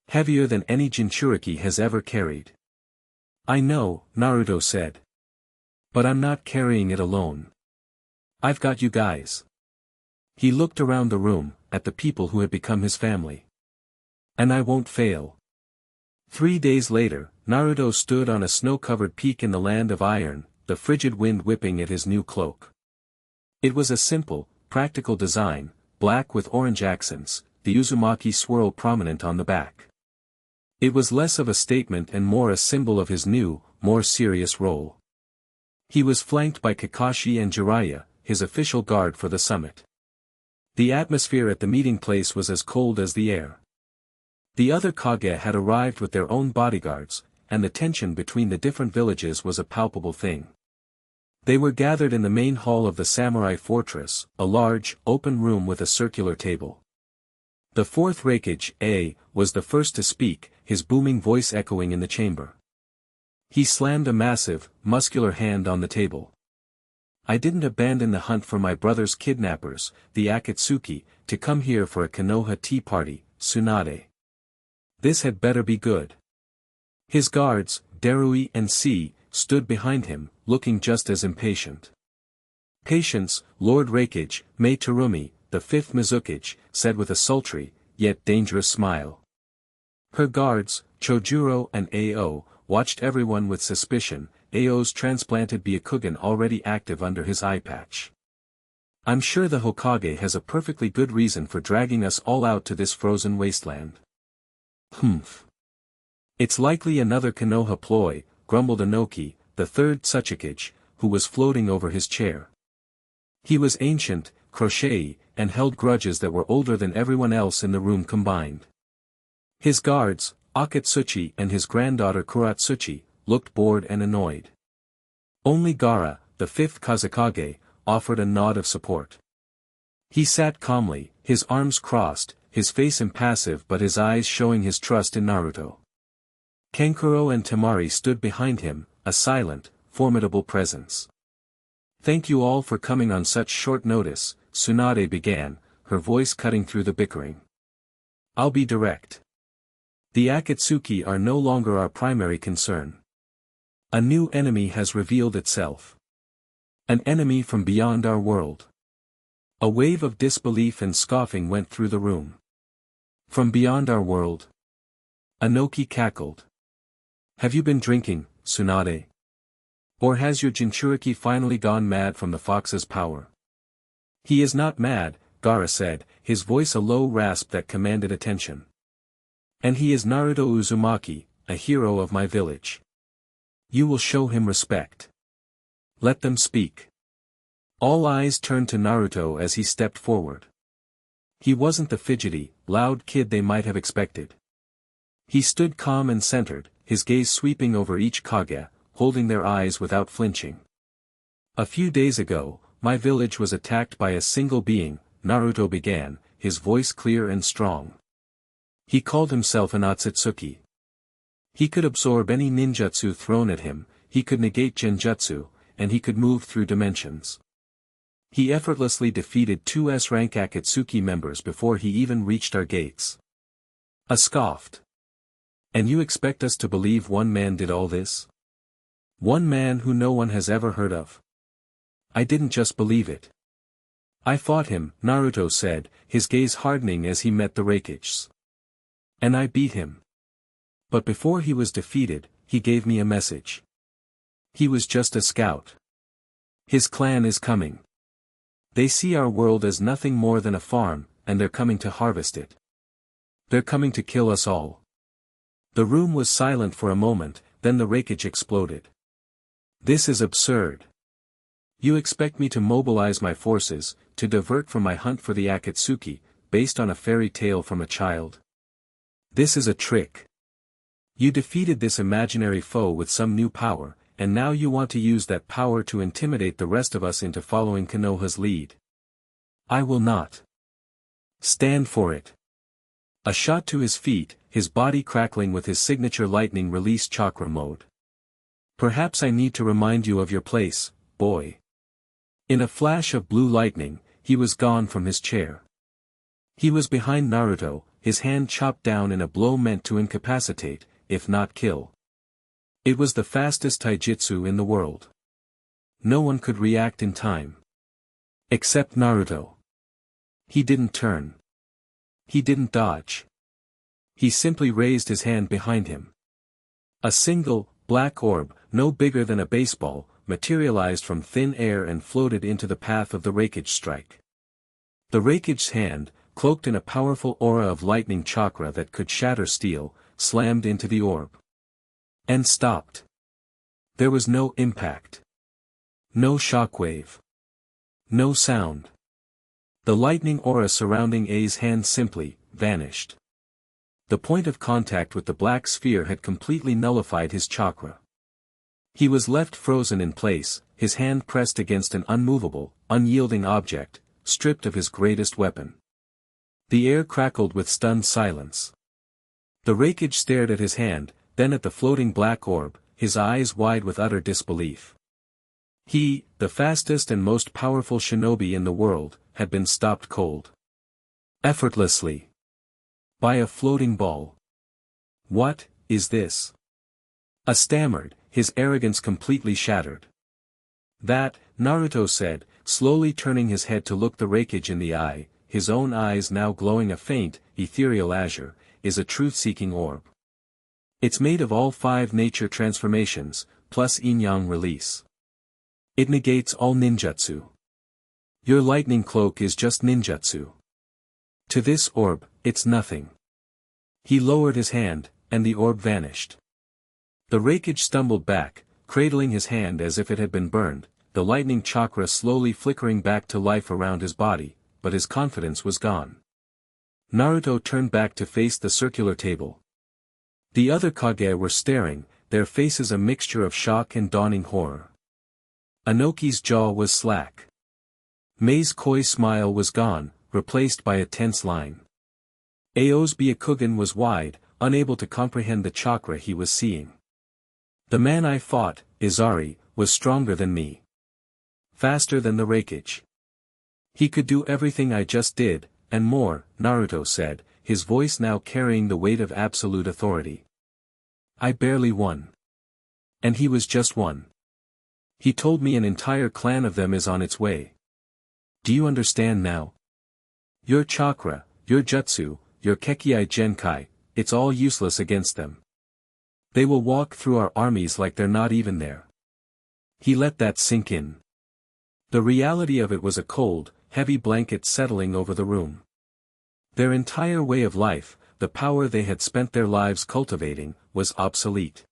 Heavier than any Jinchuriki has ever carried. I know, Naruto said. But I'm not carrying it alone. I've got you guys. He looked around the room, at the people who had become his family. And I won't fail. 3 days later, Naruto stood on a snow-covered peak in the Land of Iron, the frigid wind whipping at his new cloak. It was a simple, practical design, black with orange accents, the Uzumaki swirl prominent on the back. It was less of a statement and more a symbol of his new, more serious role. He was flanked by Kakashi and Jiraiya, his official guard for the summit. The atmosphere at the meeting place was as cold as the air. The other Kage had arrived with their own bodyguards, and the tension between the different villages was a palpable thing. They were gathered in the main hall of the samurai fortress, a large, open room with a circular table. The fourth Raikage, A, was the first to speak, his booming voice echoing in the chamber. He slammed a massive, muscular hand on the table. I didn't abandon the hunt for my brother's kidnappers, the Otsutsuki, to come here for a Konoha tea party, Tsunade. This had better be good. His guards, Darui and C, stood behind him, looking just as impatient. Patience, Lord Raikage, Mei Terumi, the fifth Mizukage, said with a sultry, yet dangerous smile. Her guards, Chojuro and Ao, watched everyone with suspicion, Ao's transplanted Byakugan already active under his eye patch. I'm sure the Hokage has a perfectly good reason for dragging us all out to this frozen wasteland. Humph. It's likely another Konoha ploy, grumbled Inoki, the third Tsuchikage, who was floating over his chair. He was ancient, crochet, and held grudges that were older than everyone else in the room combined. His guards, Akatsuchi and his granddaughter Kuratsuchi, looked bored and annoyed. Only Gaara, the fifth Kazekage, offered a nod of support. He sat calmly, his arms crossed, his face impassive but his eyes showing his trust in Naruto. Kankuro and Temari stood behind him, a silent, formidable presence. Thank you all for coming on such short notice, Tsunade began, her voice cutting through the bickering. I'll be direct. The Akatsuki are no longer our primary concern. A new enemy has revealed itself. An enemy from beyond our world. A wave of disbelief and scoffing went through the room. From beyond our world? Inoki cackled. Have you been drinking, Tsunade? Or has your Jinchuriki finally gone mad from the fox's power? He is not mad, Gaara said, his voice a low rasp that commanded attention. And he is Naruto Uzumaki, a hero of my village. You will show him respect. Let them speak. All eyes turned to Naruto as he stepped forward. He wasn't the fidgety, loud kid they might have expected. He stood calm and centered, his gaze sweeping over each Kage, holding their eyes without flinching. A few days ago, my village was attacked by a single being, Naruto began, his voice clear and strong. He called himself an Otsutsuki. He could absorb any ninjutsu thrown at him, he could negate genjutsu, and he could move through dimensions. He effortlessly defeated two S-rank Akatsuki members before he even reached our gates. I scoffed. And you expect us to believe one man did all this? One man who no one has ever heard of? I didn't just believe it. I fought him, Naruto said, his gaze hardening as he met the Raikages. And I beat him. But before he was defeated, he gave me a message. He was just a scout. His clan is coming. They see our world as nothing more than a farm, and they're coming to harvest it. They're coming to kill us all. The room was silent for a moment, then the Raikage exploded. This is absurd. You expect me to mobilize my forces, to divert from my hunt for the Akatsuki, based on a fairy tale from a child? This is a trick. You defeated this imaginary foe with some new power, and now you want to use that power to intimidate the rest of us into following Konoha's lead. I will not stand for it. A shot to his feet, his body crackling with his signature lightning release chakra mode. Perhaps I need to remind you of your place, boy. In a flash of blue lightning, he was gone from his chair. He was behind Naruto, his hand chopped down in a blow meant to incapacitate, if not kill. It was the fastest taijutsu in the world. No one could react in time. Except Naruto. He didn't turn. He didn't dodge. He simply raised his hand behind him. A single, black orb, no bigger than a baseball, materialized from thin air and floated into the path of the Raikage strike. The Raikage's hand, cloaked in a powerful aura of lightning chakra that could shatter steel, slammed into the orb. And stopped. There was no impact. No shockwave. No sound. The lightning aura surrounding A's hand simply vanished. The point of contact with the black sphere had completely nullified his chakra. He was left frozen in place, his hand pressed against an unmovable, unyielding object, stripped of his greatest weapon. The air crackled with stunned silence. The Raikage stared at his hand, then at the floating black orb, his eyes wide with utter disbelief. He, the fastest and most powerful shinobi in the world, had been stopped cold. Effortlessly. By a floating ball. What is this? A stammered, his arrogance completely shattered. That, Naruto said, slowly turning his head to look the Raikage in the eye, his own eyes now glowing a faint, ethereal azure, is a truth-seeking orb. It's made of all 5 nature transformations, plus yin-yang release. It negates all ninjutsu. Your lightning cloak is just ninjutsu. To this orb, it's nothing. He lowered his hand, and the orb vanished. The Raikage stumbled back, cradling his hand as if it had been burned, the lightning chakra slowly flickering back to life around his body, but his confidence was gone. Naruto turned back to face the circular table. The other Kage were staring, their faces a mixture of shock and dawning horror. Anoki's jaw was slack. Mei's coy smile was gone, replaced by a tense line. Ao's Byakugan was wide, unable to comprehend the chakra he was seeing. The man I fought, Izari, was stronger than me. Faster than the Raikage. He could do everything I just did, and more, Naruto said, his voice now carrying the weight of absolute authority. I barely won. And he was just one. He told me an entire clan of them is on its way. Do you understand now? Your chakra, your jutsu, your Kekkei Genkai, it's all useless against them. They will walk through our armies like they're not even there. He let that sink in. The reality of it was a cold, heavy blanket settling over the room. Their entire way of life, the power they had spent their lives cultivating, was obsolete.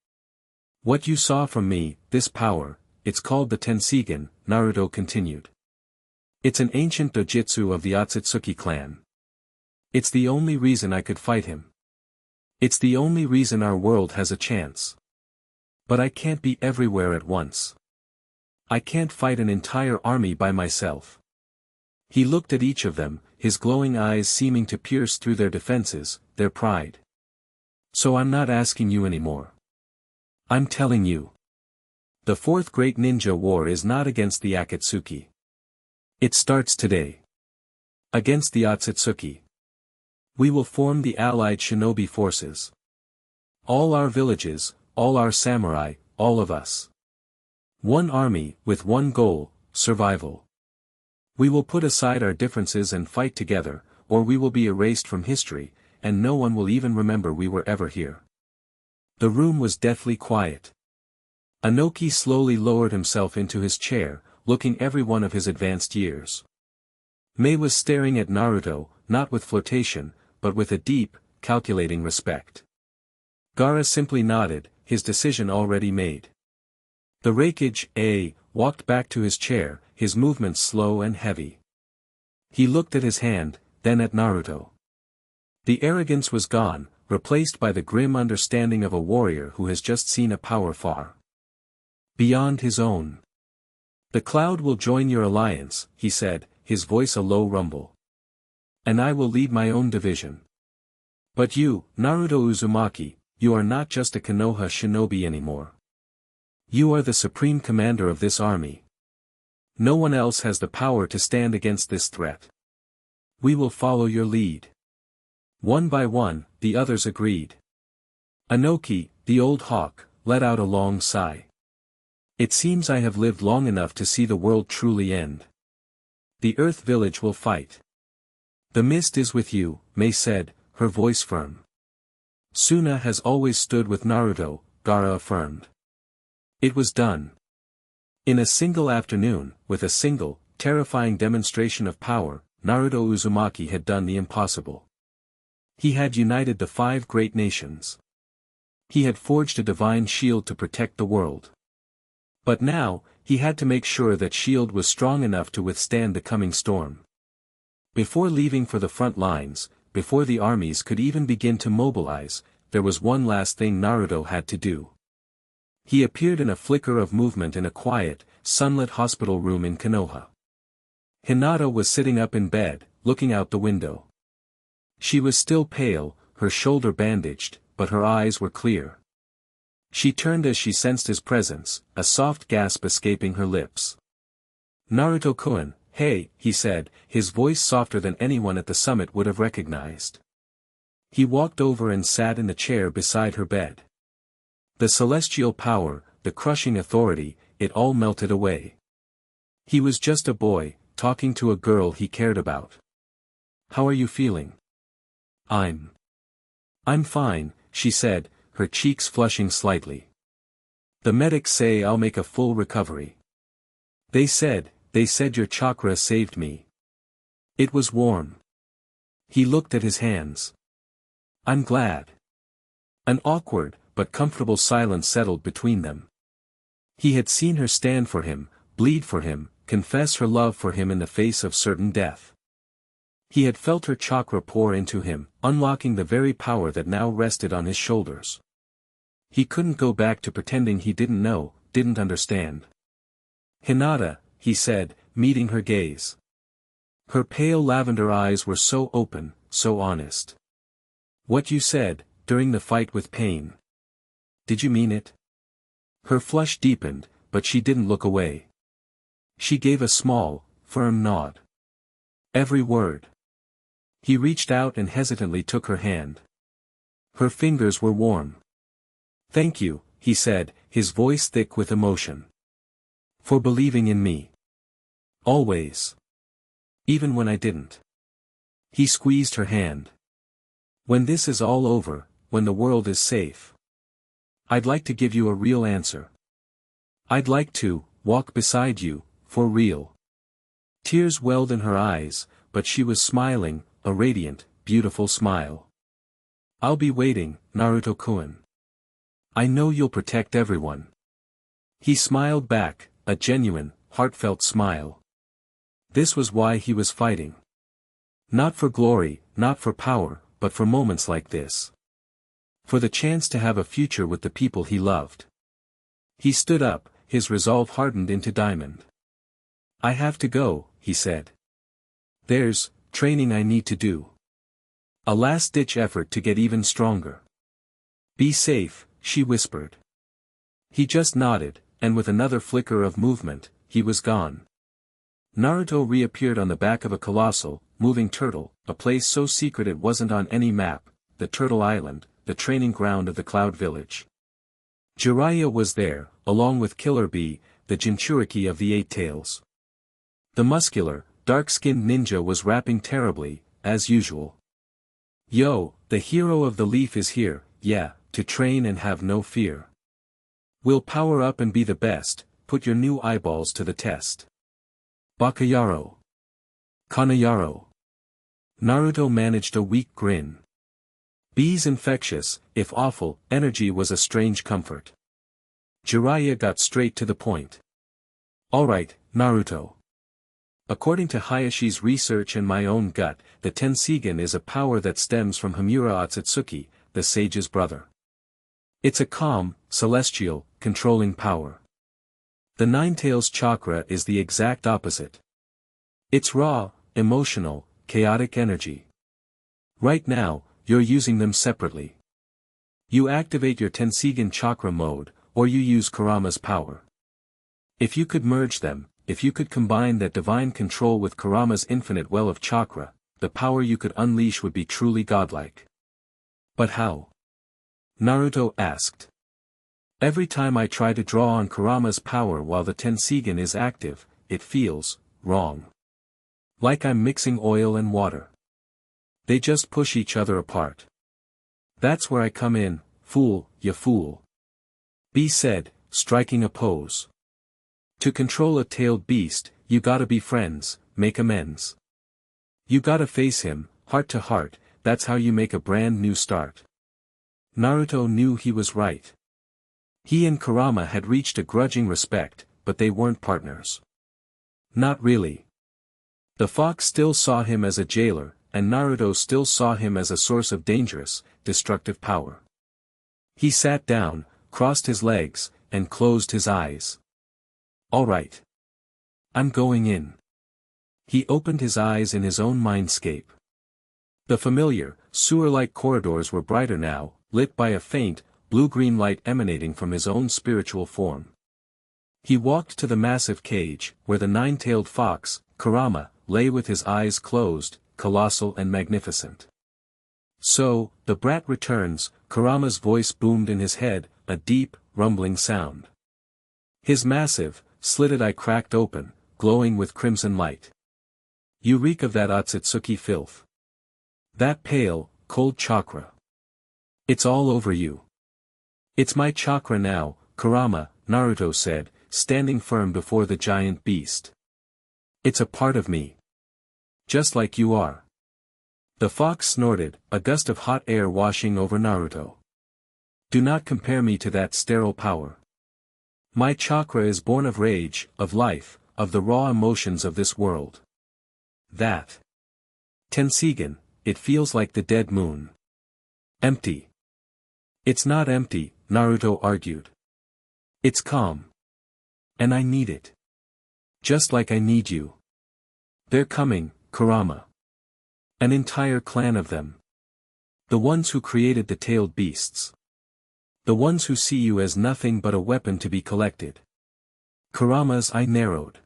What you saw from me, this power, it's called the Tenseigan, Naruto continued. It's an ancient dojutsu of the Otsutsuki clan. It's the only reason I could fight him. It's the only reason our world has a chance. But I can't be everywhere at once. I can't fight an entire army by myself. He looked at each of them, his glowing eyes seeming to pierce through their defenses, their pride. So I'm not asking you anymore. I'm telling you. The 4th Great Ninja War is not against the Akatsuki. It starts today. Against the Otsutsuki. We will form the allied shinobi forces. All our villages, all our samurai, all of us. One army, with one goal, survival. We will put aside our differences and fight together, or we will be erased from history, and no one will even remember we were ever here. The room was deathly quiet. Anoki slowly lowered himself into his chair, looking every one of his advanced years. Mei was staring at Naruto, not with flirtation, but with a deep, calculating respect. Gaara simply nodded, his decision already made. The Raikage, walked back to his chair, his movements slow and heavy. He looked at his hand, then at Naruto. The arrogance was gone, replaced by the grim understanding of a warrior who has just seen a power far beyond his own. The cloud will join your alliance, he said, his voice a low rumble. And I will lead my own division. But you, Naruto Uzumaki, you are not just a Konoha shinobi anymore. You are the supreme commander of this army. No one else has the power to stand against this threat. We will follow your lead. One by one, the others agreed. Anoki, the old hawk, let out a long sigh. It seems I have lived long enough to see the world truly end. The Earth Village will fight. The mist is with you, Mei said, her voice firm. Suna has always stood with Naruto, Gaara affirmed. It was done. In a single afternoon, with a single, terrifying demonstration of power, Naruto Uzumaki had done the impossible. He had united the 5 great nations. He had forged a divine shield to protect the world. But now, he had to make sure that shield was strong enough to withstand the coming storm. Before leaving for the front lines, before the armies could even begin to mobilize, there was one last thing Naruto had to do. He appeared in a flicker of movement in a quiet, sunlit hospital room in Konoha. Hinata was sitting up in bed, looking out the window. She was still pale, her shoulder bandaged, but her eyes were clear. She turned as she sensed his presence, a soft gasp escaping her lips. Naruto-kun, hey, he said, his voice softer than anyone at the summit would have recognized. He walked over and sat in the chair beside her bed. The celestial power, the crushing authority, it all melted away. He was just a boy, talking to a girl he cared about. How are you feeling? I'm fine, she said, her cheeks flushing slightly. The medics say I'll make a full recovery. They said your chakra saved me. It was warm. He looked at his hands. I'm glad. An awkward, but comfortable silence settled between them. He had seen her stand for him, bleed for him, confess her love for him in the face of certain death. He had felt her chakra pour into him, unlocking the very power that now rested on his shoulders. He couldn't go back to pretending he didn't know, didn't understand. Hinata, he said, meeting her gaze. Her pale lavender eyes were so open, so honest. What you said, during the fight with pain. Did you mean it? Her flush deepened, but she didn't look away. She gave a small, firm nod. Every word. He reached out and hesitantly took her hand. Her fingers were warm. Thank you, he said, his voice thick with emotion. For believing in me. Always. Even when I didn't. He squeezed her hand. When this is all over, when the world is safe. I'd like to give you a real answer. I'd like to walk beside you, for real. Tears welled in her eyes, but she was smiling, a radiant, beautiful smile. I'll be waiting, Naruto-kun. I know you'll protect everyone. He smiled back, a genuine, heartfelt smile. This was why he was fighting. Not for glory, not for power, but for moments like this. For the chance to have a future with the people he loved. He stood up, his resolve hardened into diamond. I have to go, he said. There's training I need to do. A last-ditch effort to get even stronger. Be safe, she whispered. He just nodded, and with another flicker of movement, he was gone. Naruto reappeared on the back of a colossal, moving turtle, a place so secret it wasn't on any map, the Turtle Island, the training ground of the Cloud Village. Jiraiya was there, along with Killer Bee, the Jinchuriki of the Eight Tails. The muscular, dark-skinned ninja was rapping terribly, as usual. Yo, the hero of the leaf is here, yeah, to train and have no fear. We'll power up and be the best, put your new eyeballs to the test. Bakayaro. Kanayaro. Naruto managed a weak grin. Bee's infectious, if awful, energy was a strange comfort. Jiraiya got straight to the point. Alright, Naruto. According to Hayashi's research and my own gut, the Tenseigan is a power that stems from Himura Otsutsuki, the sage's brother. It's a calm, celestial, controlling power. The Nine-Tails chakra is the exact opposite. It's raw, emotional, chaotic energy. Right now, you're using them separately. You activate your Tenseigan chakra mode, or you use Kurama's power. If you could merge them, if you could combine that divine control with Kurama's infinite well of chakra, the power you could unleash would be truly godlike. But how? Naruto asked. Every time I try to draw on Kurama's power while the Tenseigan is active, it feels wrong. Like I'm mixing oil and water. They just push each other apart. That's where I come in, fool, ya fool. B said, striking a pose. To control a tailed beast, you gotta be friends, make amends. You gotta face him, heart to heart, that's how you make a brand new start. Naruto knew he was right. He and Kurama had reached a grudging respect, but they weren't partners. Not really. The fox still saw him as a jailer, and Naruto still saw him as a source of dangerous, destructive power. He sat down, crossed his legs, and closed his eyes. All right. I'm going in. He opened his eyes in his own mindscape. The familiar, sewer-like corridors were brighter now, lit by a faint, blue-green light emanating from his own spiritual form. He walked to the massive cage, where the nine-tailed fox, Kurama, lay with his eyes closed, colossal and magnificent. "So, the brat returns," Kurama's voice boomed in his head, a deep, rumbling sound. His massive, slitted eye cracked open, glowing with crimson light. "You reek of that Otsutsuki filth. That pale, cold chakra. It's all over you." "It's my chakra now, Kurama," Naruto said, standing firm before the giant beast. "It's a part of me. Just like you are." The fox snorted, a gust of hot air washing over Naruto. "Do not compare me to that sterile power. My chakra is born of rage, of life, of the raw emotions of this world. That Tenseigan, it feels like the dead moon. Empty." "It's not empty," Naruto argued. "It's calm. And I need it. Just like I need you. They're coming, Kurama. An entire clan of them. The ones who created the tailed beasts. The ones who see you as nothing but a weapon to be collected." Kurama's eye narrowed.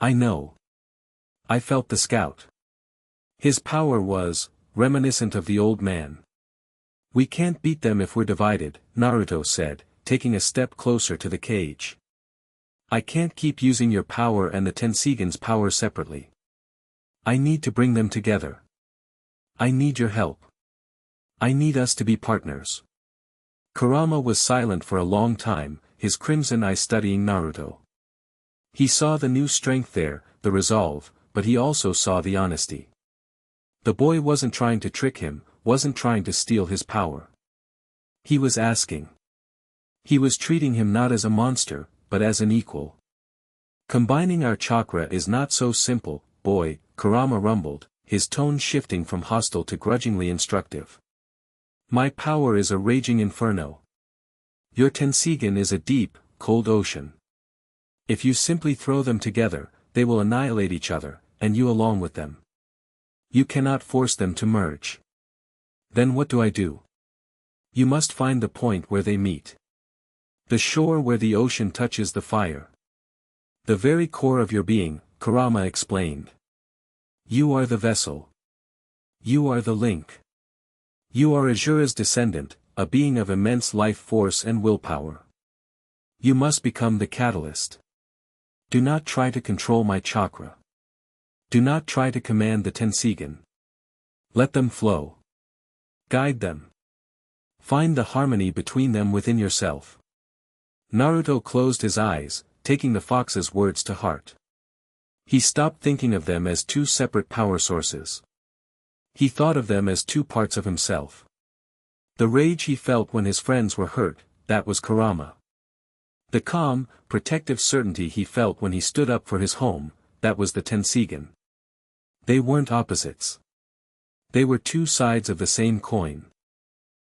"I know. I felt the scout. His power was, reminiscent of the old man." "We can't beat them if we're divided," Naruto said, taking a step closer to the cage. "I can't keep using your power and the Tenseigan's power separately. I need to bring them together. I need your help. I need us to be partners." Kurama was silent for a long time, his crimson eye studying Naruto. He saw the new strength there, the resolve, but he also saw the honesty. The boy wasn't trying to trick him, wasn't trying to steal his power. He was asking. He was treating him not as a monster, but as an equal. "Combining our chakra is not so simple, boy," Kurama rumbled, his tone shifting from hostile to grudgingly instructive. "My power is a raging inferno. Your Tenseigan is a deep, cold ocean. If you simply throw them together, they will annihilate each other, and you along with them. You cannot force them to merge. Then what do I do? You must find the point where they meet. The shore where the ocean touches the fire. The very core of your being," Kurama explained. "You are the vessel. You are the link. You are Azura's descendant, a being of immense life force and willpower. You must become the catalyst. Do not try to control my chakra. Do not try to command the Tenseigan. Let them flow. Guide them. Find the harmony between them within yourself." Naruto closed his eyes, taking the fox's words to heart. He stopped thinking of them as two separate power sources. He thought of them as two parts of himself. The rage he felt when his friends were hurt, that was Kurama. The calm, protective certainty he felt when he stood up for his home, that was the Tenseigan. They weren't opposites. They were two sides of the same coin.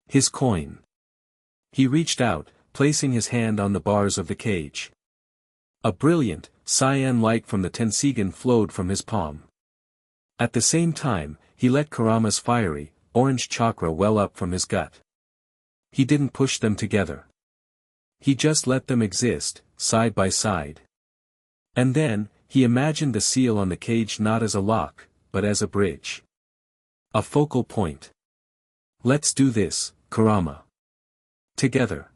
His coin. He reached out, placing his hand on the bars of the cage. A brilliant, cyan light from the Tenseigan flowed from his palm. At the same time, he let Kurama's fiery, orange chakra well up from his gut. He didn't push them together. He just let them exist, side by side. And then, he imagined the seal on the cage not as a lock, but as a bridge. A focal point. "Let's do this, Kurama. Together."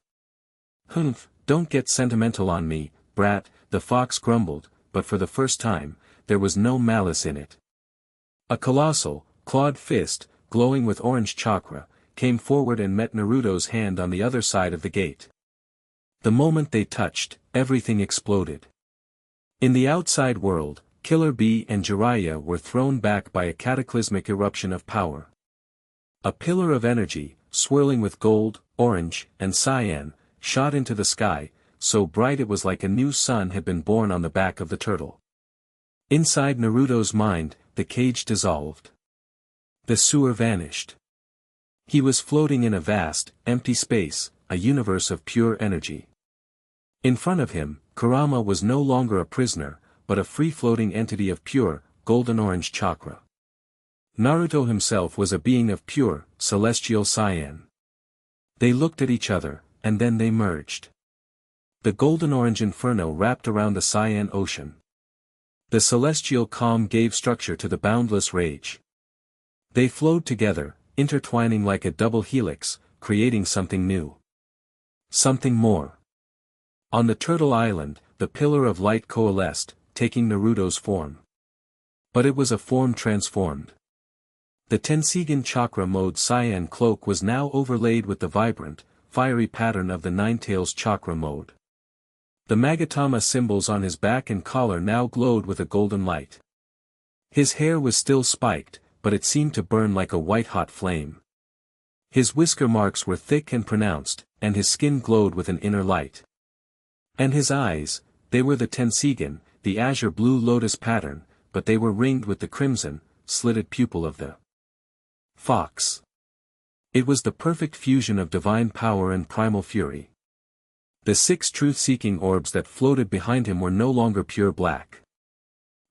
"Humph, don't get sentimental on me, brat," the fox grumbled, but for the first time, there was no malice in it. A colossal, clawed fist, glowing with orange chakra, came forward and met Naruto's hand on the other side of the gate. The moment they touched, everything exploded. In the outside world, Killer Bee and Jiraiya were thrown back by a cataclysmic eruption of power. A pillar of energy, swirling with gold, orange, and cyan, shot into the sky, so bright it was like a new sun had been born on the back of the turtle. Inside Naruto's mind, the cage dissolved. The sewer vanished. He was floating in a vast, empty space, a universe of pure energy. In front of him, Kurama was no longer a prisoner, but a free-floating entity of pure, golden-orange chakra. Naruto himself was a being of pure, celestial cyan. They looked at each other, and then they merged. The golden-orange inferno wrapped around the cyan ocean. The celestial calm gave structure to the boundless rage. They flowed together, intertwining like a double helix, creating something new. Something more. On the Turtle Island, the Pillar of Light coalesced, taking Naruto's form. But it was a form transformed. The Tenseigan chakra mode cyan cloak was now overlaid with the vibrant, fiery pattern of the Ninetales chakra mode. The Magatama symbols on his back and collar now glowed with a golden light. His hair was still spiked, but it seemed to burn like a white-hot flame. His whisker marks were thick and pronounced, and his skin glowed with an inner light. And his eyes, they were the Tenseigan, the azure blue lotus pattern, but they were ringed with the crimson, slitted pupil of the fox. It was the perfect fusion of divine power and primal fury. The 6 truth-seeking orbs that floated behind him were no longer pure black.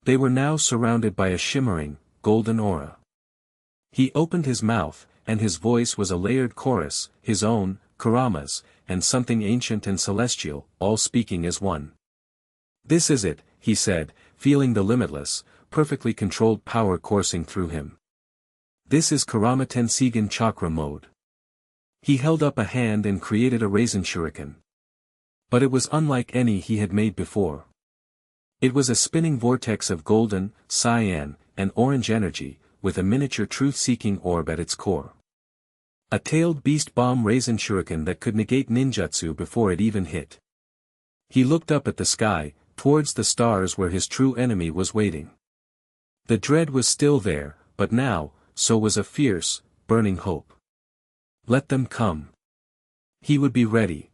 They were now surrounded by a shimmering, golden aura. He opened his mouth, and his voice was a layered chorus, his own, Kurama's, and something ancient and celestial, all speaking as one. "This is it," he said, feeling the limitless, perfectly controlled power coursing through him. "This is Kurama Tenseigan chakra mode." He held up a hand and created a raisin shuriken. But it was unlike any he had made before. It was a spinning vortex of golden, cyan, and orange energy, with a miniature truth-seeking orb at its core. A tailed beast bomb raisin shuriken that could negate ninjutsu before it even hit. He looked up at the sky, towards the stars where his true enemy was waiting. The dread was still there, but now, so was a fierce, burning hope. Let them come. He would be ready.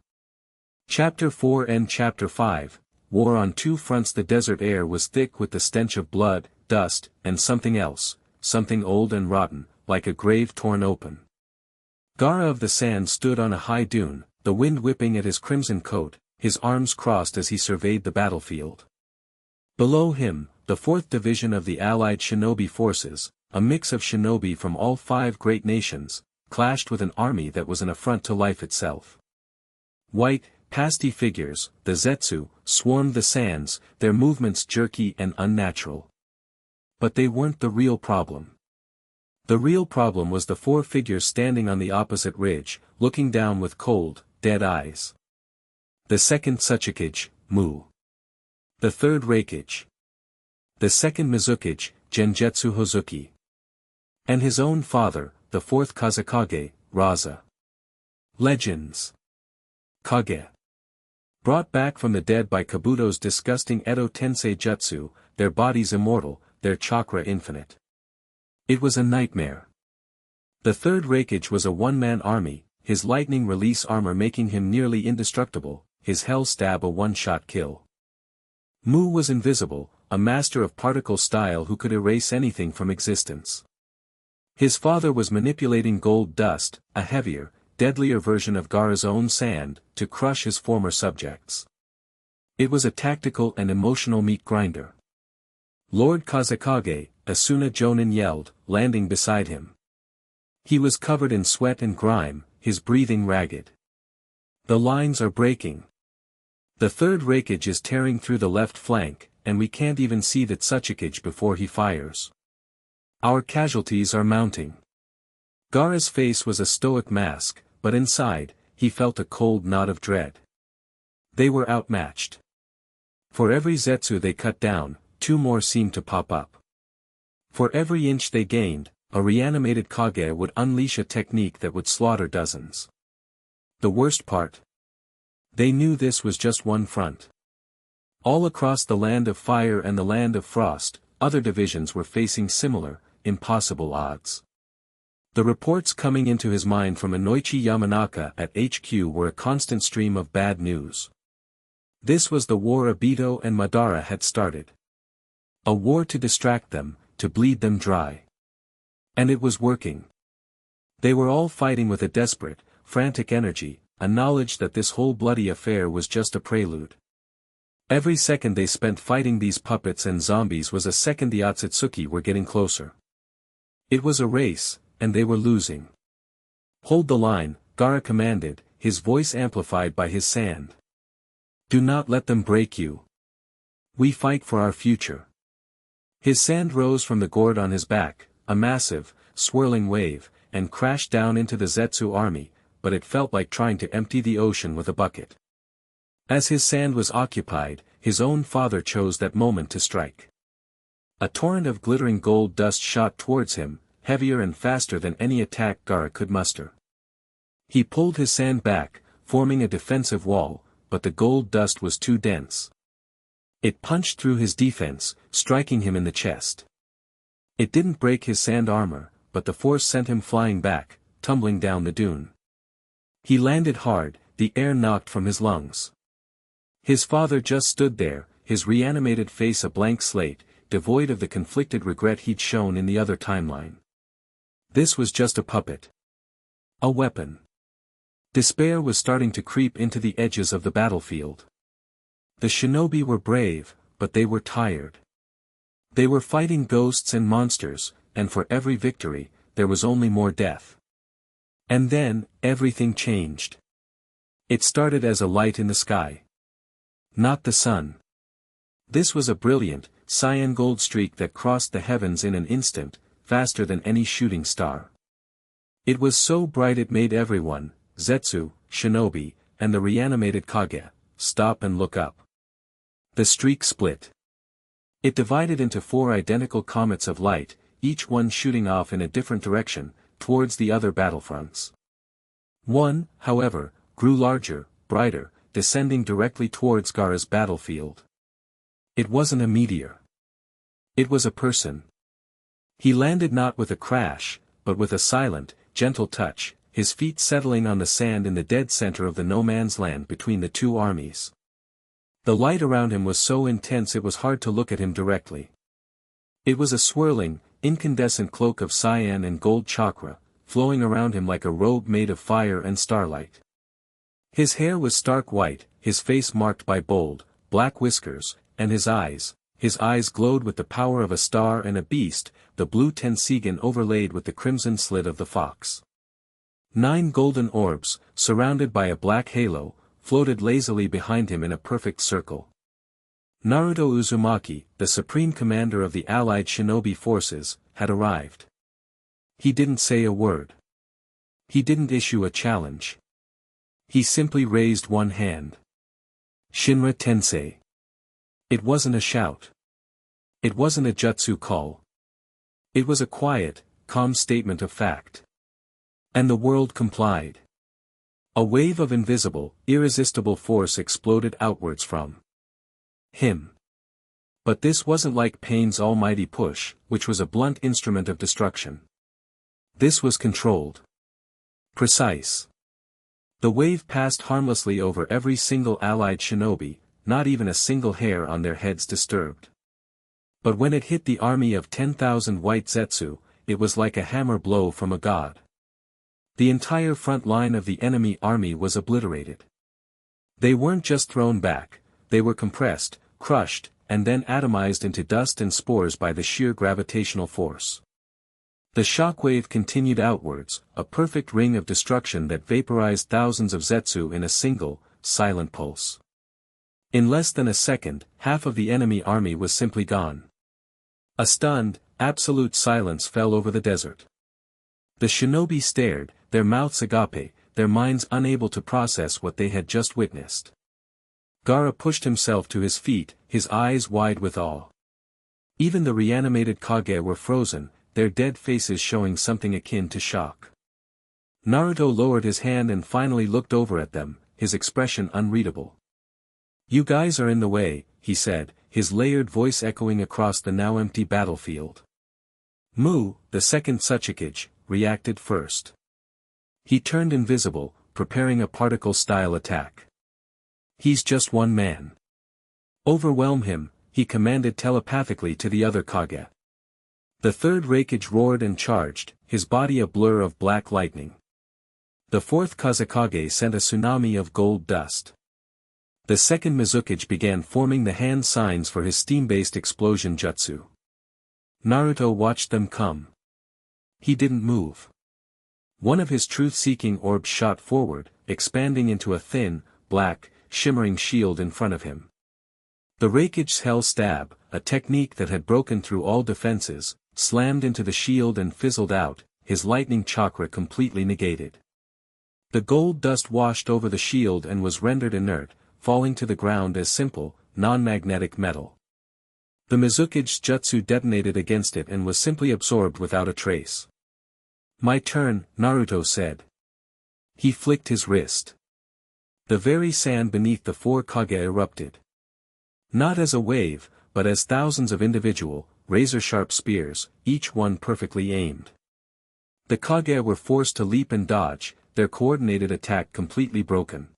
Chapter 4 and Chapter 5, War on Two Fronts. The desert air was thick with the stench of blood, dust, and something else, something old and rotten, like a grave torn open. Gaara of the Sand stood on a high dune, the wind whipping at his crimson coat, his arms crossed as he surveyed the battlefield. Below him, the 4th Division of the Allied Shinobi Forces, a mix of shinobi from all 5 great nations, clashed with an army that was an affront to life itself. White, pasty figures, the Zetsu, swarmed the sands, their movements jerky and unnatural. But they weren't the real problem. The real problem was the 4 figures standing on the opposite ridge, looking down with cold, dead eyes. The 2nd Tsuchikage, Mu. The 3rd Reikage. The 2nd Mizukage, Genjutsu Hozuki. And his own father, the 4th Kazekage, Raza. Legends. Kage. Brought back from the dead by Kabuto's disgusting Edo Tensei Jutsu, their bodies immortal, their chakra infinite. It was a nightmare. The 3rd Reikage was a one-man army, his lightning release armor making him nearly indestructible, his hell stab a one-shot kill. Mu was invisible, a master of particle style who could erase anything from existence. His father was manipulating gold dust, a heavier, deadlier version of Gaara's own sand, to crush his former subjects. It was a tactical and emotional meat grinder. Lord Kazekage, Asuna Jonin yelled, landing beside him. He was covered in sweat and grime, his breathing ragged. The lines are breaking. The 3rd Reikage is tearing through the left flank, and we can't even see the Tsuchikage before he fires. Our casualties are mounting. Gaara's face was a stoic mask, but inside, he felt a cold knot of dread. They were outmatched. For every Zetsu they cut down, 2 more seemed to pop up. For every inch they gained, a reanimated Kage would unleash a technique that would slaughter dozens. The worst part? They knew this was just one front. All across the Land of Fire and the Land of Frost, other divisions were facing similar, impossible odds. The reports coming into his mind from Inoichi Yamanaka at HQ were a constant stream of bad news. This was the war Obito and Madara had started. A war to distract them, to bleed them dry. And it was working. They were all fighting with a desperate, frantic energy, a knowledge that this whole bloody affair was just a prelude. Every second they spent fighting these puppets and zombies was a second the Otsutsuki were getting closer. It was a race, and they were losing. "Hold the line," Gaara commanded, his voice amplified by his sand. "Do not let them break you. We fight for our future." His sand rose from the gourd on his back, a massive, swirling wave, and crashed down into the Zetsu army, but it felt like trying to empty the ocean with a bucket. As his sand was occupied, his own father chose that moment to strike. A torrent of glittering gold dust shot towards him, heavier and faster than any attack Gaara could muster. He pulled his sand back, forming a defensive wall, but the gold dust was too dense. It punched through his defense, striking him in the chest. It didn't break his sand armor, but the force sent him flying back, tumbling down the dune. He landed hard, the air knocked from his lungs. His father just stood there, his reanimated face a blank slate, devoid of the conflicted regret he'd shown in the other timeline. This was just a puppet. A weapon. Despair was starting to creep into the edges of the battlefield. The shinobi were brave, but they were tired. They were fighting ghosts and monsters, and for every victory, there was only more death. And then, everything changed. It started as a light in the sky. Not the sun. This was a brilliant, cyan gold streak that crossed the heavens in an instant, faster than any shooting star. It was so bright it made everyone, Zetsu, shinobi, and the reanimated Kage, stop and look up. The streak split. It divided into 4 identical comets of light, each one shooting off in a different direction, towards the other battlefronts. One, however, grew larger, brighter, descending directly towards Gaara's battlefield. It wasn't a meteor. It was a person. He landed not with a crash, but with a silent, gentle touch, his feet settling on the sand in the dead center of the no-man's land between the two armies. The light around him was so intense it was hard to look at him directly. It was a swirling, incandescent cloak of cyan and gold chakra, flowing around him like a robe made of fire and starlight. His hair was stark white, his face marked by bold, black whiskers, and his eyes glowed with the power of a star and a beast, the blue Tenseigan overlaid with the crimson slit of the fox. 9 golden orbs, surrounded by a black halo, floated lazily behind him in a perfect circle. Naruto Uzumaki, the supreme commander of the allied shinobi forces, had arrived. He didn't say a word. He didn't issue a challenge. He simply raised one hand. Shinra Tensei. It wasn't a shout. It wasn't a jutsu call. It was a quiet, calm statement of fact. And the world complied. A wave of invisible, irresistible force exploded outwards from him. But this wasn't like Pain's almighty push, which was a blunt instrument of destruction. This was controlled. Precise. The wave passed harmlessly over every single allied shinobi, not even a single hair on their heads disturbed. But when it hit the army of 10,000 white Zetsu, it was like a hammer blow from a god. The entire front line of the enemy army was obliterated. They weren't just thrown back, they were compressed, crushed, and then atomized into dust and spores by the sheer gravitational force. The shockwave continued outwards, a perfect ring of destruction that vaporized thousands of Zetsu in a single, silent pulse. In less than a second, half of the enemy army was simply gone. A stunned, absolute silence fell over the desert. The shinobi stared, their mouths agape, their minds unable to process what they had just witnessed. Gaara pushed himself to his feet, his eyes wide with awe. Even the reanimated Kage were frozen, their dead faces showing something akin to shock. Naruto lowered his hand and finally looked over at them, his expression unreadable. "You guys are in the way," he said, his layered voice echoing across the now empty battlefield. Mu, the second Tsuchikage, reacted first. He turned invisible, preparing a particle-style attack. "He's just one man. Overwhelm him," he commanded telepathically to the other Kage. The third Raikage roared and charged, his body a blur of black lightning. The fourth Kazekage sent a tsunami of gold dust. The second Mizukage began forming the hand signs for his steam-based explosion jutsu. Naruto watched them come. He didn't move. One of his truth-seeking orbs shot forward, expanding into a thin, black, shimmering shield in front of him. The Raikage's Hell Stab, a technique that had broken through all defenses, slammed into the shield and fizzled out, his lightning chakra completely negated. The gold dust washed over the shield and was rendered inert, falling to the ground as simple, non-magnetic metal. The Mizukage's jutsu detonated against it and was simply absorbed without a trace. "My turn," Naruto said. He flicked his wrist. The very sand beneath the four Kage erupted. Not as a wave, but as thousands of individual, razor-sharp spears, each one perfectly aimed. The Kage were forced to leap and dodge, their coordinated attack completely broken.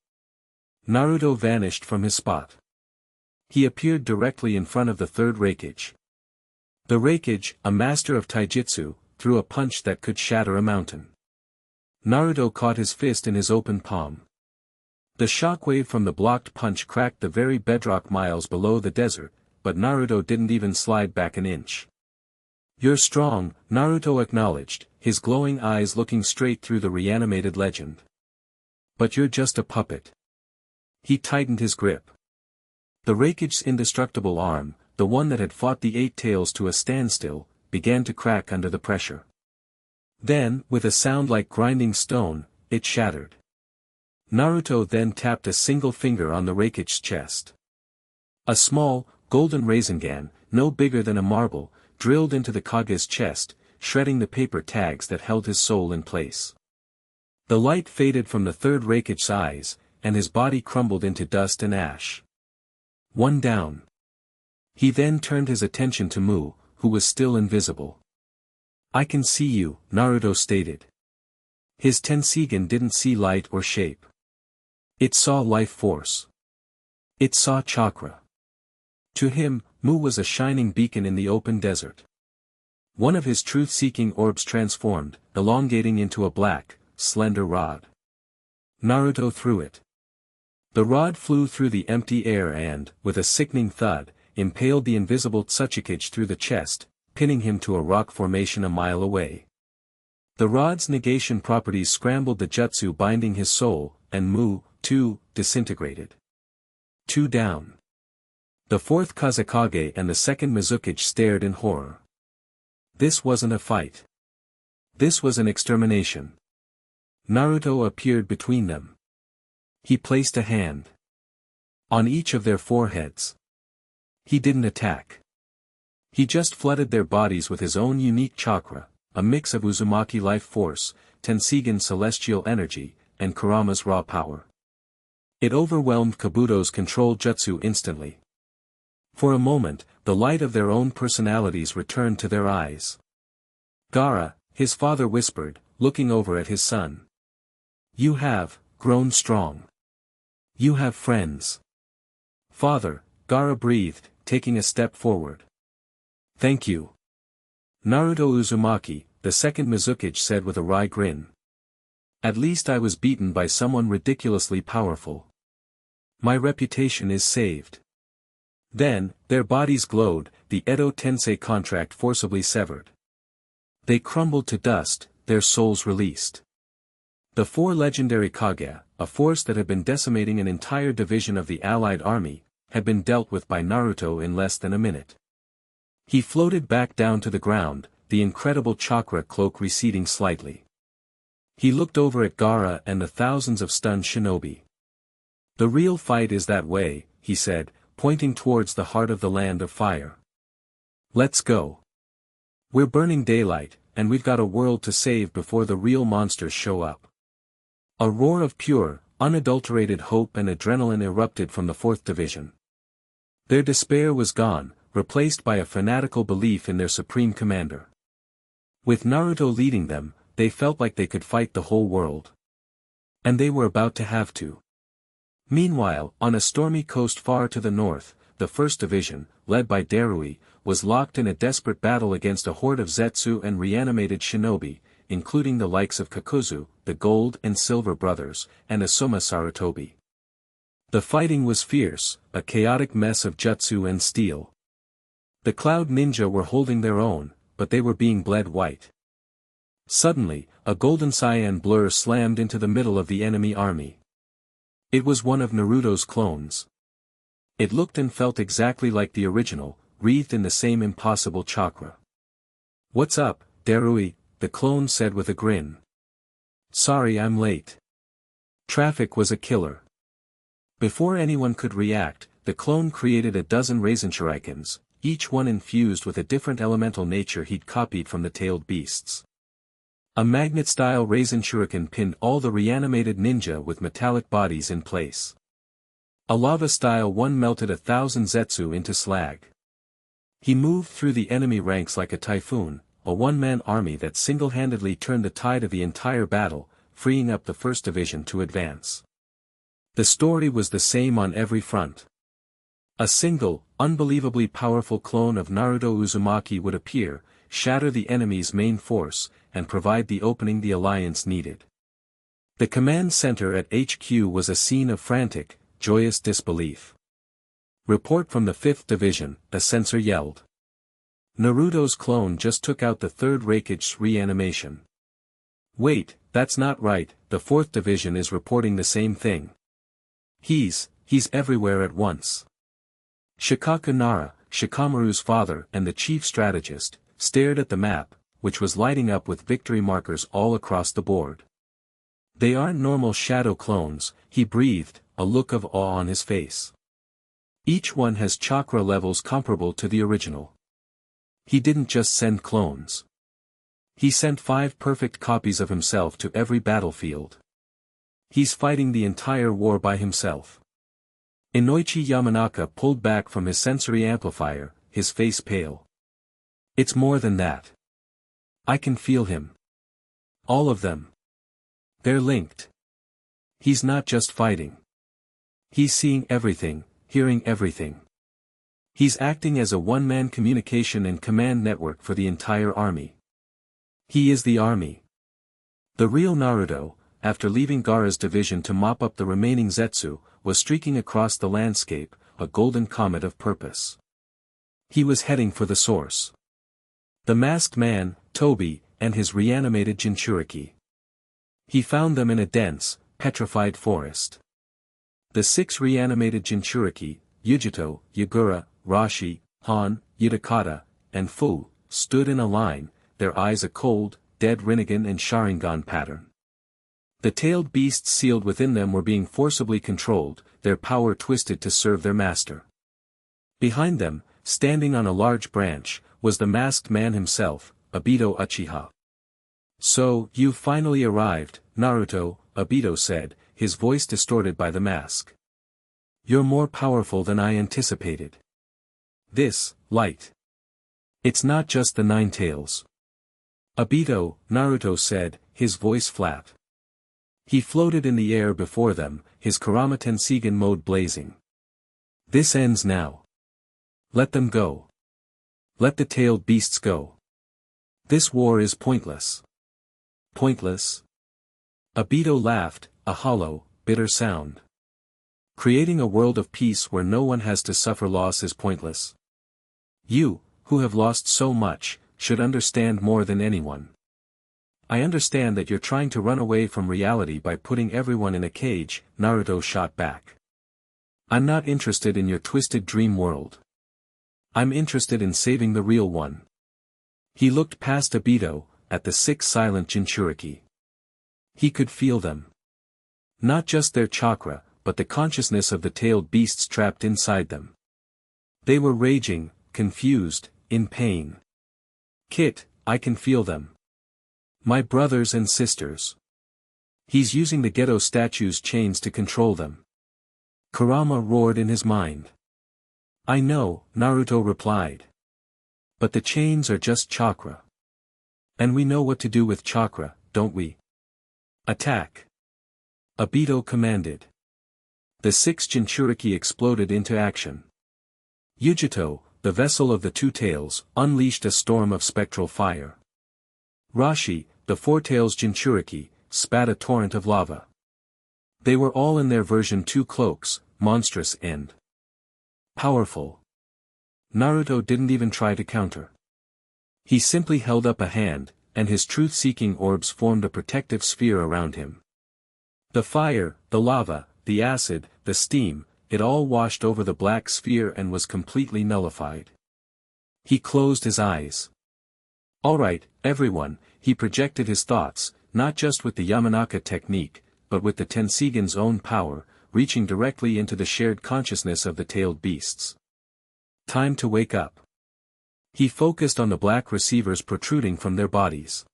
Naruto vanished from his spot. He appeared directly in front of the third Raikage. The Raikage, a master of taijutsu, threw a punch that could shatter a mountain. Naruto caught his fist in his open palm. The shockwave from the blocked punch cracked the very bedrock miles below the desert, but Naruto didn't even slide back an inch. "You're strong," Naruto acknowledged, his glowing eyes looking straight through the reanimated legend. "But you're just a puppet." He tightened his grip. The Raikage's indestructible arm, the one that had fought the Eight Tails to a standstill, began to crack under the pressure. Then, with a sound like grinding stone, it shattered. Naruto then tapped a single finger on the Raikage's chest. A small, golden Rasengan, no bigger than a marble, drilled into the Kage's chest, shredding the paper tags that held his soul in place. The light faded from the third Raikage's eyes, and his body crumbled into dust and ash. One down. He then turned his attention to Mu, who was still invisible. "I can see you," Naruto stated. His Tenseigan didn't see light or shape. It saw life force. It saw chakra. To him, Mu was a shining beacon in the open desert. One of his truth-seeking orbs transformed, elongating into a black, slender rod. Naruto threw it. The rod flew through the empty air and, with a sickening thud, impaled the invisible Otsutsuki through the chest, pinning him to a rock formation a mile away. The rod's negation properties scrambled the jutsu binding his soul, and Mu, too, disintegrated. Two down. The fourth Kazekage and the second Mizukage stared in horror. This wasn't a fight. This was an extermination. Naruto appeared between them. He placed a hand on each of their foreheads. He didn't attack. He just flooded their bodies with his own unique chakra, a mix of Uzumaki life force, Tenseigan celestial energy, and Kurama's raw power. It overwhelmed Kabuto's control jutsu instantly. For a moment, the light of their own personalities returned to their eyes. "Gaara," his father whispered, looking over at his son. "You have grown strong. You have friends." "Father," Gaara breathed, taking a step forward. "Thank you." Naruto Uzumaki, the second Mizukage said with a wry grin. "At least I was beaten by someone ridiculously powerful. My reputation is saved." Then, their bodies glowed, the Edo Tensei contract forcibly severed. They crumbled to dust, their souls released. The four legendary Kage, a force that had been decimating an entire division of the allied army, had been dealt with by Naruto in less than a minute. He floated back down to the ground, the incredible chakra cloak receding slightly. He looked over at Gaara and the thousands of stunned shinobi. "The real fight is that way," he said, pointing towards the heart of the land of fire. "Let's go. We're burning daylight, and we've got a world to save before the real monsters show up." A roar of pure, unadulterated hope and adrenaline erupted from the 4th Division. Their despair was gone, replaced by a fanatical belief in their supreme commander. With Naruto leading them, they felt like they could fight the whole world. And they were about to have to. Meanwhile, on a stormy coast far to the north, the 1st Division, led by Darui, was locked in a desperate battle against a horde of Zetsu and reanimated shinobi, including the likes of Kakuzu, the Gold and Silver Brothers, and Asuma Sarutobi. The fighting was fierce, a chaotic mess of jutsu and steel. The Cloud Ninja were holding their own, but they were being bled white. Suddenly, a golden cyan blur slammed into the middle of the enemy army. It was one of Naruto's clones. It looked and felt exactly like the original, wreathed in the same impossible chakra. "What's up, Darui?" the clone said with a grin. "Sorry I'm late. Traffic was a killer." Before anyone could react, the clone created a dozen Raisin Shurikens, each one infused with a different elemental nature he'd copied from the tailed beasts. A magnet-style Raisin Shuriken pinned all the reanimated ninja with metallic bodies in place. A lava-style one melted 1,000 Zetsu into slag. He moved through the enemy ranks like a typhoon, a one-man army that single-handedly turned the tide of the entire battle, freeing up the First Division to advance. The story was the same on every front. A single, unbelievably powerful clone of Naruto Uzumaki would appear, shatter the enemy's main force, and provide the opening the Alliance needed. The command center at HQ was a scene of frantic, joyous disbelief. "Report from the 5th Division," a sensor yelled. "Naruto's clone just took out the 3rd Raikage's reanimation." "Wait, that's not right, the 4th Division is reporting the same thing. He's everywhere at once." Shikaku Nara, Shikamaru's father and the chief strategist, stared at the map, which was lighting up with victory markers all across the board. "They aren't normal shadow clones," he breathed, a look of awe on his face. "Each one has chakra levels comparable to the original. He didn't just send clones. He sent 5 perfect copies of himself to every battlefield. He's fighting the entire war by himself." Inoichi Yamanaka pulled back from his sensory amplifier, his face pale. "It's more than that. I can feel him. All of them. They're linked. He's not just fighting. He's seeing everything, hearing everything. He's acting as a one-man communication and command network for the entire army. He is the army." The real Naruto, after leaving Gaara's division to mop up the remaining Zetsu, was streaking across the landscape, a golden comet of purpose. He was heading for the source. The masked man, Tobi, and his reanimated Jinchuriki. He found them in a dense, petrified forest. The 6 reanimated Jinchuriki, Yujito, Yagura, Rashi, Han, Yudakata, and Fu, stood in a line, their eyes a cold, dead Rinnegan and Sharingan pattern. The tailed beasts sealed within them were being forcibly controlled, their power twisted to serve their master. Behind them, standing on a large branch, was the masked man himself, Obito Uchiha. "So, you've finally arrived, Naruto," Obito said, his voice distorted by the mask. "You're more powerful than I anticipated. This, light. It's not just the 9 tails." "Obito," Naruto said, his voice flat. He floated in the air before them, his Kurama Tenseigan mode blazing. "This ends now. Let them go. Let the tailed beasts go. This war is pointless." "Pointless?" Obito laughed, a hollow, bitter sound. "Creating a world of peace where no one has to suffer loss is pointless. You, who have lost so much, should understand more than anyone. I understand that you're trying to run away from reality by putting everyone in a cage," Naruto shot back. "I'm not interested in your twisted dream world. I'm interested in saving the real one." He looked past Obito, at the 6 silent Jinchuriki. He could feel them. Not just their chakra, but the consciousness of the tailed beasts trapped inside them. They were raging, confused, in pain. "Kit, I can feel them. My brothers and sisters. He's using the ghetto statue's chains to control them." Kurama roared in his mind. "I know," Naruto replied. "But the chains are just chakra. And we know what to do with chakra, don't we? Attack!" Obito commanded. The 6 Jinchuriki exploded into action. Yujito, the vessel of the 2 tails, unleashed a storm of spectral fire. Rashi, the 4 tails Jinchuriki, spat a torrent of lava. They were all in their version 2 cloaks, monstrous and powerful. Naruto didn't even try to counter. He simply held up a hand, and his truth-seeking orbs formed a protective sphere around him. The fire, the lava, the acid, the steam, it all washed over the black sphere and was completely nullified. He closed his eyes. All right, everyone, he projected his thoughts, not just with the Yamanaka technique, but with the Tenseigan's own power, reaching directly into the shared consciousness of the tailed beasts. Time to wake up. He focused on the black receivers protruding from their bodies.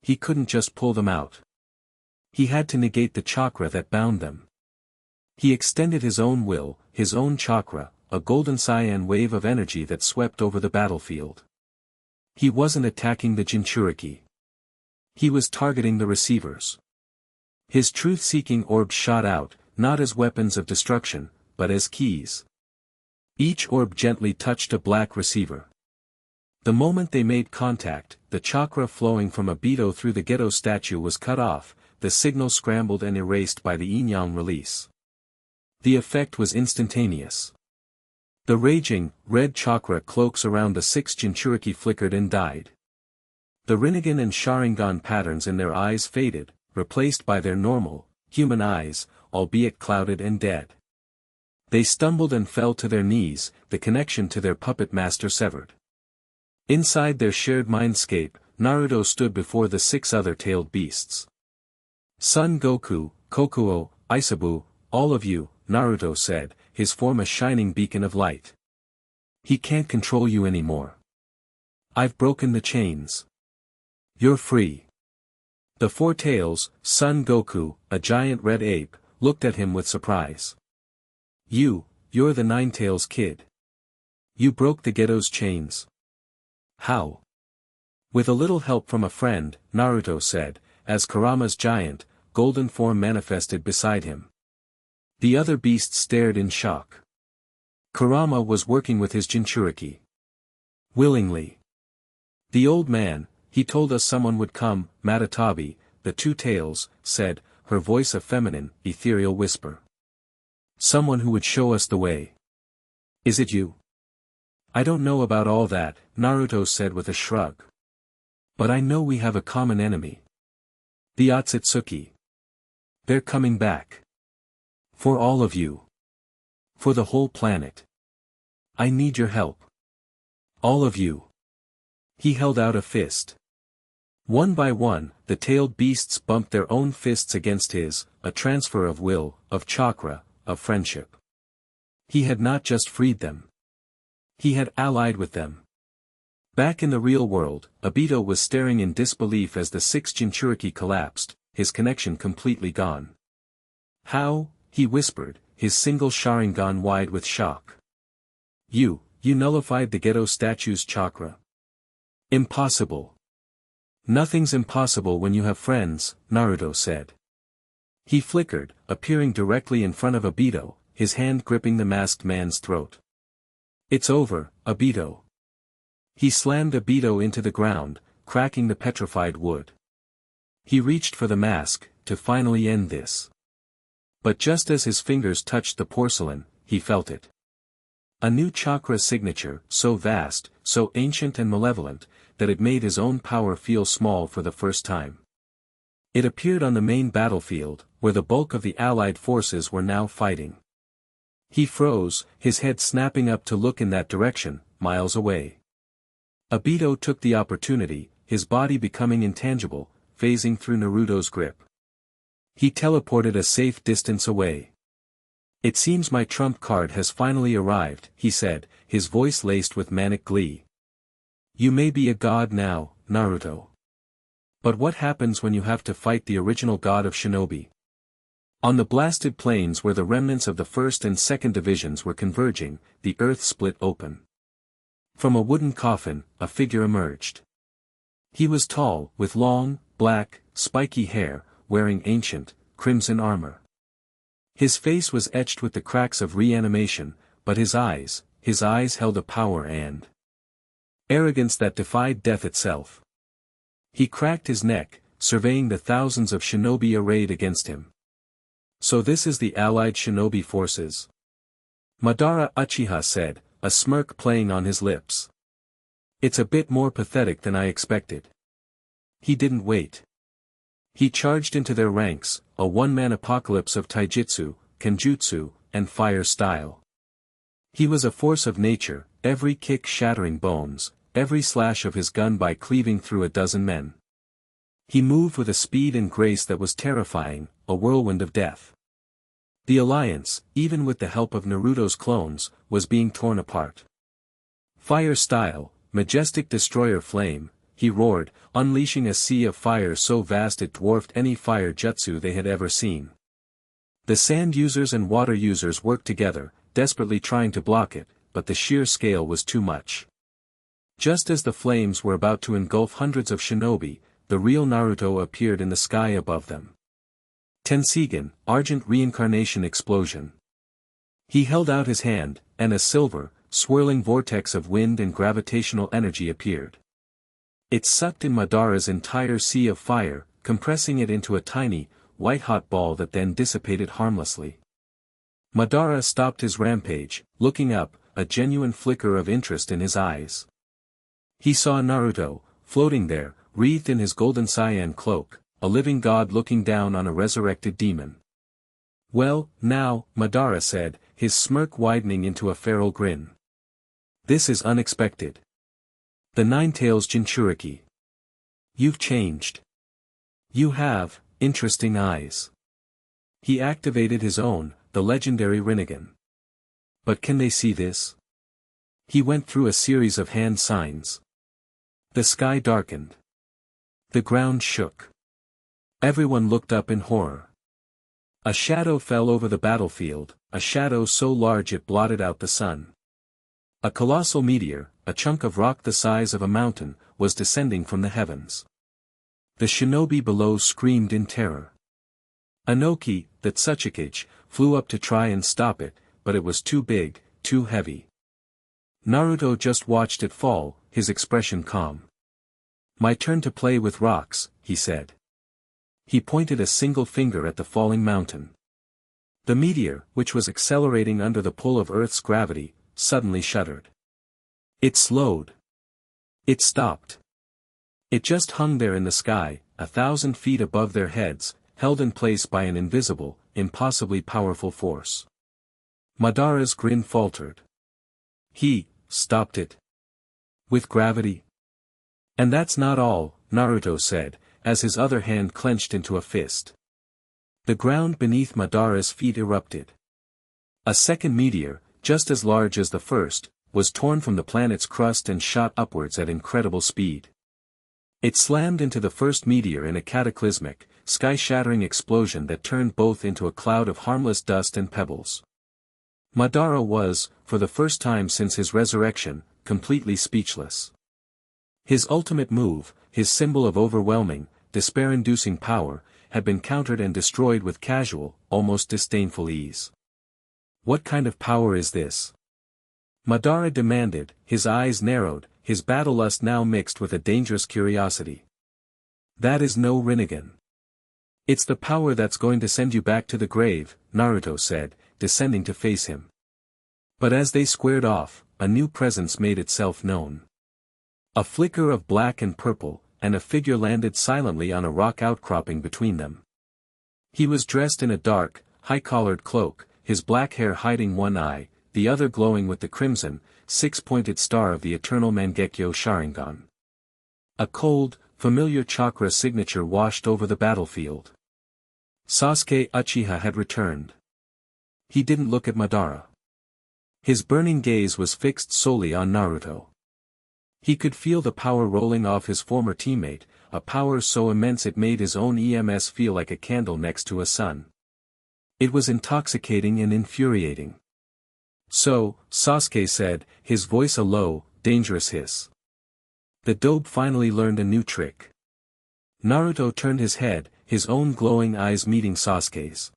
He couldn't just pull them out. He had to negate the chakra that bound them. He extended his own will, his own chakra, a golden cyan wave of energy that swept over the battlefield. He wasn't attacking the Jinchuriki. He was targeting the receivers. His truth-seeking orbs shot out, not as weapons of destruction, but as keys. Each orb gently touched a black receiver. The moment they made contact, the chakra flowing from Obito through the Gedo statue was cut off, the signal scrambled and erased by the yin-yang release. The effect was instantaneous. The raging, red chakra cloaks around the 6 Jinchuriki flickered and died. The Rinnegan and Sharingan patterns in their eyes faded, replaced by their normal, human eyes, albeit clouded and dead. They stumbled and fell to their knees, the connection to their puppet master severed. Inside their shared mindscape, Naruto stood before the 6 other tailed beasts. Son Goku, Kokuo, Isabu, all of you, Naruto said, his form a shining beacon of light. He can't control you anymore. I've broken the chains. You're free. The 4 tails, Son Goku, a giant red ape, looked at him with surprise. You're the 9 tails kid. You broke the Gedo's chains. How? With a little help from a friend, Naruto said, as Kurama's giant, golden form manifested beside him. The other beasts stared in shock. Kurama was working with his Jinchuriki. Willingly. The old man, he told us someone would come, Matatabi, the 2 tails, said, her voice a feminine, ethereal whisper. Someone who would show us the way. Is it you? I don't know about all that, Naruto said with a shrug. But I know we have a common enemy. The Otsutsuki. They're coming back. For all of you. For the whole planet. I need your help. All of you. He held out a fist. One by one, the tailed beasts bumped their own fists against his, a transfer of will, of chakra, of friendship. He had not just freed them. He had allied with them. Back in the real world, Obito was staring in disbelief as the 6 Jinchuriki collapsed, his connection completely gone. How, he whispered, his single Sharingan wide with shock. You nullified the Gedo statue's chakra. Impossible. Nothing's impossible when you have friends, Naruto said. He flickered, appearing directly in front of Obito, his hand gripping the masked man's throat. It's over, Obito. He slammed Obito into the ground, cracking the petrified wood. He reached for the mask, to finally end this. But just as his fingers touched the porcelain, he felt it. A new chakra signature, so vast, so ancient and malevolent, that it made his own power feel small for the first time. It appeared on the main battlefield, where the bulk of the allied forces were now fighting. He froze, his head snapping up to look in that direction, miles away. Obito took the opportunity, his body becoming intangible, phasing through Naruto's grip. He teleported a safe distance away. It seems my trump card has finally arrived, he said, his voice laced with manic glee. You may be a god now, Naruto. But what happens when you have to fight the original god of shinobi? On the blasted plains where the remnants of the 1st and 2nd divisions were converging, the earth split open. From a wooden coffin, a figure emerged. He was tall, with long, black, spiky hair, wearing ancient, crimson armor. His face was etched with the cracks of reanimation, but his eyes held a power and arrogance that defied death itself. He cracked his neck, surveying the thousands of shinobi arrayed against him. So this is the allied shinobi forces? Madara Uchiha said, a smirk playing on his lips. It's a bit more pathetic than I expected. He didn't wait. He charged into their ranks, a one-man apocalypse of taijutsu, kenjutsu, and fire style. He was a force of nature, every kick shattering bones, every slash of his gun by cleaving through a dozen men. He moved with a speed and grace that was terrifying, a whirlwind of death. The alliance, even with the help of Naruto's clones, was being torn apart. Fire style, majestic destroyer flame, he roared, unleashing a sea of fire so vast it dwarfed any fire jutsu they had ever seen. The sand users and water users worked together, desperately trying to block it, but the sheer scale was too much. Just as the flames were about to engulf hundreds of shinobi, the real Naruto appeared in the sky above them. Tenseigan, Argent Reincarnation Explosion. He held out his hand, and a silver, swirling vortex of wind and gravitational energy appeared. It sucked in Madara's entire sea of fire, compressing it into a tiny, white-hot ball that then dissipated harmlessly. Madara stopped his rampage, looking up, a genuine flicker of interest in his eyes. He saw Naruto, floating there, wreathed in his golden cyan cloak, a living god looking down on a resurrected demon. "Well, now," Madara said, his smirk widening into a feral grin. "This is unexpected. The Nine-Tails Jinchuriki. You've changed. You have interesting eyes." He activated his own, the legendary Rinnegan. "But can they see this?" He went through a series of hand signs. The sky darkened. The ground shook. Everyone looked up in horror. A shadow fell over the battlefield, a shadow so large it blotted out the sun. A colossal meteor, a chunk of rock the size of a mountain, was descending from the heavens. The shinobi below screamed in terror. Inoki, the Tsuchikage, flew up to try and stop it, but it was too big, too heavy. Naruto just watched it fall, his expression calm. "My turn to play with rocks," he said. He pointed a single finger at the falling mountain. The meteor, which was accelerating under the pull of Earth's gravity, suddenly shuddered. It slowed. It stopped. It just hung there in the sky, 1,000 feet above their heads, held in place by an invisible, impossibly powerful force. Madara's grin faltered. He stopped it. With gravity? "And that's not all," Naruto said, as his other hand clenched into a fist. The ground beneath Madara's feet erupted. A second meteor, just as large as the first, was torn from the planet's crust and shot upwards at incredible speed. It slammed into the first meteor in a cataclysmic, sky-shattering explosion that turned both into a cloud of harmless dust and pebbles. Madara was, for the first time since his resurrection, completely speechless. His ultimate move, his symbol of overwhelming, despair-inducing power, had been countered and destroyed with casual, almost disdainful ease. "What kind of power is this?" Madara demanded, his eyes narrowed, his battle lust now mixed with a dangerous curiosity. "That is no Rinnegan. It's the power that's going to send you back to the grave," Naruto said, descending to face him. But as they squared off, a new presence made itself known. A flicker of black and purple, and a figure landed silently on a rock outcropping between them. He was dressed in a dark, high-collared cloak, his black hair hiding one eye, the other glowing with the crimson, six-pointed star of the eternal Mangekyo Sharingan. A cold, familiar chakra signature washed over the battlefield. Sasuke Uchiha had returned. He didn't look at Madara. His burning gaze was fixed solely on Naruto. He could feel the power rolling off his former teammate, a power so immense it made his own EMS feel like a candle next to a sun. It was intoxicating and infuriating. "So," Sasuke said, his voice a low, dangerous hiss. The dope finally learned a new trick. Naruto turned his head, his own glowing eyes meeting Sasuke's.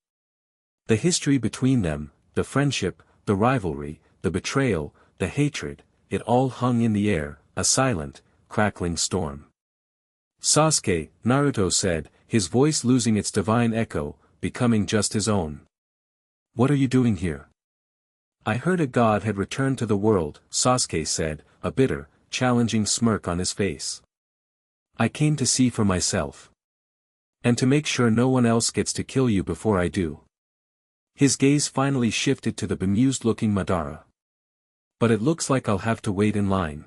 The history between them, the friendship, the rivalry, the betrayal, the hatred, it all hung in the air, a silent, crackling storm. "Sasuke," Naruto said, his voice losing its divine echo, becoming just his own. "What are you doing here?" "I heard a god had returned to the world," Sasuke said, a bitter, challenging smirk on his face. I came to see for myself. And to make sure no one else gets to kill you before I do. His gaze finally shifted to the bemused-looking Madara. But it looks like I'll have to wait in line.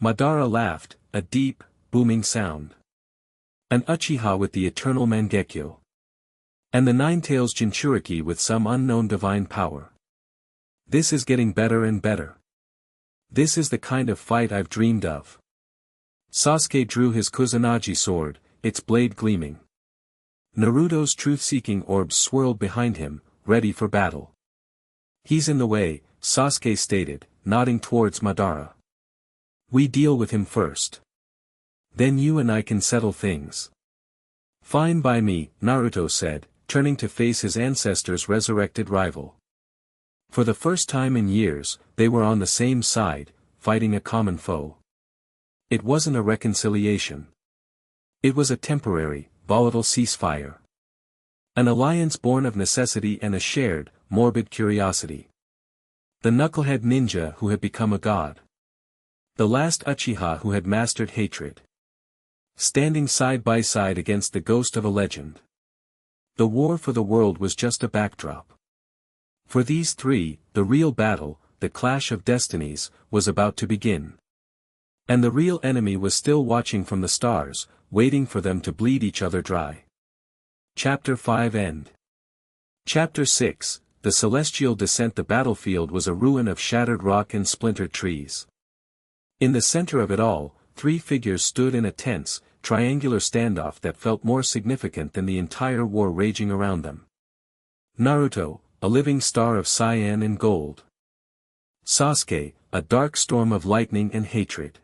Madara laughed, a deep, booming sound. An Uchiha with the eternal Mangekyo. And the Nine-Tails Jinchuriki with some unknown divine power. This is getting better and better. This is the kind of fight I've dreamed of. Sasuke drew his Kusanagi sword, its blade gleaming. Naruto's truth-seeking orbs swirled behind him, ready for battle. He's in the way, Sasuke stated, nodding towards Madara. We deal with him first. Then you and I can settle things. Fine by me, Naruto said, turning to face his ancestor's resurrected rival. For the first time in years, they were on the same side, fighting a common foe. It wasn't a reconciliation. It was a temporary, volatile ceasefire. An alliance born of necessity and a shared, morbid curiosity. The knucklehead ninja who had become a god. The last Uchiha who had mastered hatred. Standing side by side against the ghost of a legend. The war for the world was just a backdrop. For these three, the real battle, the clash of destinies, was about to begin. And the real enemy was still watching from the stars, waiting for them to bleed each other dry. Chapter 5 End. Chapter 6, The Celestial Descent. The battlefield was a ruin of shattered rock and splintered trees. In the center of it all, three figures stood in a tense, triangular standoff that felt more significant than the entire war raging around them. Naruto, a living star of cyan and gold. Sasuke, a dark storm of lightning and hatred.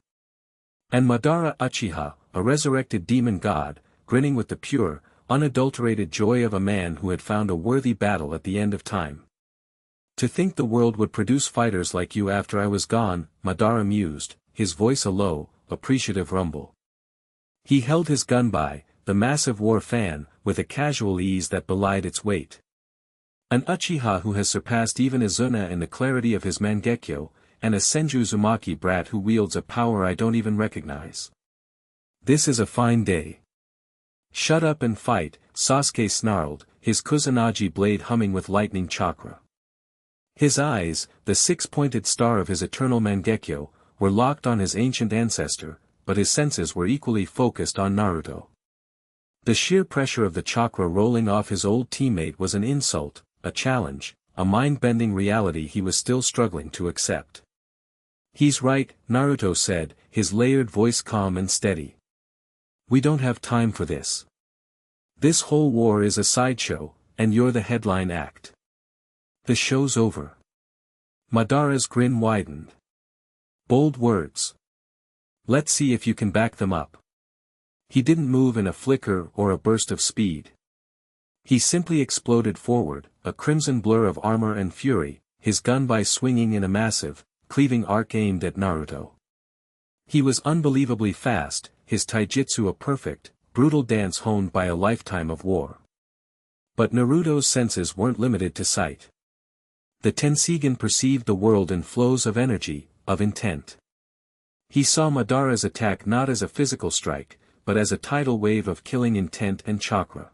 And Madara Uchiha, a resurrected demon god, grinning with the pure, unadulterated joy of a man who had found a worthy battle at the end of time. To think the world would produce fighters like you after I was gone, Madara mused, his voice a low, appreciative rumble. He held his gun by, the massive war fan, with a casual ease that belied its weight. An Uchiha who has surpassed even Izuna in the clarity of his Mangekyo, and a Senju Uzumaki brat who wields a power I don't even recognize. This is a fine day. Shut up and fight, Sasuke snarled, his Kusanagi blade humming with lightning chakra. His eyes, the six-pointed star of his eternal Mangekyo, were locked on his ancient ancestor, but his senses were equally focused on Naruto. The sheer pressure of the chakra rolling off his old teammate was an insult, a challenge, a mind-bending reality he was still struggling to accept. He's right, Naruto said, his layered voice calm and steady. We don't have time for this. This whole war is a sideshow, and you're the headline act. The show's over. Madara's grin widened. Bold words. Let's see if you can back them up. He didn't move in a flicker or a burst of speed. He simply exploded forward, a crimson blur of armor and fury, his gun by swinging in a massive, cleaving arc aimed at Naruto. He was unbelievably fast, his taijutsu a perfect, brutal dance honed by a lifetime of war. But Naruto's senses weren't limited to sight. The Tenseigan perceived the world in flows of energy, of intent. He saw Madara's attack not as a physical strike, but as a tidal wave of killing intent and chakra.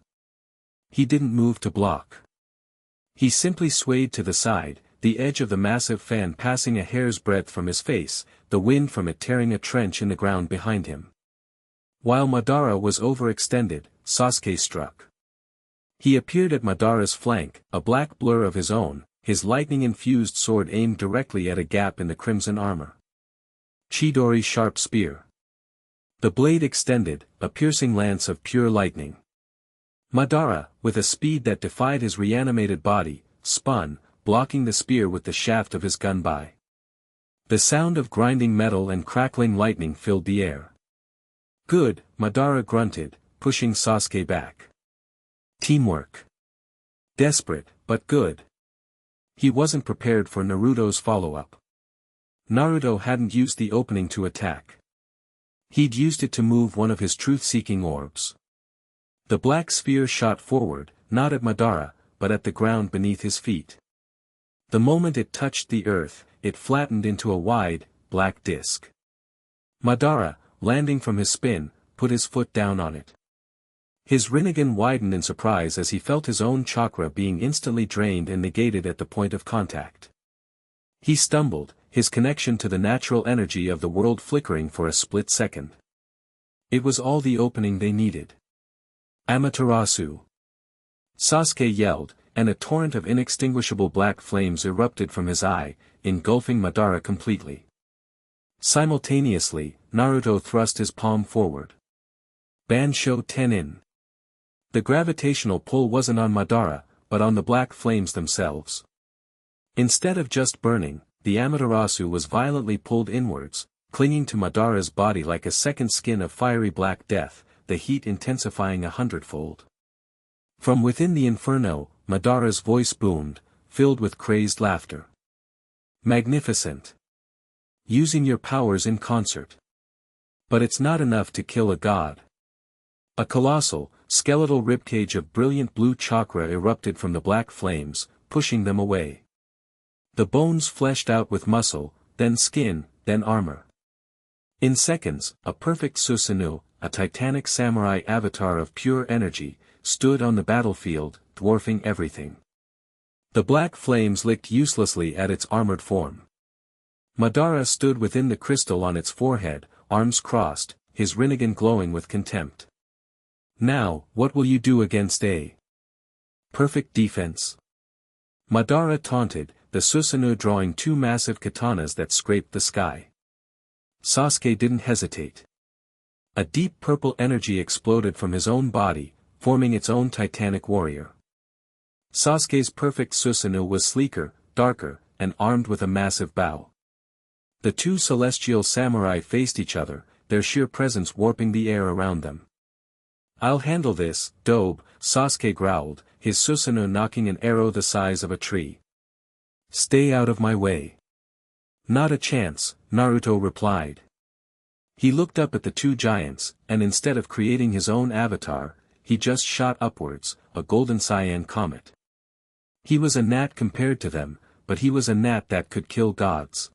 He didn't move to block. He simply swayed to the side, the edge of the massive fan passing a hair's breadth from his face, the wind from it tearing a trench in the ground behind him. While Madara was overextended, Sasuke struck. He appeared at Madara's flank, a black blur of his own, his lightning-infused sword aimed directly at a gap in the crimson armor. Chidori's sharp spear. The blade extended, a piercing lance of pure lightning. Madara, with a speed that defied his reanimated body, spun, blocking the spear with the shaft of his gun by. The sound of grinding metal and crackling lightning filled the air. Good, Madara grunted, pushing Sasuke back. Teamwork. Desperate, but good. He wasn't prepared for Naruto's follow-up. Naruto hadn't used the opening to attack. He'd used it to move one of his truth-seeking orbs. The black sphere shot forward, not at Madara, but at the ground beneath his feet. The moment it touched the earth, it flattened into a wide, black disk. Madara, landing from his spin, put his foot down on it. His Rinnegan widened in surprise as he felt his own chakra being instantly drained and negated at the point of contact. He stumbled, his connection to the natural energy of the world flickering for a split second. It was all the opening they needed. Amaterasu! Sasuke yelled, and a torrent of inextinguishable black flames erupted from his eye, engulfing Madara completely. Simultaneously, Naruto thrust his palm forward. Bansho Tenin. The gravitational pull wasn't on Madara, but on the black flames themselves. Instead of just burning, the Amaterasu was violently pulled inwards, clinging to Madara's body like a second skin of fiery black death, the heat intensifying 100-fold. From within the inferno, Madara's voice boomed, filled with crazed laughter. Magnificent! Using your powers in concert. But it's not enough to kill a god. A colossal, skeletal ribcage of brilliant blue chakra erupted from the black flames, pushing them away. The bones fleshed out with muscle, then skin, then armor. In seconds, a perfect Susanoo, a titanic samurai avatar of pure energy, stood on the battlefield, dwarfing everything. The black flames licked uselessly at its armored form. Madara stood within the crystal on its forehead, arms crossed, his Rinnegan glowing with contempt. Now, what will you do against a perfect defense? Madara taunted, the Susanoo drawing two massive katanas that scraped the sky. Sasuke didn't hesitate. A deep purple energy exploded from his own body, forming its own titanic warrior. Sasuke's perfect Susanoo was sleeker, darker, and armed with a massive bow. The two celestial samurai faced each other, their sheer presence warping the air around them. I'll handle this, Dobe, Sasuke growled, his Susanoo knocking an arrow the size of a tree. Stay out of my way. Not a chance, Naruto replied. He looked up at the two giants, and instead of creating his own avatar, he just shot upwards, a golden cyan comet. He was a gnat compared to them, but he was a gnat that could kill gods.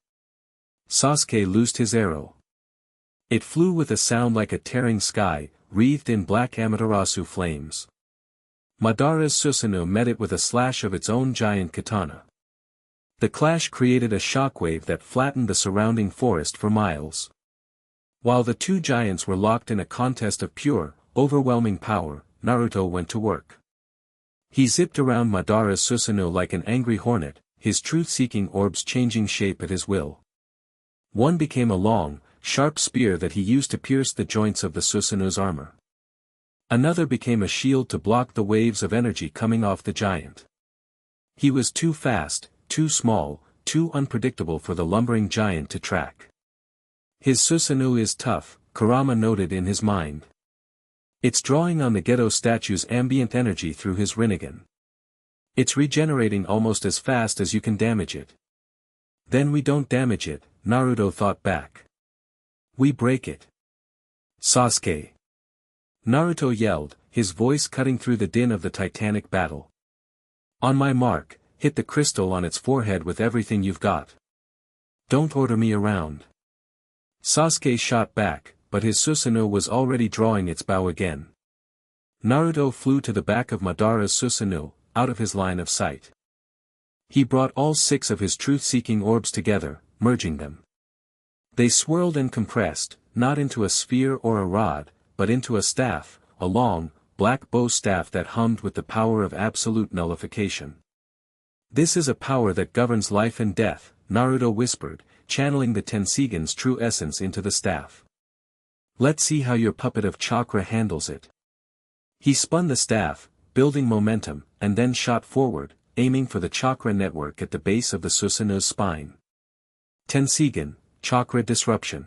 Sasuke loosed his arrow. It flew with a sound like a tearing sky, wreathed in black Amaterasu flames. Madara's Susanoo met it with a slash of its own giant katana. The clash created a shockwave that flattened the surrounding forest for miles. While the two giants were locked in a contest of pure, overwhelming power, Naruto went to work. He zipped around Madara's Susanoo like an angry hornet, his truth-seeking orbs changing shape at his will. One became a long, sharp spear that he used to pierce the joints of the Susanoo's armor. Another became a shield to block the waves of energy coming off the giant. He was too fast, too small, too unpredictable for the lumbering giant to track. His Susanoo is tough, Kurama noted in his mind. It's drawing on the Geto statue's ambient energy through his Rinnegan. It's regenerating almost as fast as you can damage it. Then we don't damage it, Naruto thought back. We break it. Sasuke. Naruto yelled, his voice cutting through the din of the titanic battle. On my mark, hit the crystal on its forehead with everything you've got. Don't order me around. Sasuke shot back, but his Susanoo was already drawing its bow again. Naruto flew to the back of Madara's Susanoo, out of his line of sight. He brought all 6 of his truth-seeking orbs together, merging them. They swirled and compressed, not into a sphere or a rod, but into a staff, a long, black bow staff that hummed with the power of absolute nullification. This is a power that governs life and death, Naruto whispered, channeling the Tenseigan's true essence into the staff. Let's see how your puppet of chakra handles it. He spun the staff, building momentum, and then shot forward, aiming for the chakra network at the base of the Susanoo's spine. Tenseigan, chakra disruption.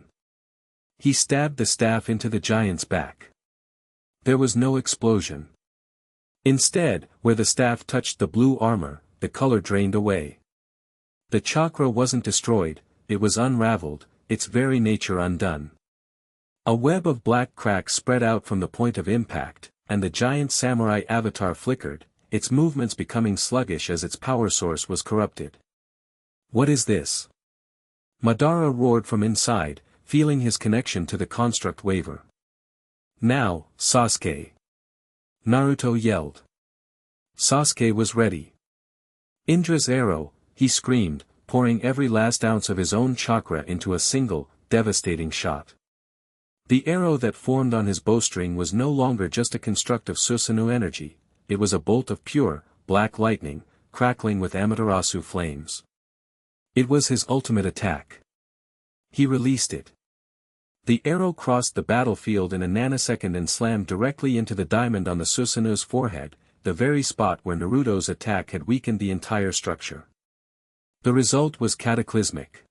He stabbed the staff into the giant's back. There was no explosion. Instead, where the staff touched the blue armor, the color drained away. The chakra wasn't destroyed, it was unraveled, its very nature undone. A web of black cracks spread out from the point of impact, and the giant samurai avatar flickered, its movements becoming sluggish as its power source was corrupted. What is this? Madara roared from inside, feeling his connection to the construct waver. Now, Sasuke! Naruto yelled. Sasuke was ready. Indra's arrow, he screamed, pouring every last ounce of his own chakra into a single, devastating shot. The arrow that formed on his bowstring was no longer just a construct of Susanoo energy, it was a bolt of pure, black lightning, crackling with Amaterasu flames. It was his ultimate attack. He released it. The arrow crossed the battlefield in a nanosecond and slammed directly into the diamond on the Susanoo's forehead, the very spot where Naruto's attack had weakened the entire structure. The result was cataclysmic.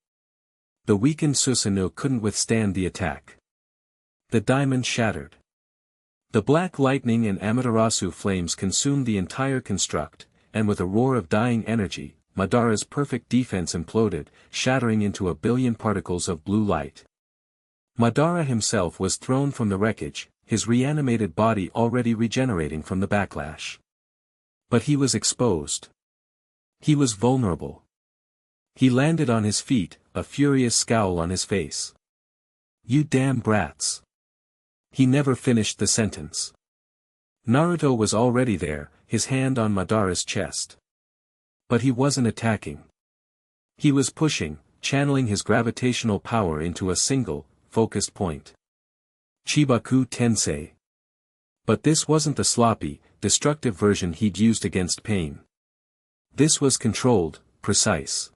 The weakened Susanoo couldn't withstand the attack. The diamond shattered. The black lightning and Amaterasu flames consumed the entire construct, and with a roar of dying energy, Madara's perfect defense imploded, shattering into a billion particles of blue light. Madara himself was thrown from the wreckage, his reanimated body already regenerating from the backlash. But he was exposed. He was vulnerable. He landed on his feet, a furious scowl on his face. "You damn brats." He never finished the sentence. Naruto was already there, his hand on Madara's chest. But he wasn't attacking. He was pushing, channeling his gravitational power into a single, focused point. Chibaku Tensei. But this wasn't the sloppy, destructive version he'd used against pain. This was controlled, precise.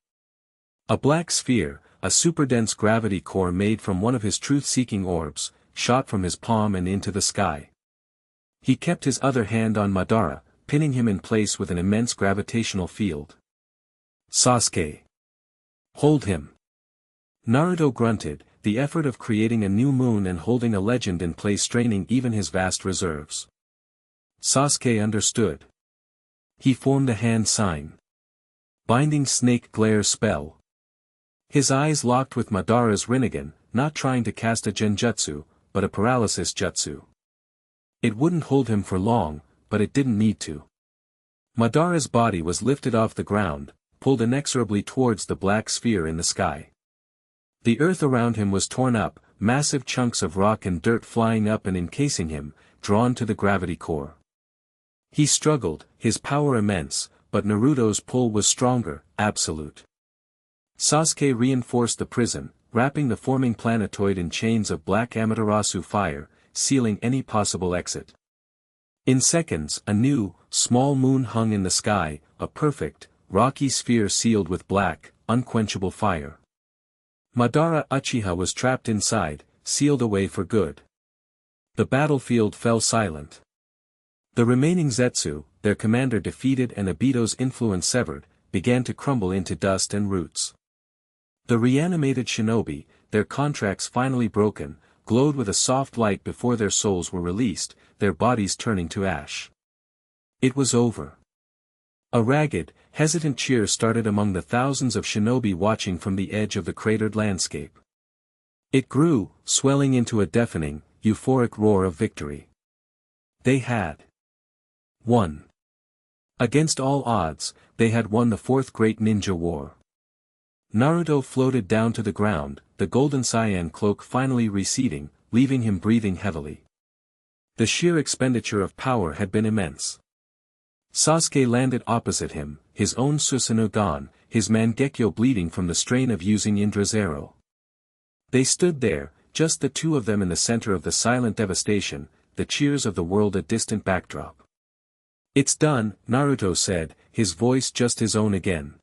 A black sphere, a super-dense gravity core made from one of his truth-seeking orbs, shot from his palm and into the sky. He kept his other hand on Madara, pinning him in place with an immense gravitational field. "Sasuke! Hold him!" Naruto grunted, the effort of creating a new moon and holding a legend in place straining even his vast reserves. Sasuke understood. He formed a hand sign. Binding snake glare spell. His eyes locked with Madara's Rinnegan, not trying to cast a genjutsu, but a paralysis jutsu. It wouldn't hold him for long, but it didn't need to. Madara's body was lifted off the ground, pulled inexorably towards the black sphere in the sky. The earth around him was torn up, massive chunks of rock and dirt flying up and encasing him, drawn to the gravity core. He struggled, his power immense, but Naruto's pull was stronger, absolute. Sasuke reinforced the prison, wrapping the forming planetoid in chains of black Amaterasu fire, sealing any possible exit. In seconds, a new, small moon hung in the sky, a perfect, rocky sphere sealed with black, unquenchable fire. Madara Uchiha was trapped inside, sealed away for good. The battlefield fell silent. The remaining Zetsu, their commander defeated and Obito's influence severed, began to crumble into dust and roots. The reanimated shinobi, their contracts finally broken, glowed with a soft light before their souls were released, their bodies turning to ash. It was over. A ragged, hesitant cheer started among the thousands of shinobi watching from the edge of the cratered landscape. It grew, swelling into a deafening, euphoric roar of victory. They had won. Against all odds, they had won the fourth great ninja war. Naruto floated down to the ground, the golden cyan cloak finally receding, leaving him breathing heavily. The sheer expenditure of power had been immense. Sasuke landed opposite him, his own Susanoo gone, his Mangekyo bleeding from the strain of using Indra's arrow. They stood there, just the two of them in the center of the silent devastation, the cheers of the world a distant backdrop. "It's done," Naruto said, his voice just his own again.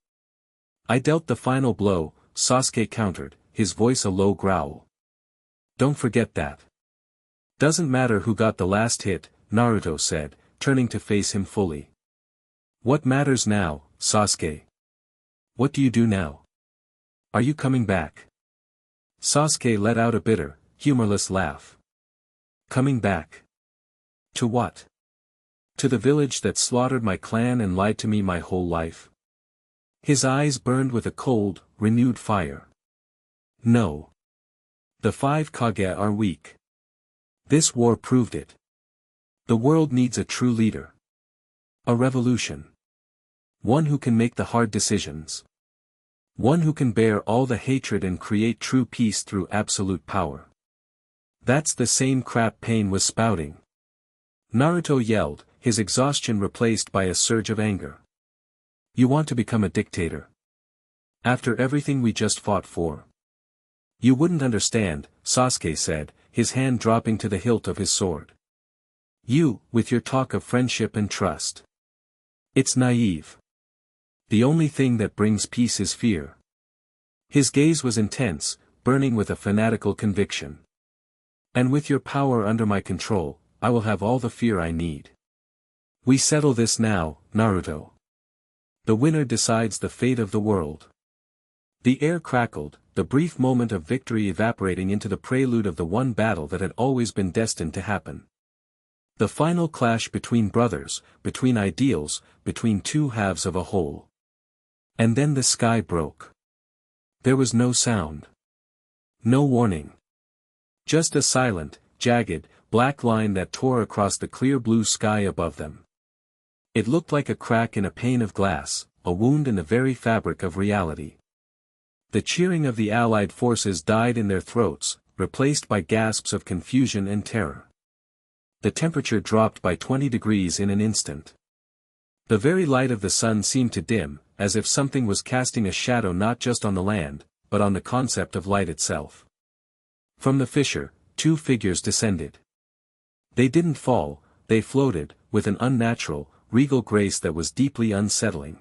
"I dealt the final blow," Sasuke countered, his voice a low growl. "Don't forget that." "Doesn't matter who got the last hit," Naruto said, turning to face him fully. "What matters now, Sasuke? What do you do now? Are you coming back?" Sasuke let out a bitter, humorless laugh. "Coming back? To what? To the village that slaughtered my clan and lied to me my whole life?" His eyes burned with a cold, renewed fire. "No. The 5 Kage are weak. This war proved it. The world needs a true leader. A revolution. One who can make the hard decisions. One who can bear all the hatred and create true peace through absolute power. That's the same crap Pain was spouting. Naruto yelled, his exhaustion replaced by a surge of anger. You want to become a dictator? After everything we just fought for? You wouldn't understand, Sasuke said, his hand dropping to the hilt of his sword. You, with your talk of friendship and trust. It's naive. The only thing that brings peace is fear. His gaze was intense, burning with a fanatical conviction. And with your power under my control, I will have all the fear I need. We settle this now, Naruto. The winner decides the fate of the world. The air crackled, the brief moment of victory evaporating into the prelude of the one battle that had always been destined to happen. The final clash between brothers, between ideals, between two halves of a whole. And then the sky broke. There was no sound. No warning. Just a silent, jagged, black line that tore across the clear blue sky above them. It looked like a crack in a pane of glass, a wound in the very fabric of reality. The cheering of the allied forces died in their throats, replaced by gasps of confusion and terror. The temperature dropped by 20 degrees in an instant. The very light of the sun seemed to dim, as if something was casting a shadow not just on the land, but on the concept of light itself. From the fissure, two figures descended. They didn't fall, they floated, with an unnatural, regal grace that was deeply unsettling.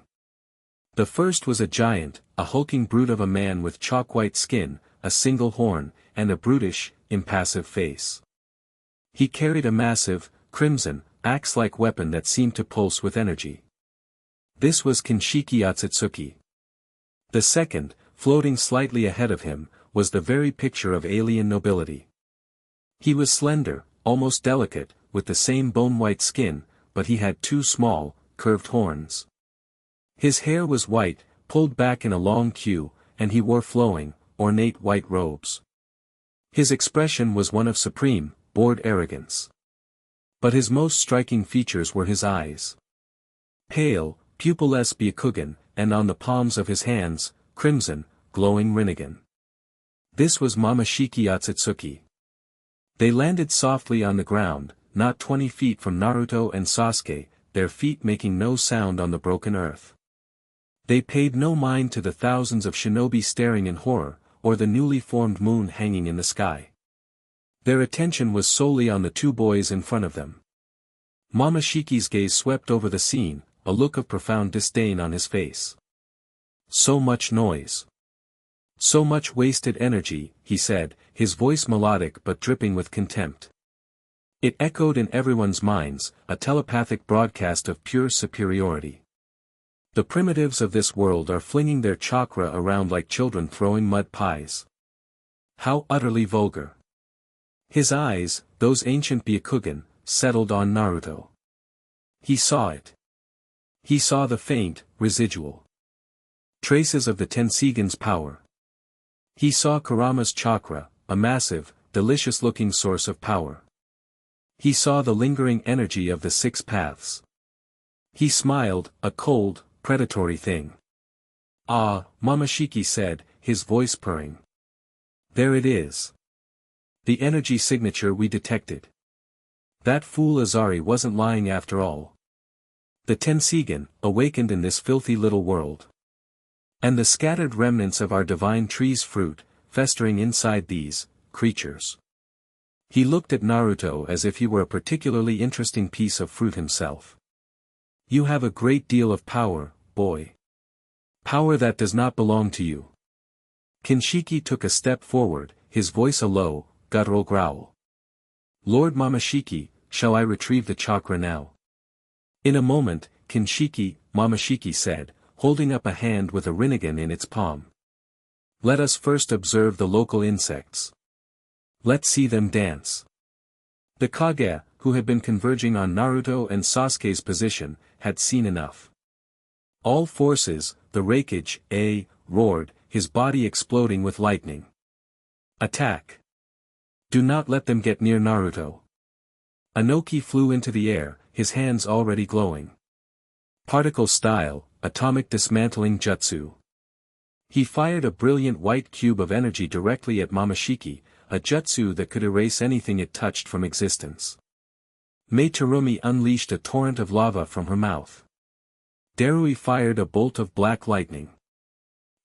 The first was a giant, a hulking brute of a man with chalk-white skin, a single horn, and a brutish, impassive face. He carried a massive, crimson, axe-like weapon that seemed to pulse with energy. This was Kinshiki Otsutsuki. The second, floating slightly ahead of him, was the very picture of alien nobility. He was slender, almost delicate, with the same bone-white skin, but he had two small, curved horns. His hair was white, pulled back in a long queue, and he wore flowing, ornate white robes. His expression was one of supreme, bored arrogance. But his most striking features were his eyes. Pale, pupilless Byakugan, and on the palms of his hands, crimson, glowing Rinnegan. This was Momoshiki Otsutsuki. They landed softly on the ground, not 20 feet from Naruto and Sasuke, their feet making no sound on the broken earth. They paid no mind to the thousands of shinobi staring in horror, or the newly formed moon hanging in the sky. Their attention was solely on the two boys in front of them. Momoshiki's gaze swept over the scene, a look of profound disdain on his face. So much noise. So much wasted energy, he said, his voice melodic but dripping with contempt. It echoed in everyone's minds, a telepathic broadcast of pure superiority. The primitives of this world are flinging their chakra around like children throwing mud pies. How utterly vulgar. His eyes, those ancient Byakugan, settled on Naruto. He saw it. He saw the faint, residual traces of the Tenseigan's power. He saw Kurama's chakra, a massive, delicious-looking source of power. He saw the lingering energy of the six paths. He smiled, a cold, predatory thing. Ah, Momoshiki said, his voice purring. There it is. The energy signature we detected. That fool Azari wasn't lying after all. The Tenseigan, awakened in this filthy little world. And the scattered remnants of our divine tree's fruit, festering inside these creatures. He looked at Naruto as if he were a particularly interesting piece of fruit himself. You have a great deal of power, boy. Power that does not belong to you. Kinshiki took a step forward, his voice a low, guttural growl. Lord Momoshiki, shall I retrieve the chakra now? In a moment, Kinshiki, Momoshiki said, holding up a hand with a Rinnegan in its palm. Let us first observe the local insects. Let's see them dance. The Kage, who had been converging on Naruto and Sasuke's position, had seen enough. All forces, the Raikage, roared, his body exploding with lightning. Attack! Do not let them get near Naruto. Inoki flew into the air, his hands already glowing. Particle style, atomic dismantling jutsu. He fired a brilliant white cube of energy directly at Momoshiki, a jutsu that could erase anything it touched from existence. Mei Terumi unleashed a torrent of lava from her mouth. Darui fired a bolt of black lightning.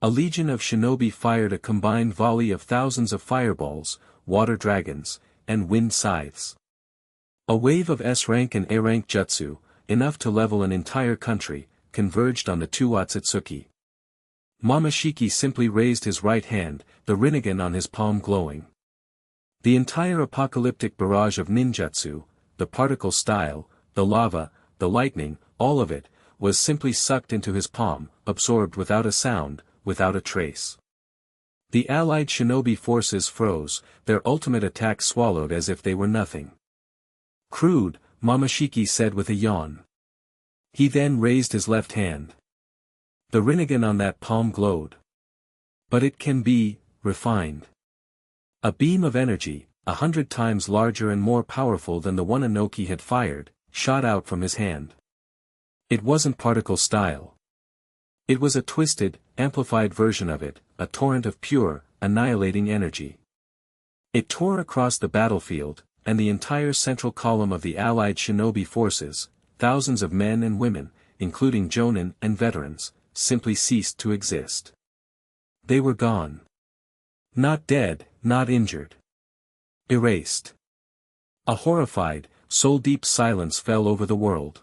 A legion of shinobi fired a combined volley of thousands of fireballs, water dragons, and wind scythes. A wave of S-rank and A-rank jutsu, enough to level an entire country, converged on the two Otsutsuki. Momoshiki simply raised his right hand, the Rinnegan on his palm glowing. The entire apocalyptic barrage of ninjutsu, the particle style, the lava, the lightning, all of it, was simply sucked into his palm, absorbed without a sound, without a trace. The allied shinobi forces froze, their ultimate attack swallowed as if they were nothing. Crude, Momoshiki said with a yawn. He then raised his left hand. The Rinnegan on that palm glowed. But it can be refined. A beam of energy, 100 times larger and more powerful than the one Inoki had fired, shot out from his hand. It wasn't particle style. It was a twisted, amplified version of it, a torrent of pure, annihilating energy. It tore across the battlefield, and the entire central column of the allied shinobi forces, thousands of men and women, including jonin and veterans, simply ceased to exist. They were gone. Not dead, not injured. Erased. A horrified, soul-deep silence fell over the world.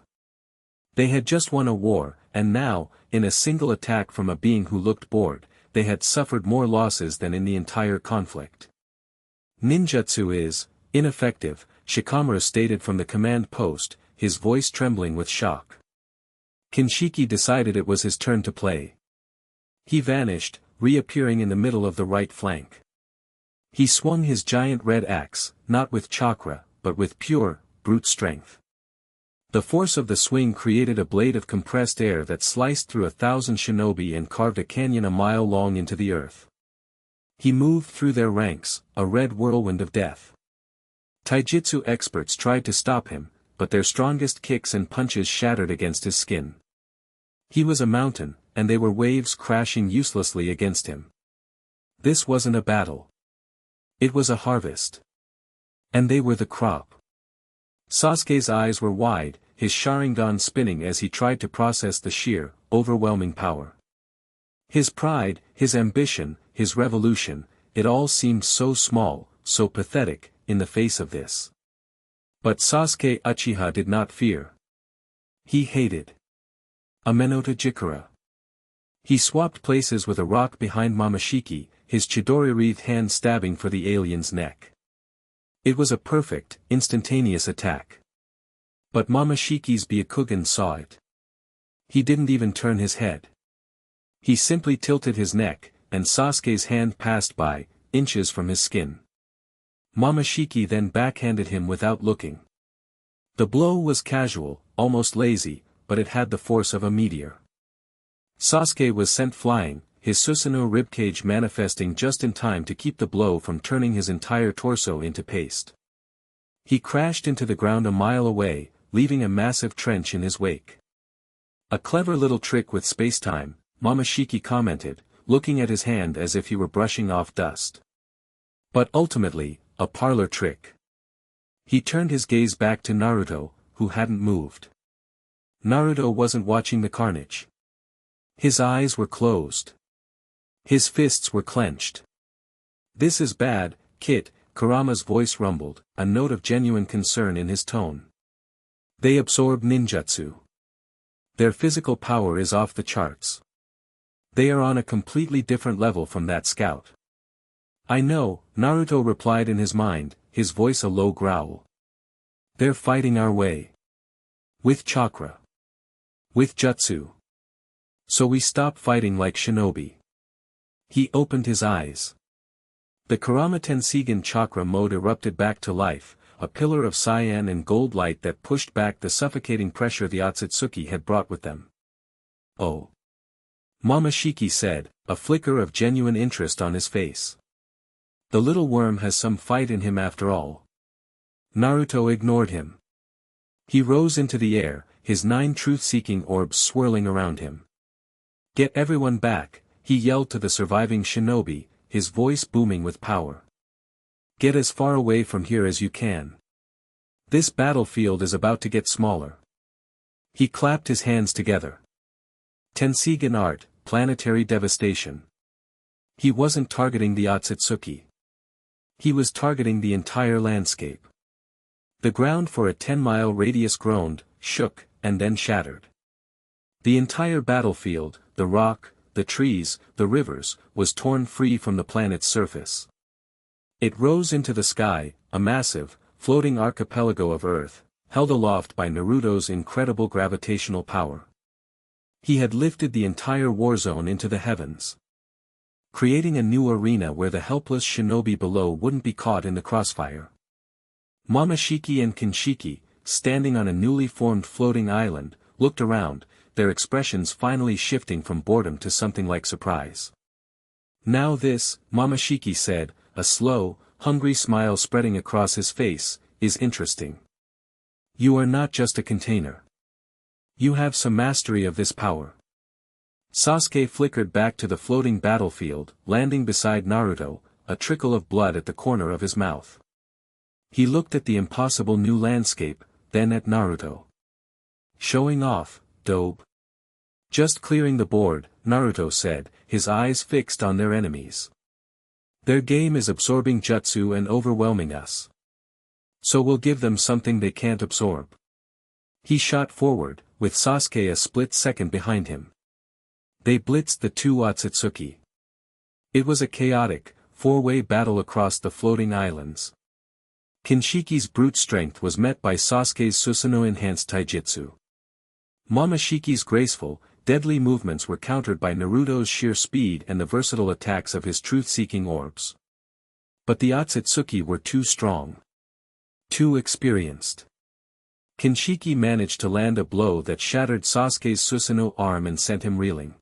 They had just won a war, and now, in a single attack from a being who looked bored, they had suffered more losses than in the entire conflict. Ninjutsu is ineffective, Shikamaru stated from the command post, his voice trembling with shock. Kinshiki decided it was his turn to play. He vanished, reappearing in the middle of the right flank. He swung his giant red axe, not with chakra, but with pure, brute strength. The force of the swing created a blade of compressed air that sliced through 1,000 shinobi and carved a canyon a mile long into the earth. He moved through their ranks, a red whirlwind of death. Taijutsu experts tried to stop him, but their strongest kicks and punches shattered against his skin. He was a mountain, and they were waves crashing uselessly against him. This wasn't a battle. It was a harvest. And they were the crop. Sasuke's eyes were wide, his Sharingan spinning as he tried to process the sheer, overwhelming power. His pride, his ambition, his revolution, it all seemed so small, so pathetic, in the face of this. But Sasuke Uchiha did not fear. He hated. Amenota Jikara. He swapped places with a rock behind Momoshiki, his Chidori-wreathed hand stabbing for the alien's neck. It was a perfect, instantaneous attack. But Momoshiki's Byakugan saw it. He didn't even turn his head. He simply tilted his neck, and Sasuke's hand passed by, inches from his skin. Momoshiki then backhanded him without looking. The blow was casual, almost lazy, but it had the force of a meteor. Sasuke was sent flying, his Susanoo ribcage manifesting just in time to keep the blow from turning his entire torso into paste. He crashed into the ground a mile away, leaving a massive trench in his wake. A clever little trick with space-time, Momoshiki commented, looking at his hand as if he were brushing off dust. But ultimately, a parlor trick. He turned his gaze back to Naruto, who hadn't moved. Naruto wasn't watching the carnage. His eyes were closed. His fists were clenched. "This is bad, Kit," Kurama's voice rumbled, a note of genuine concern in his tone. "They absorb ninjutsu. Their physical power is off the charts. They are on a completely different level from that scout." "I know," Naruto replied in his mind, his voice a low growl. "They're fighting our way. With chakra. With jutsu. So we stop fighting like shinobi." He opened his eyes. The Kurama Tenseigan chakra mode erupted back to life, a pillar of cyan and gold light that pushed back the suffocating pressure the Otsutsuki had brought with them. "Oh." Momoshiki said, a flicker of genuine interest on his face. "The little worm has some fight in him after all." Naruto ignored him. He rose into the air, his 9 truth-seeking orbs swirling around him. "Get everyone back," he yelled to the surviving shinobi, his voice booming with power. Get as far away from here as you can. This battlefield is about to get smaller. He clapped his hands together. Tenseigan art, planetary devastation. He wasn't targeting the Otsutsuki. He was targeting the entire landscape. The ground for a 10-mile radius groaned, shook, and then shattered. The entire battlefield, the rock, the trees, the rivers, was torn free from the planet's surface. It rose into the sky, a massive, floating archipelago of Earth, held aloft by Naruto's incredible gravitational power. He had lifted the entire war zone into the heavens, creating a new arena where the helpless shinobi below wouldn't be caught in the crossfire. Momoshiki and Kinshiki, standing on a newly formed floating island, looked around, their expressions finally shifting from boredom to something like surprise. Now this, Momoshiki said, a slow, hungry smile spreading across his face, is interesting. You are not just a container. You have some mastery of this power. Sasuke flickered back to the floating battlefield, landing beside Naruto, a trickle of blood at the corner of his mouth. He looked at the impossible new landscape, then at Naruto. Showing off, dope. Just clearing the board, Naruto said, his eyes fixed on their enemies. Their game is absorbing jutsu and overwhelming us. So we'll give them something they can't absorb. He shot forward, with Sasuke a split second behind him. They blitzed the two Otsutsuki. It was a chaotic, four-way battle across the floating islands. Kinshiki's brute strength was met by Sasuke's Susanoo-enhanced taijutsu. Momoshiki's graceful, deadly movements were countered by Naruto's sheer speed and the versatile attacks of his truth-seeking orbs. But the Otsutsuki were too strong. Too experienced. Kinshiki managed to land a blow that shattered Sasuke's Susanoo arm and sent him reeling.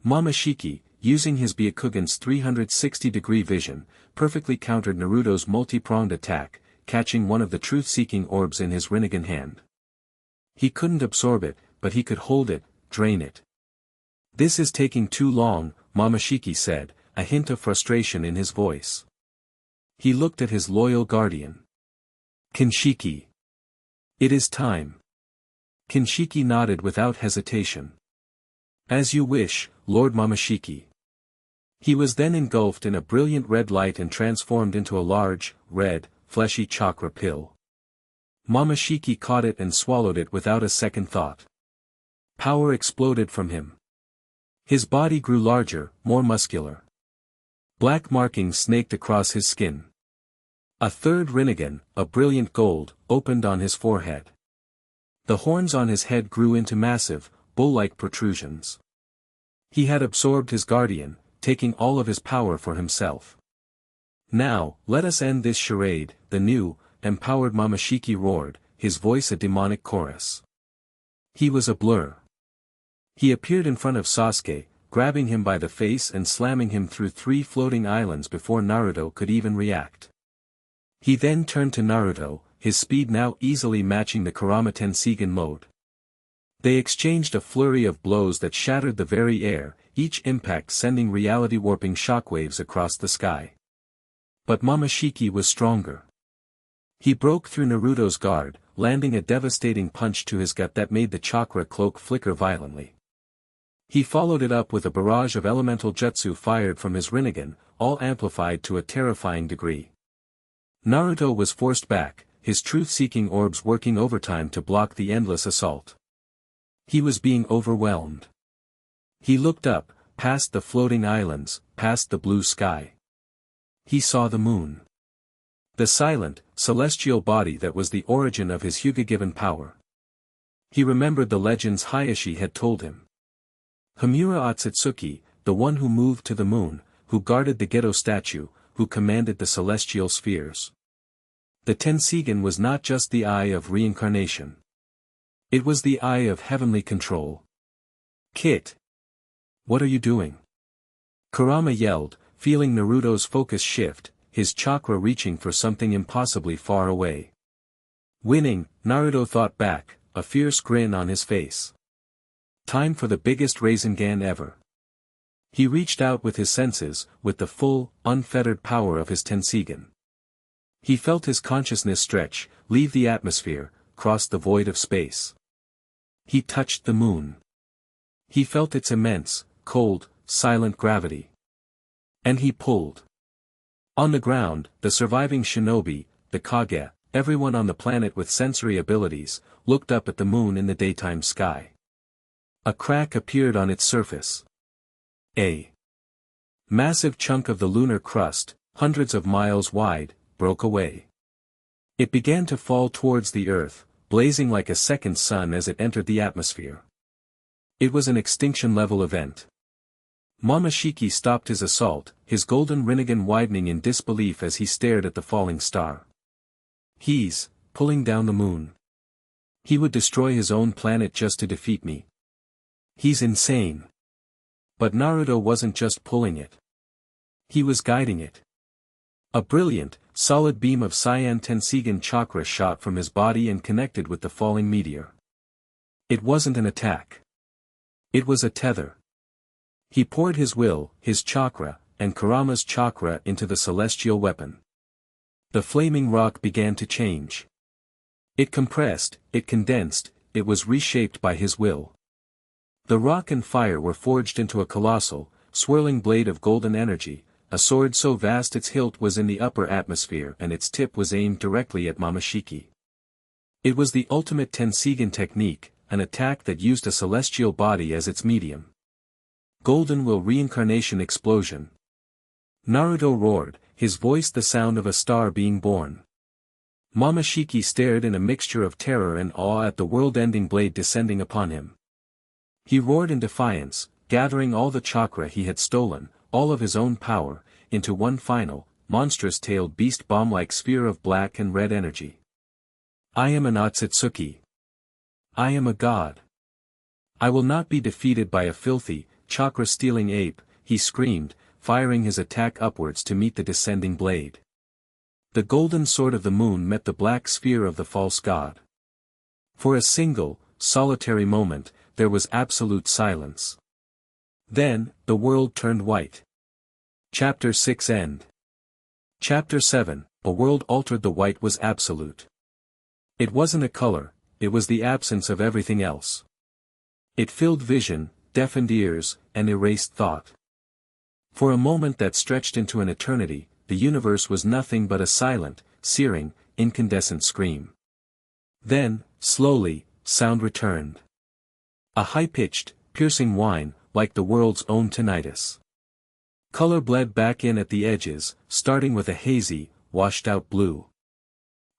Momoshiki, using his Byakugan's 360-degree vision, perfectly countered Naruto's multi-pronged attack, catching one of the truth-seeking orbs in his Rinnegan hand. He couldn't absorb it, but he could hold it, drain it. This is taking too long, Momoshiki said, a hint of frustration in his voice. He looked at his loyal guardian. Kinshiki. It is time. Kinshiki nodded without hesitation. As you wish, Lord Momoshiki. He was then engulfed in a brilliant red light and transformed into a large, red, fleshy chakra pill. Momoshiki caught it and swallowed it without a second thought. Power exploded from him. His body grew larger, more muscular. Black markings snaked across his skin. A third Rinnegan, a brilliant gold, opened on his forehead. The horns on his head grew into massive, bull-like protrusions. He had absorbed his guardian, taking all of his power for himself. Now, let us end this charade, the new, empowered Momoshiki roared, his voice a demonic chorus. He was a blur. He appeared in front of Sasuke, grabbing him by the face and slamming him through 3 floating islands before Naruto could even react. He then turned to Naruto, his speed now easily matching the Kurama Tenseigan mode. They exchanged a flurry of blows that shattered the very air, each impact sending reality-warping shockwaves across the sky. But Momoshiki was stronger. He broke through Naruto's guard, landing a devastating punch to his gut that made the chakra cloak flicker violently. He followed it up with a barrage of elemental jutsu fired from his Rinnegan, all amplified to a terrifying degree. Naruto was forced back, his truth-seeking orbs working overtime to block the endless assault. He was being overwhelmed. He looked up, past the floating islands, past the blue sky. He saw the moon. The silent, celestial body that was the origin of his Hyuga-given power. He remembered the legends Hayashi had told him. Hamura Otsutsuki, the one who moved to the moon, who guarded the Gedo statue, who commanded the celestial spheres. The Tenseigan was not just the eye of reincarnation. It was the eye of heavenly control. Kit! What are you doing? Kurama yelled, feeling Naruto's focus shift, his chakra reaching for something impossibly far away. Winning, Naruto thought back, a fierce grin on his face. Time for the biggest Rasengan ever. He reached out with his senses, with the full, unfettered power of his Tenseigan. He felt his consciousness stretch, leave the atmosphere, cross the void of space. He touched the moon. He felt its immense, cold, silent gravity. And he pulled. On the ground, the surviving shinobi, the Kage, everyone on the planet with sensory abilities, looked up at the moon in the daytime sky. A crack appeared on its surface. A massive chunk of the lunar crust, hundreds of miles wide, broke away. It began to fall towards the Earth, blazing like a second sun as it entered the atmosphere. It was an extinction-level event. Momoshiki stopped his assault, his golden rinnegan widening in disbelief as he stared at the falling star. He's pulling down the moon. He would destroy his own planet just to defeat me. He's insane. But Naruto wasn't just pulling it. He was guiding it. A brilliant, solid beam of cyan Tenseigan chakra shot from his body and connected with the falling meteor. It wasn't an attack. It was a tether. He poured his will, his chakra, and Kurama's chakra into the celestial weapon. The flaming rock began to change. It compressed, it condensed, it was reshaped by his will. The rock and fire were forged into a colossal, swirling blade of golden energy, a sword so vast its hilt was in the upper atmosphere and its tip was aimed directly at Momoshiki. It was the ultimate Tenseigan technique, an attack that used a celestial body as its medium. Golden Will Reincarnation Explosion. Naruto roared, his voice the sound of a star being born. Momoshiki stared in a mixture of terror and awe at the world-ending blade descending upon him. He roared in defiance, gathering all the chakra he had stolen, all of his own power, into one final, monstrous-tailed beast bomb-like sphere of black and red energy. I am an Otsutsuki. I am a god. I will not be defeated by a filthy, chakra-stealing ape, he screamed, firing his attack upwards to meet the descending blade. The golden sword of the moon met the black sphere of the false god. For a single, solitary moment, there was absolute silence. Then, the world turned white. Chapter 6 End. Chapter 7, A world altered. The white was absolute. It wasn't a color, it was the absence of everything else. It filled vision, deafened ears, and erased thought. For a moment that stretched into an eternity, the universe was nothing but a silent, searing, incandescent scream. Then, slowly, sound returned. A high-pitched, piercing whine, like the world's own tinnitus. Color bled back in at the edges, starting with a hazy, washed-out blue.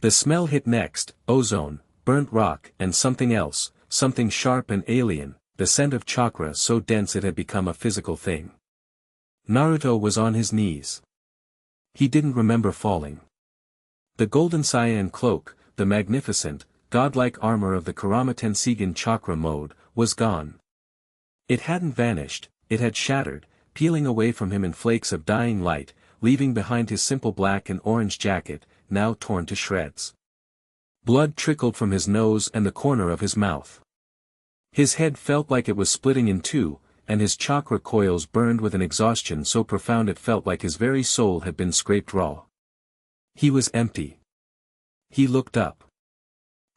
The smell hit next, ozone, burnt rock, and something else, something sharp and alien, the scent of chakra so dense it had become a physical thing. Naruto was on his knees. He didn't remember falling. The golden cyan cloak, the magnificent, godlike armor of the Kurama Tenseigan chakra mode, was gone. It hadn't vanished, it had shattered, peeling away from him in flakes of dying light, leaving behind his simple black and orange jacket, now torn to shreds. Blood trickled from his nose and the corner of his mouth. His head felt like it was splitting in two, and his chakra coils burned with an exhaustion so profound it felt like his very soul had been scraped raw. He was empty. He looked up.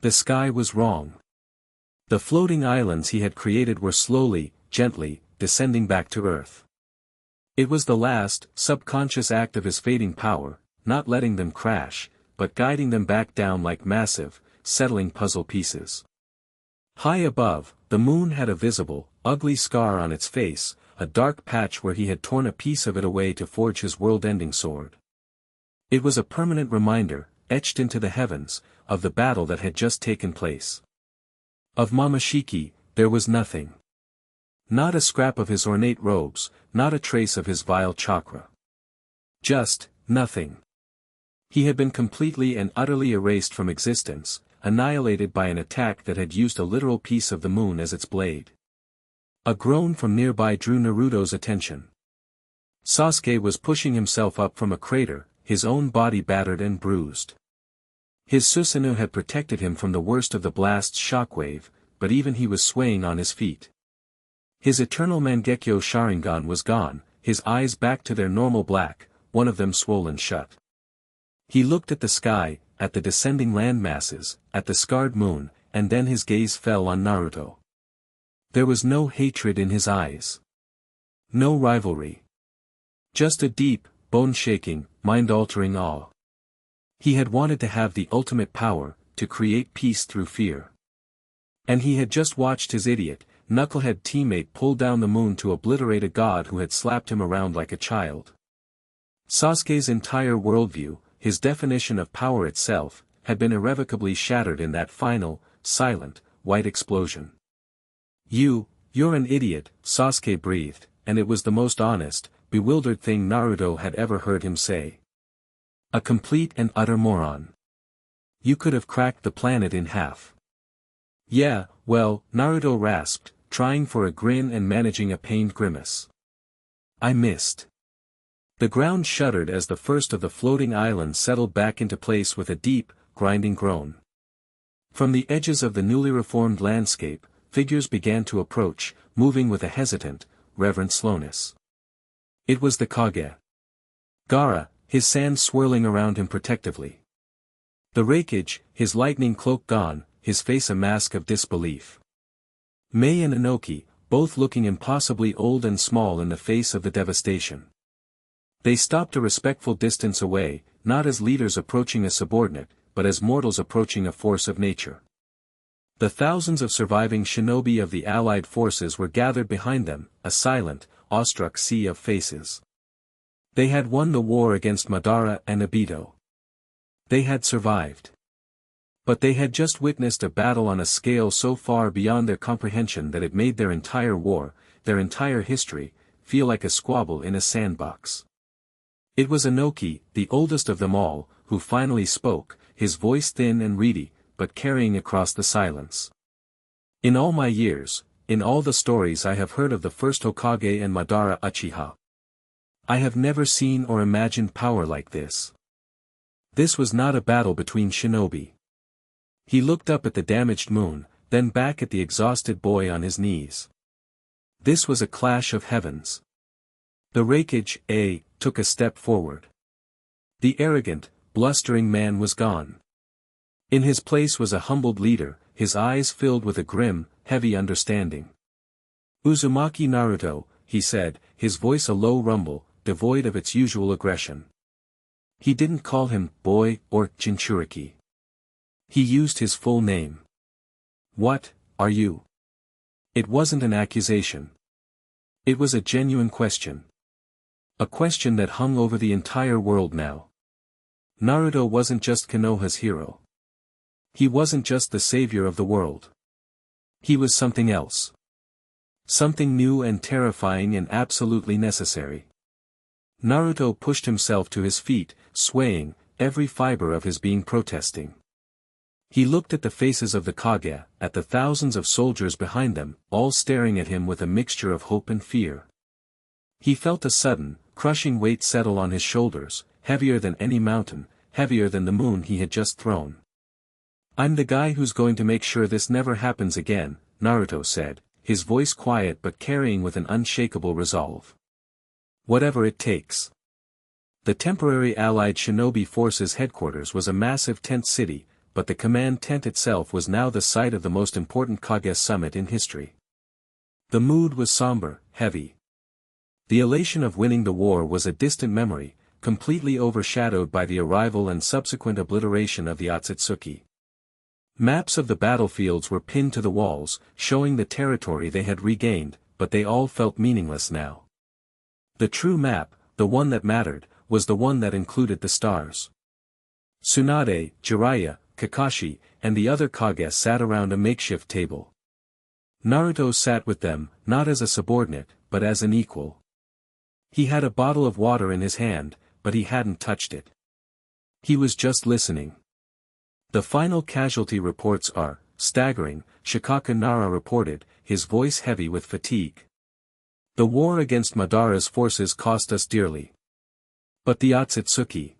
The sky was wrong. The floating islands he had created were slowly, gently, descending back to earth. It was the last, subconscious act of his fading power, not letting them crash, but guiding them back down like massive, settling puzzle pieces. High above, the moon had a visible, ugly scar on its face, a dark patch where he had torn a piece of it away to forge his world-ending sword. It was a permanent reminder, etched into the heavens, of the battle that had just taken place. Of Momoshiki, there was nothing. Not a scrap of his ornate robes, not a trace of his vile chakra. Just, nothing. He had been completely and utterly erased from existence, annihilated by an attack that had used a literal piece of the moon as its blade. A groan from nearby drew Naruto's attention. Sasuke was pushing himself up from a crater, his own body battered and bruised. His Susanoo had protected him from the worst of the blast's shockwave, but even he was swaying on his feet. His eternal Mangekyo Sharingan was gone, his eyes back to their normal black, one of them swollen shut. He looked at the sky, at the descending land masses, at the scarred moon, and then his gaze fell on Naruto. There was no hatred in his eyes. No rivalry. Just a deep, bone-shaking, mind-altering awe. He had wanted to have the ultimate power, to create peace through fear. And he had just watched his idiot, knucklehead teammate pull down the moon to obliterate a god who had slapped him around like a child. Sasuke's entire worldview, his definition of power itself, had been irrevocably shattered in that final, silent, white explosion. You're an idiot, Sasuke breathed, and it was the most honest, bewildered thing Naruto had ever heard him say. A complete and utter moron. You could have cracked the planet in half. Yeah, well, Naruto rasped, trying for a grin and managing a pained grimace. I missed. The ground shuddered as the first of the floating islands settled back into place with a deep, grinding groan. From the edges of the newly reformed landscape, figures began to approach, moving with a hesitant, reverent slowness. It was the Kage. Gaara, his sand swirling around him protectively. The Raikage, his lightning cloak gone, his face a mask of disbelief. Mei and Inoki, both looking impossibly old and small in the face of the devastation. They stopped a respectful distance away, not as leaders approaching a subordinate, but as mortals approaching a force of nature. The thousands of surviving shinobi of the allied forces were gathered behind them, a silent, awestruck sea of faces. They had won the war against Madara and Obito. They had survived. But they had just witnessed a battle on a scale so far beyond their comprehension that it made their entire war, their entire history, feel like a squabble in a sandbox. It was Inoki, the oldest of them all, who finally spoke, his voice thin and reedy, but carrying across the silence. In all my years, in all the stories I have heard of the first Hokage and Madara Uchiha, I have never seen or imagined power like this. This was not a battle between shinobi. He looked up at the damaged moon, then back at the exhausted boy on his knees. This was a clash of heavens. The Raikage, took a step forward. The arrogant, blustering man was gone. In his place was a humbled leader, his eyes filled with a grim, heavy understanding. Uzumaki Naruto, he said, his voice a low rumble, devoid of its usual aggression. He didn't call him boy or Jinchuriki. He used his full name. What, are you? It wasn't an accusation. It was a genuine question. A question that hung over the entire world now. Naruto wasn't just Konoha's hero. He wasn't just the savior of the world. He was something else. Something new and terrifying and absolutely necessary. Naruto pushed himself to his feet, swaying, every fiber of his being protesting. He looked at the faces of the Kage, at the thousands of soldiers behind them, all staring at him with a mixture of hope and fear. He felt a sudden, crushing weight settle on his shoulders, heavier than any mountain, heavier than the moon he had just thrown. I'm the guy who's going to make sure this never happens again, Naruto said, his voice quiet but carrying with an unshakable resolve. Whatever it takes. The temporary allied shinobi forces headquarters was a massive tent city, but the command tent itself was now the site of the most important Kage summit in history. The mood was somber, heavy. The elation of winning the war was a distant memory, completely overshadowed by the arrival and subsequent obliteration of the Otsutsuki. Maps of the battlefields were pinned to the walls, showing the territory they had regained, but they all felt meaningless now. The true map, the one that mattered, was the one that included the stars. Tsunade, Jiraiya, Kakashi, and the other Kage sat around a makeshift table. Naruto sat with them, not as a subordinate, but as an equal. He had a bottle of water in his hand, but he hadn't touched it. He was just listening. The final casualty reports are staggering, Shikaka Nara reported, his voice heavy with fatigue. The war against Madara's forces cost us dearly. But the Otsutsuki.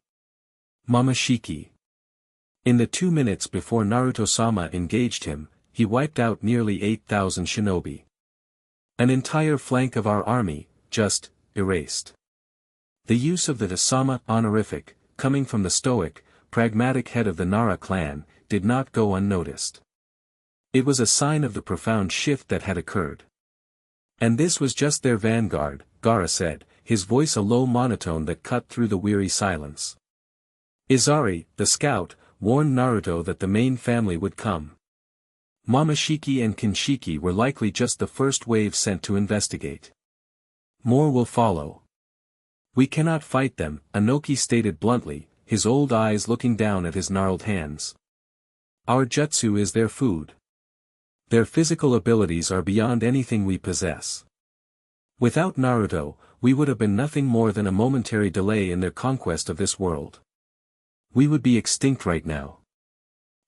Momoshiki. In the 2 minutes before Naruto-sama engaged him, he wiped out nearly 8,000 shinobi. An entire flank of our army, just, erased. The use of the Sama honorific, coming from the stoic, pragmatic head of the Nara clan, did not go unnoticed. It was a sign of the profound shift that had occurred. And this was just their vanguard, Gaara said, his voice a low monotone that cut through the weary silence. Izari, the scout, warned Naruto that the main family would come. Momoshiki and Kinshiki were likely just the first wave sent to investigate. More will follow. We cannot fight them, Inoki stated bluntly, his old eyes looking down at his gnarled hands. Our jutsu is their food. Their physical abilities are beyond anything we possess. Without Naruto, we would have been nothing more than a momentary delay in their conquest of this world. We would be extinct right now.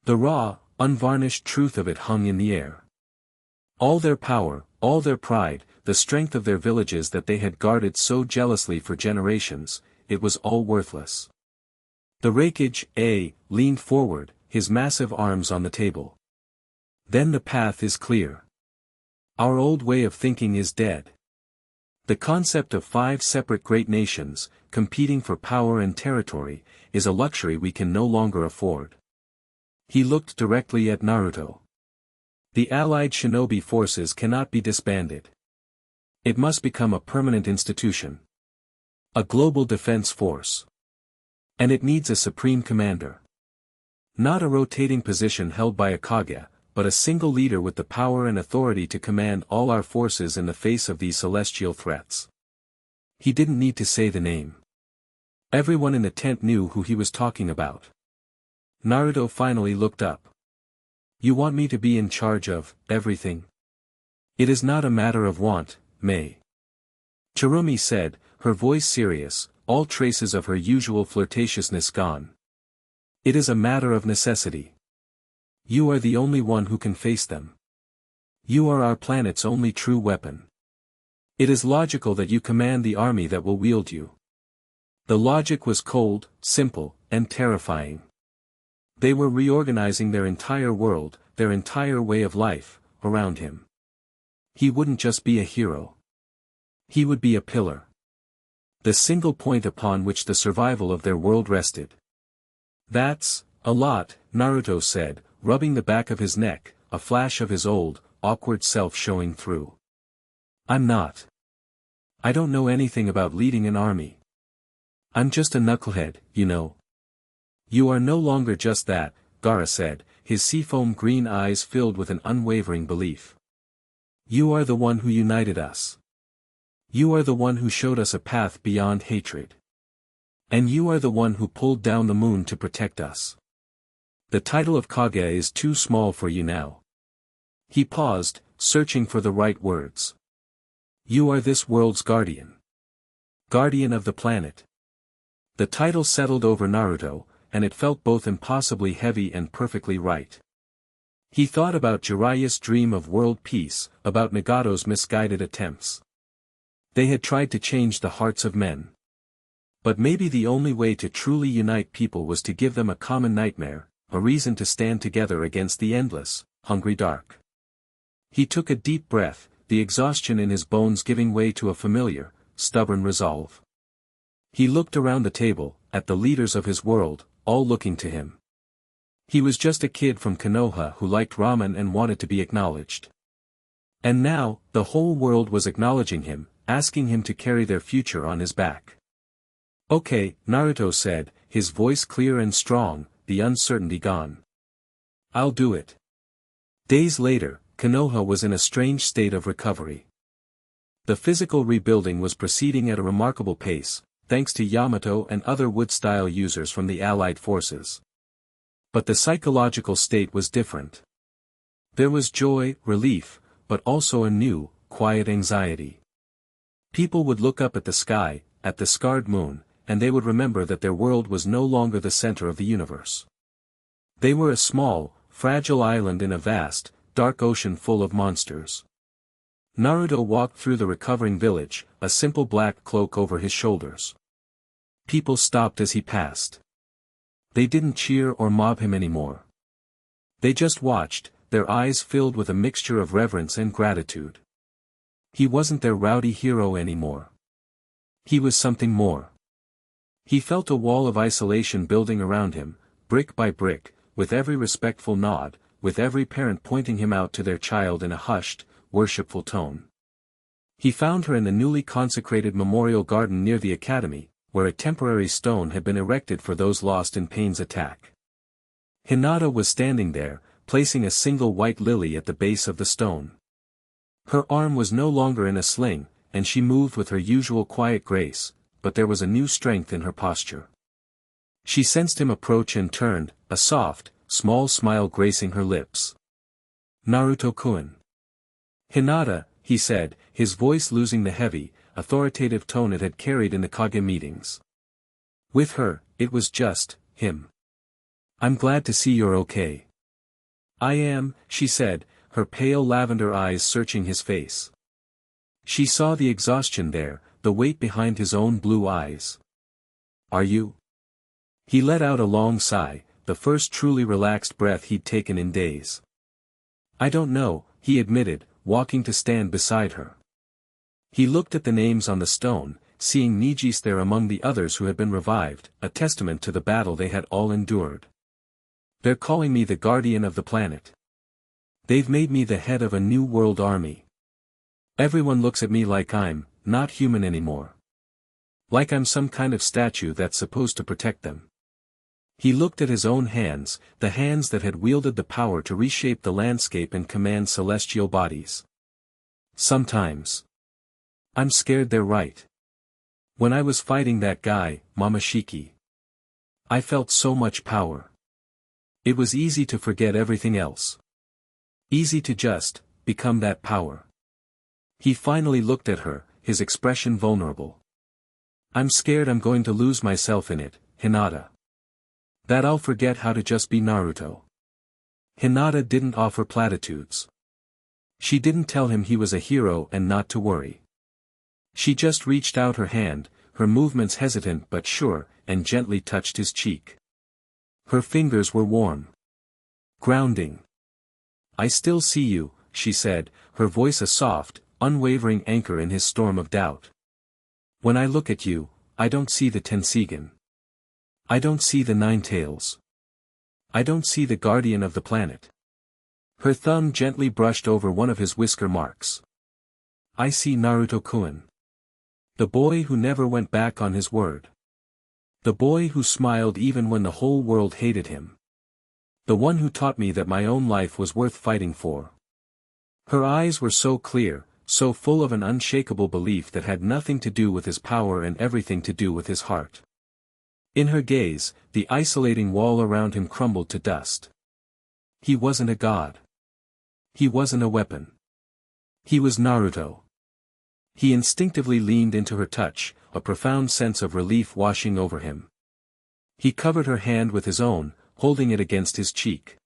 The raw, unvarnished truth of it hung in the air. All their power, all their pride, the strength of their villages that they had guarded so jealously for generations, it was all worthless. The Raikage leaned forward, his massive arms on the table. Then the path is clear. Our old way of thinking is dead. The concept of 5 separate great nations, competing for power and territory, is a luxury we can no longer afford. He looked directly at Naruto. The allied shinobi forces cannot be disbanded. It must become a permanent institution. A global defense force. And it needs a supreme commander. Not a rotating position held by a Kage, but a single leader with the power and authority to command all our forces in the face of these celestial threats. He didn't need to say the name. Everyone in the tent knew who he was talking about. Naruto finally looked up. You want me to be in charge of everything? It is not a matter of want, Mei. Chirumi said, her voice serious, all traces of her usual flirtatiousness gone. It is a matter of necessity. You are the only one who can face them. You are our planet's only true weapon. It is logical that you command the army that will wield you. The logic was cold, simple, and terrifying. They were reorganizing their entire world, their entire way of life, around him. He wouldn't just be a hero. He would be a pillar. The single point upon which the survival of their world rested. That's a lot, Naruto said, rubbing the back of his neck, a flash of his old, awkward self showing through. I'm not. I don't know anything about leading an army. I'm just a knucklehead, you know. You are no longer just that, Gaara said, his seafoam green eyes filled with an unwavering belief. You are the one who united us. You are the one who showed us a path beyond hatred. And you are the one who pulled down the moon to protect us. The title of Kage is too small for you now. He paused, searching for the right words. You are this world's guardian. Guardian of the planet. The title settled over Naruto, and it felt both impossibly heavy and perfectly right. He thought about Jiraiya's dream of world peace, about Nagato's misguided attempts. They had tried to change the hearts of men. But maybe the only way to truly unite people was to give them a common nightmare, a reason to stand together against the endless, hungry dark. He took a deep breath, the exhaustion in his bones giving way to a familiar, stubborn resolve. He looked around the table, at the leaders of his world, all looking to him. He was just a kid from Konoha who liked ramen and wanted to be acknowledged. And now, the whole world was acknowledging him, asking him to carry their future on his back. Okay, Naruto said, his voice clear and strong, the uncertainty gone. I'll do it. Days later, Konoha was in a strange state of recovery. The physical rebuilding was proceeding at a remarkable pace, thanks to Yamato and other wood-style users from the Allied forces. But the psychological state was different. There was joy, relief, but also a new, quiet anxiety. People would look up at the sky, at the scarred moon, and they would remember that their world was no longer the center of the universe. They were a small, fragile island in a vast, dark ocean full of monsters. Naruto walked through the recovering village, a simple black cloak over his shoulders. People stopped as he passed. They didn't cheer or mob him anymore. They just watched, their eyes filled with a mixture of reverence and gratitude. He wasn't their rowdy hero anymore. He was something more. He felt a wall of isolation building around him, brick by brick, with every respectful nod, with every parent pointing him out to their child in a hushed, worshipful tone. He found her in the newly consecrated memorial garden near the academy, where a temporary stone had been erected for those lost in Pain's attack. Hinata was standing there, placing a single white lily at the base of the stone. Her arm was no longer in a sling, and she moved with her usual quiet grace, but there was a new strength in her posture. She sensed him approach and turned, a soft, small smile gracing her lips. "Naruto-kun." "Hinata," he said, his voice losing the heavy, authoritative tone it had carried in the Kage meetings. With her, it was just him. "I'm glad to see you're okay." "I am," she said, her pale lavender eyes searching his face. She saw the exhaustion there, the weight behind his own blue eyes. "Are you?" He let out a long sigh, the first truly relaxed breath he'd taken in days. "I don't know," he admitted, walking to stand beside her. He looked at the names on the stone, seeing Nijis there among the others who had been revived, a testament to the battle they had all endured. "They're calling me the guardian of the planet. They've made me the head of a new world army. Everyone looks at me like I'm not human anymore. Like I'm some kind of statue that's supposed to protect them." He looked at his own hands, the hands that had wielded the power to reshape the landscape and command celestial bodies. "Sometimes I'm scared they're right. When I was fighting that guy, Mamashiki, I felt so much power. It was easy to forget everything else. Easy to just become that power." He finally looked at her, his expression vulnerable. "I'm scared I'm going to lose myself in it, Hinata. That I'll forget how to just be Naruto." Hinata didn't offer platitudes. She didn't tell him he was a hero and not to worry. She just reached out her hand, her movements hesitant but sure, and gently touched his cheek. Her fingers were warm. Grounding. "I still see you," she said, her voice a soft, unwavering anchor in his storm of doubt. "When I look at you, I don't see the Tenseigan. I don't see the Nine Tails. I don't see the guardian of the planet." Her thumb gently brushed over one of his whisker marks. "I see Naruto-kun. The boy who never went back on his word. The boy who smiled even when the whole world hated him. The one who taught me that my own life was worth fighting for." Her eyes were so clear, so full of an unshakable belief that had nothing to do with his power and everything to do with his heart. In her gaze, the isolating wall around him crumbled to dust. He wasn't a god. He wasn't a weapon. He was Naruto. He instinctively leaned into her touch, a profound sense of relief washing over him. He covered her hand with his own, holding it against his cheek.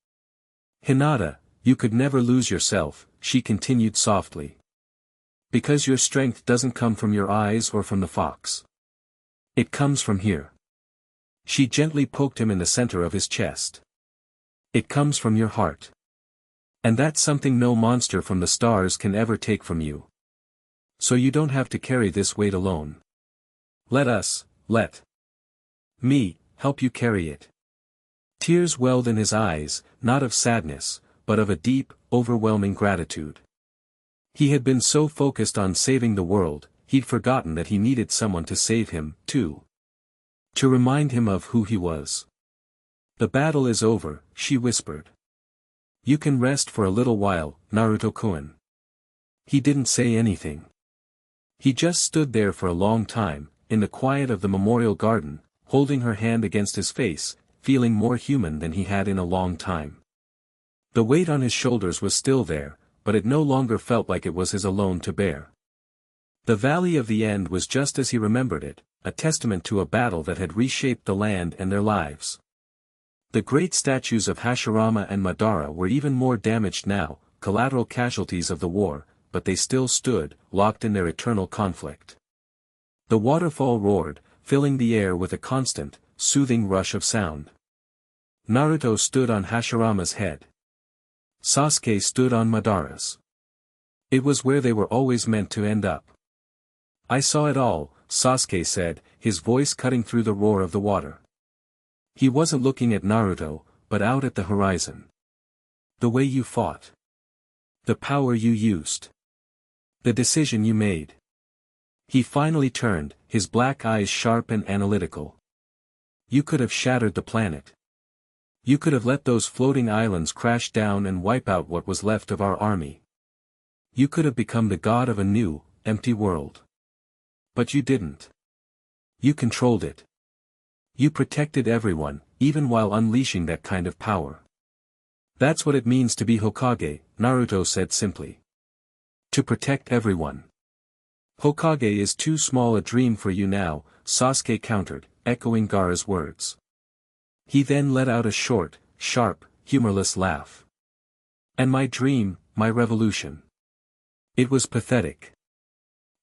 "Hinata, you could never lose yourself," she continued softly. "Because your strength doesn't come from your eyes or from the fox. It comes from here." She gently poked him in the center of his chest. "It comes from your heart. And that's something no monster from the stars can ever take from you. So you don't have to carry this weight alone. Let me, help you carry it." Tears welled in his eyes, not of sadness, but of a deep, overwhelming gratitude. He had been so focused on saving the world, he'd forgotten that he needed someone to save him, too. To remind him of who he was. "The battle is over," she whispered. "You can rest for a little while, Naruto-kun." He didn't say anything. He just stood there for a long time, in the quiet of the memorial garden, holding her hand against his face, feeling more human than he had in a long time. The weight on his shoulders was still there, but it no longer felt like it was his alone to bear. The Valley of the End was just as he remembered it, a testament to a battle that had reshaped the land and their lives. The great statues of Hashirama and Madara were even more damaged now, collateral casualties of the war, but they still stood, locked in their eternal conflict. The waterfall roared, filling the air with a constant, soothing rush of sound. Naruto stood on Hashirama's head. Sasuke stood on Madara's. It was where they were always meant to end up. "I saw it all," Sasuke said, his voice cutting through the roar of the water. He wasn't looking at Naruto, but out at the horizon. The way you fought. The power you used. The decision you made. He finally turned, his black eyes sharp and analytical. You could have shattered the planet. You could have let those floating islands crash down and wipe out what was left of our army. You could have become the god of a new, empty world. But you didn't. You controlled it. You protected everyone, even while unleashing that kind of power. That's what it means to be Hokage, Naruto said simply. To protect everyone. Hokage is too small a dream for you now, Sasuke countered, echoing Gaara's words. He then let out a short, sharp, humorless laugh. And my dream, my revolution. It was pathetic.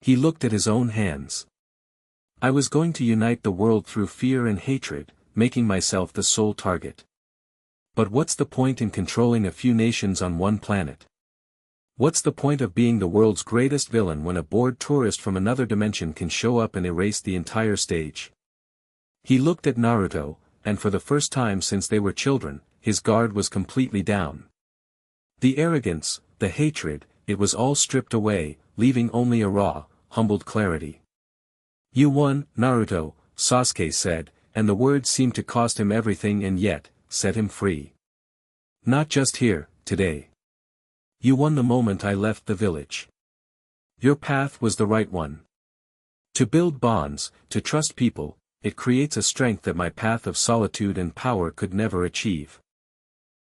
He looked at his own hands. I was going to unite the world through fear and hatred, making myself the sole target. But what's the point in controlling a few nations on one planet? What's the point of being the world's greatest villain when a bored tourist from another dimension can show up and erase the entire stage? He looked at Naruto, and for the first time since they were children, his guard was completely down. The arrogance, the hatred, it was all stripped away, leaving only a raw, humbled clarity. You won, Naruto, Sasuke said, and the words seemed to cost him everything and yet, set him free. Not just here, today. You won the moment I left the village. Your path was the right one. To build bonds, to trust people, it creates a strength that my path of solitude and power could never achieve.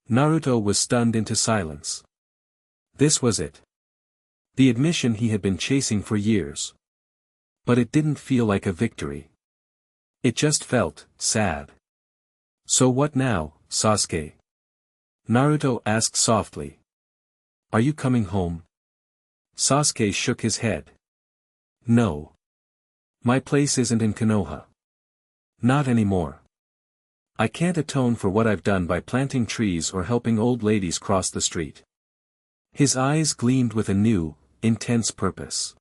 Naruto was stunned into silence. This was it. The admission he had been chasing for years. But it didn't feel like a victory. It just felt sad. So what now, Sasuke? Naruto asked softly. Are you coming home? Sasuke shook his head. No. My place isn't in Konoha. Not anymore. I can't atone for what I've done by planting trees or helping old ladies cross the street. His eyes gleamed with a new, intense purpose.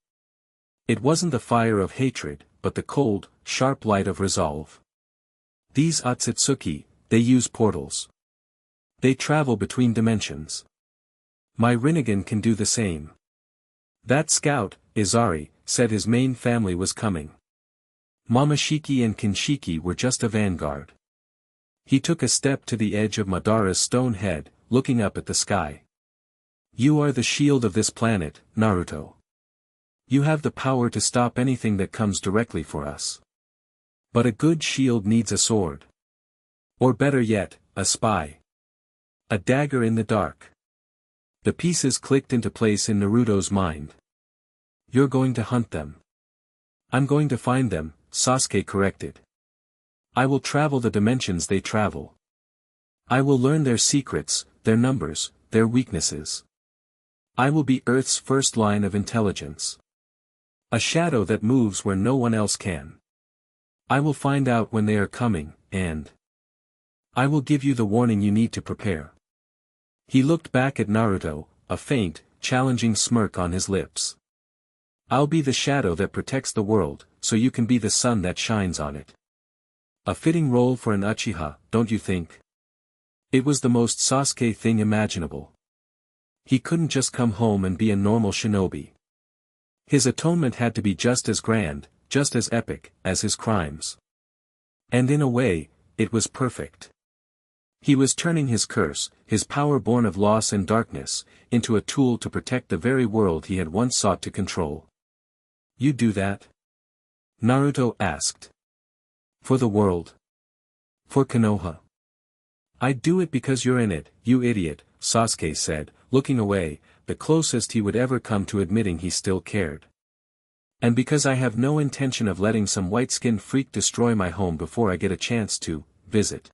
It wasn't the fire of hatred, but the cold, sharp light of resolve. These Otsutsuki, they use portals. They travel between dimensions. My Rinnegan can do the same. That scout, Izari, said his main family was coming. Momoshiki and Kinshiki were just a vanguard. He took a step to the edge of Madara's stone head, looking up at the sky. You are the shield of this planet, Naruto. You have the power to stop anything that comes directly for us. But a good shield needs a sword. Or better yet, a spy. A dagger in the dark. The pieces clicked into place in Naruto's mind. You're going to hunt them. I'm going to find them, Sasuke corrected. I will travel the dimensions they travel. I will learn their secrets, their numbers, their weaknesses. I will be Earth's first line of intelligence. A shadow that moves where no one else can. I will find out when they are coming, and I will give you the warning you need to prepare. He looked back at Naruto, a faint, challenging smirk on his lips. I'll be the shadow that protects the world, so you can be the sun that shines on it. A fitting role for an Uchiha, don't you think? It was the most Sasuke thing imaginable. He couldn't just come home and be a normal shinobi. His atonement had to be just as grand, just as epic, as his crimes. And in a way, it was perfect. He was turning his curse, his power born of loss and darkness, into a tool to protect the very world he had once sought to control. You do that? Naruto asked. For the world. For Konoha. I'd do it because you're in it, you idiot, Sasuke said, looking away, the closest he would ever come to admitting he still cared. And because I have no intention of letting some white-skinned freak destroy my home before I get a chance to visit.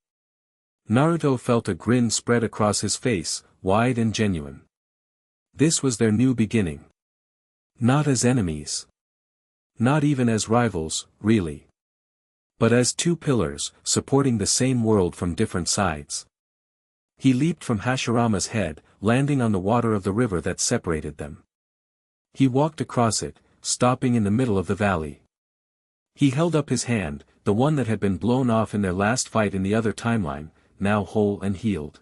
Naruto felt a grin spread across his face, wide and genuine. This was their new beginning. Not as enemies. Not even as rivals, really. But as two pillars, supporting the same world from different sides. He leaped from Hashirama's head, landing on the water of the river that separated them. He walked across it, stopping in the middle of the valley. He held up his hand, the one that had been blown off in their last fight in the other timeline, now whole and healed.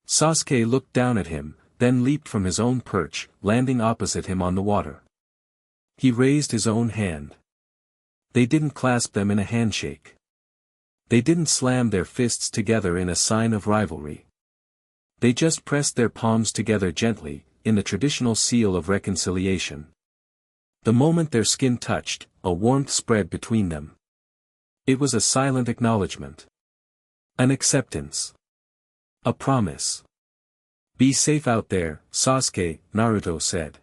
Sasuke looked down at him, then leaped from his own perch, landing opposite him on the water. He raised his own hand. They didn't clasp them in a handshake. They didn't slam their fists together in a sign of rivalry. They just pressed their palms together gently, in the traditional seal of reconciliation. The moment their skin touched, a warmth spread between them. It was a silent acknowledgement. An acceptance. A promise. "Be safe out there, Sasuke," Naruto said.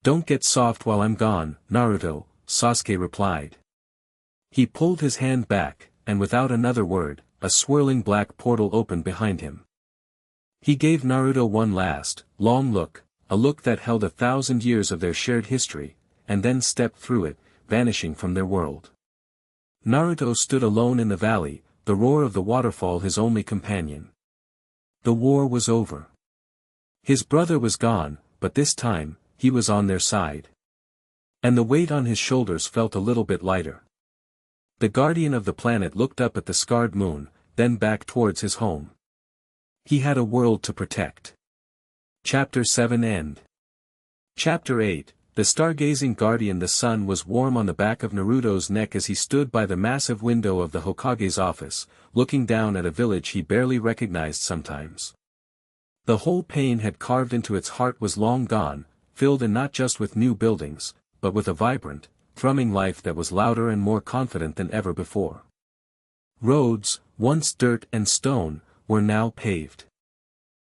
"Don't get soft while I'm gone, Naruto," Sasuke replied. He pulled his hand back, and without another word, a swirling black portal opened behind him. He gave Naruto one last, long look, a look that held 1,000 years of their shared history, and then stepped through it, vanishing from their world. Naruto stood alone in the valley, the roar of the waterfall his only companion. The war was over. His brother was gone, but this time, he was on their side. And the weight on his shoulders felt a little bit lighter. The guardian of the planet looked up at the scarred moon, then back towards his home. He had a world to protect. Chapter 7 End. Chapter 8, The Stargazing Guardian. The sun was warm on the back of Naruto's neck as he stood by the massive window of the Hokage's office, looking down at a village he barely recognized sometimes. The hole pain had carved into its heart was long gone, filled in not just with new buildings, but with a vibrant, thrumming life that was louder and more confident than ever before. Roads, once dirt and stone, were now paved.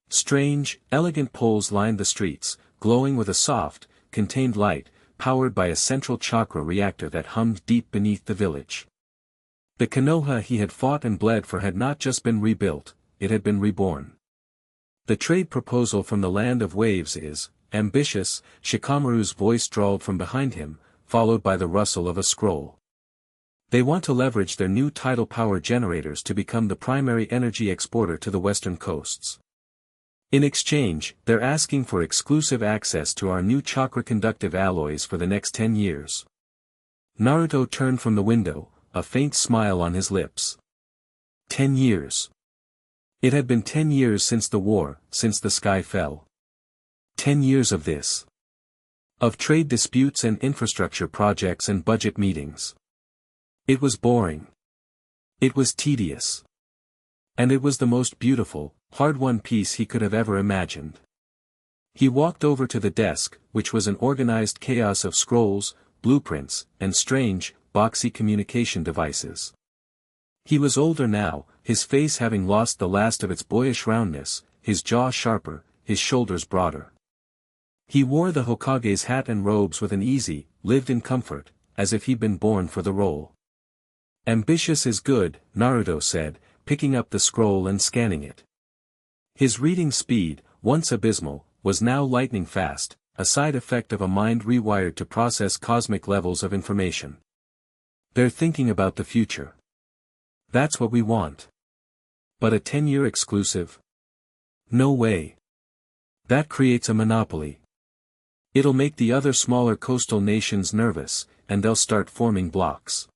Strange, elegant poles lined the streets, glowing with a soft, contained light, powered by a central chakra reactor that hummed deep beneath the village. The Konoha he had fought and bled for had not just been rebuilt, it had been reborn. "The trade proposal from the Land of Waves is ambitious," Shikamaru's voice drawled from behind him, followed by the rustle of a scroll. "They want to leverage their new tidal power generators to become the primary energy exporter to the western coasts. In exchange, they're asking for exclusive access to our new chakra-conductive alloys for the next 10 years. Naruto turned from the window, a faint smile on his lips. 10 years. It had been 10 years since the war, since the sky fell. 10 years of this. Of trade disputes and infrastructure projects and budget meetings. It was boring. It was tedious. And it was the most beautiful, hard-won peace he could have ever imagined. He walked over to the desk, which was an organized chaos of scrolls, blueprints, and strange, boxy communication devices. He was older now, his face having lost the last of its boyish roundness, his jaw sharper, his shoulders broader. He wore the Hokage's hat and robes with an easy, lived-in comfort, as if he'd been born for the role. "Ambitious is good," Naruto said, picking up the scroll and scanning it. His reading speed, once abysmal, was now lightning fast, a side effect of a mind rewired to process cosmic levels of information. "They're thinking about the future. That's what we want. But a 10-year exclusive? No way. That creates a monopoly. It'll make the other smaller coastal nations nervous, and they'll start forming blocks.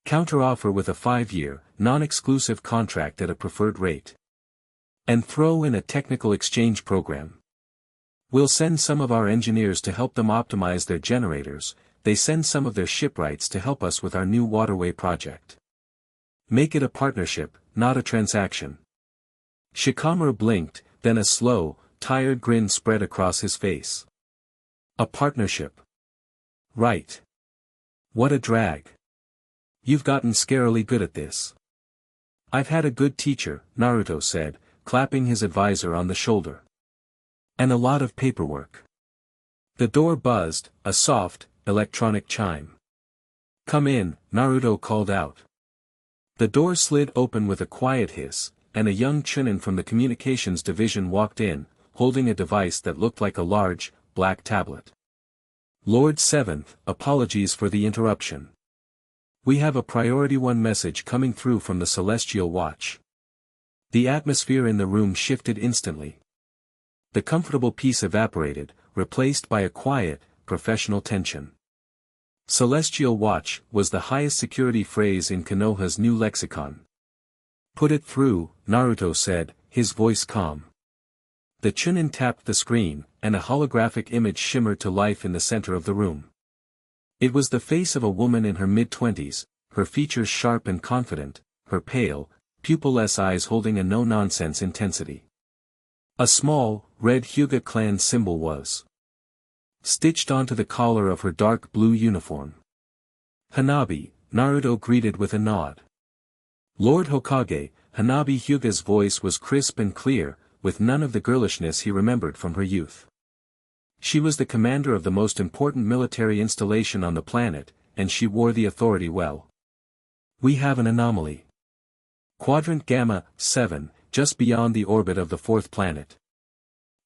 Counteroffer with a 5-year, non-exclusive contract at a preferred rate. And throw in a technical exchange program. We'll send some of our engineers to help them optimize their generators, they send some of their shipwrights to help us with our new waterway project. Make it a partnership, not a transaction." Shikamaru blinked, then a slow, tired grin spread across his face. "A partnership. Right. What a drag. You've gotten scarily good at this." "I've had a good teacher," Naruto said, clapping his advisor on the shoulder. "And a lot of paperwork." The door buzzed, a soft, electronic chime. "Come in," Naruto called out. The door slid open with a quiet hiss, and a young Chunin from the communications division walked in, holding a device that looked like a large, black tablet. "Lord Seventh, apologies for the interruption. We have a Priority 1 message coming through from the Celestial Watch." The atmosphere in the room shifted instantly. The comfortable peace evaporated, replaced by a quiet, professional tension. Celestial Watch was the highest security phrase in Konoha's new lexicon. Put it through, Naruto said, his voice calm. The Chunin tapped the screen, and a holographic image shimmered to life in the center of the room. It was the face of a woman in her mid-20s, her features sharp and confident, her pale, pupilless eyes holding a no-nonsense intensity. A small, red Hyuga clan symbol was stitched onto the collar of her dark blue uniform. Hanabi, Naruto greeted with a nod. Lord Hokage, Hanabi Hyuga's voice was crisp and clear, with none of the girlishness he remembered from her youth. She was the commander of the most important military installation on the planet, and she wore the authority well. We have an anomaly. Quadrant Gamma, 7, just beyond the orbit of the fourth planet.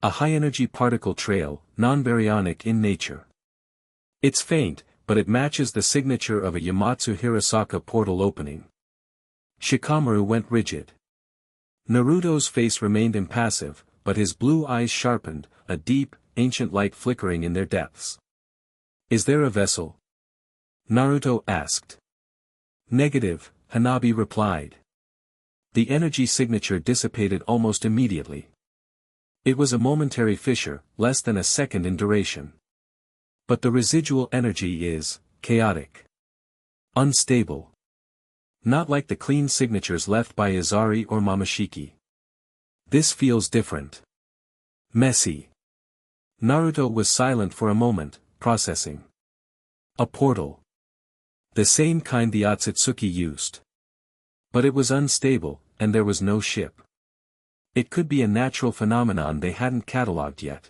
A high-energy particle trail, non-baryonic in nature. It's faint, but it matches the signature of a Yamatsu Hirasaka portal opening. Shikamaru went rigid. Naruto's face remained impassive, but his blue eyes sharpened, a deep, ancient light flickering in their depths. Is there a vessel? Naruto asked. Negative, Hanabi replied. The energy signature dissipated almost immediately. It was a momentary fissure, less than a second in duration. But the residual energy is chaotic. Unstable. Not like the clean signatures left by Izari or Momoshiki. This feels different. Messy. Naruto was silent for a moment, processing. A portal. The same kind the Otsutsuki used. But it was unstable, and there was no ship. It could be a natural phenomenon they hadn't catalogued yet.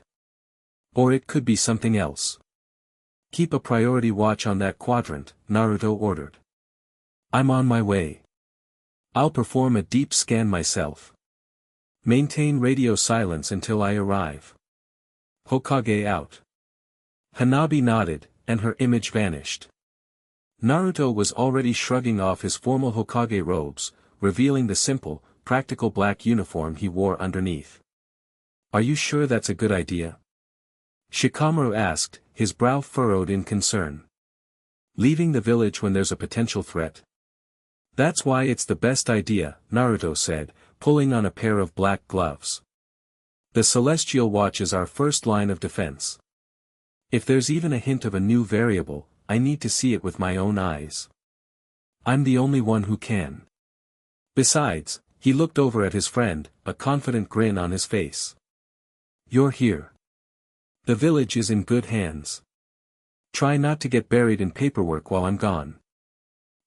Or it could be something else. Keep a priority watch on that quadrant, Naruto ordered. I'm on my way. I'll perform a deep scan myself. Maintain radio silence until I arrive. Hokage out. Hanabi nodded, and her image vanished. Naruto was already shrugging off his formal Hokage robes, revealing the simple, practical black uniform he wore underneath. Are you sure that's a good idea? Shikamaru asked, his brow furrowed in concern. Leaving the village when there's a potential threat? That's why it's the best idea, Naruto said, pulling on a pair of black gloves. The Celestial Watch is our first line of defense. If there's even a hint of a new variable, I need to see it with my own eyes. I'm the only one who can. Besides, he looked over at his friend, a confident grin on his face. You're here. The village is in good hands. Try not to get buried in paperwork while I'm gone.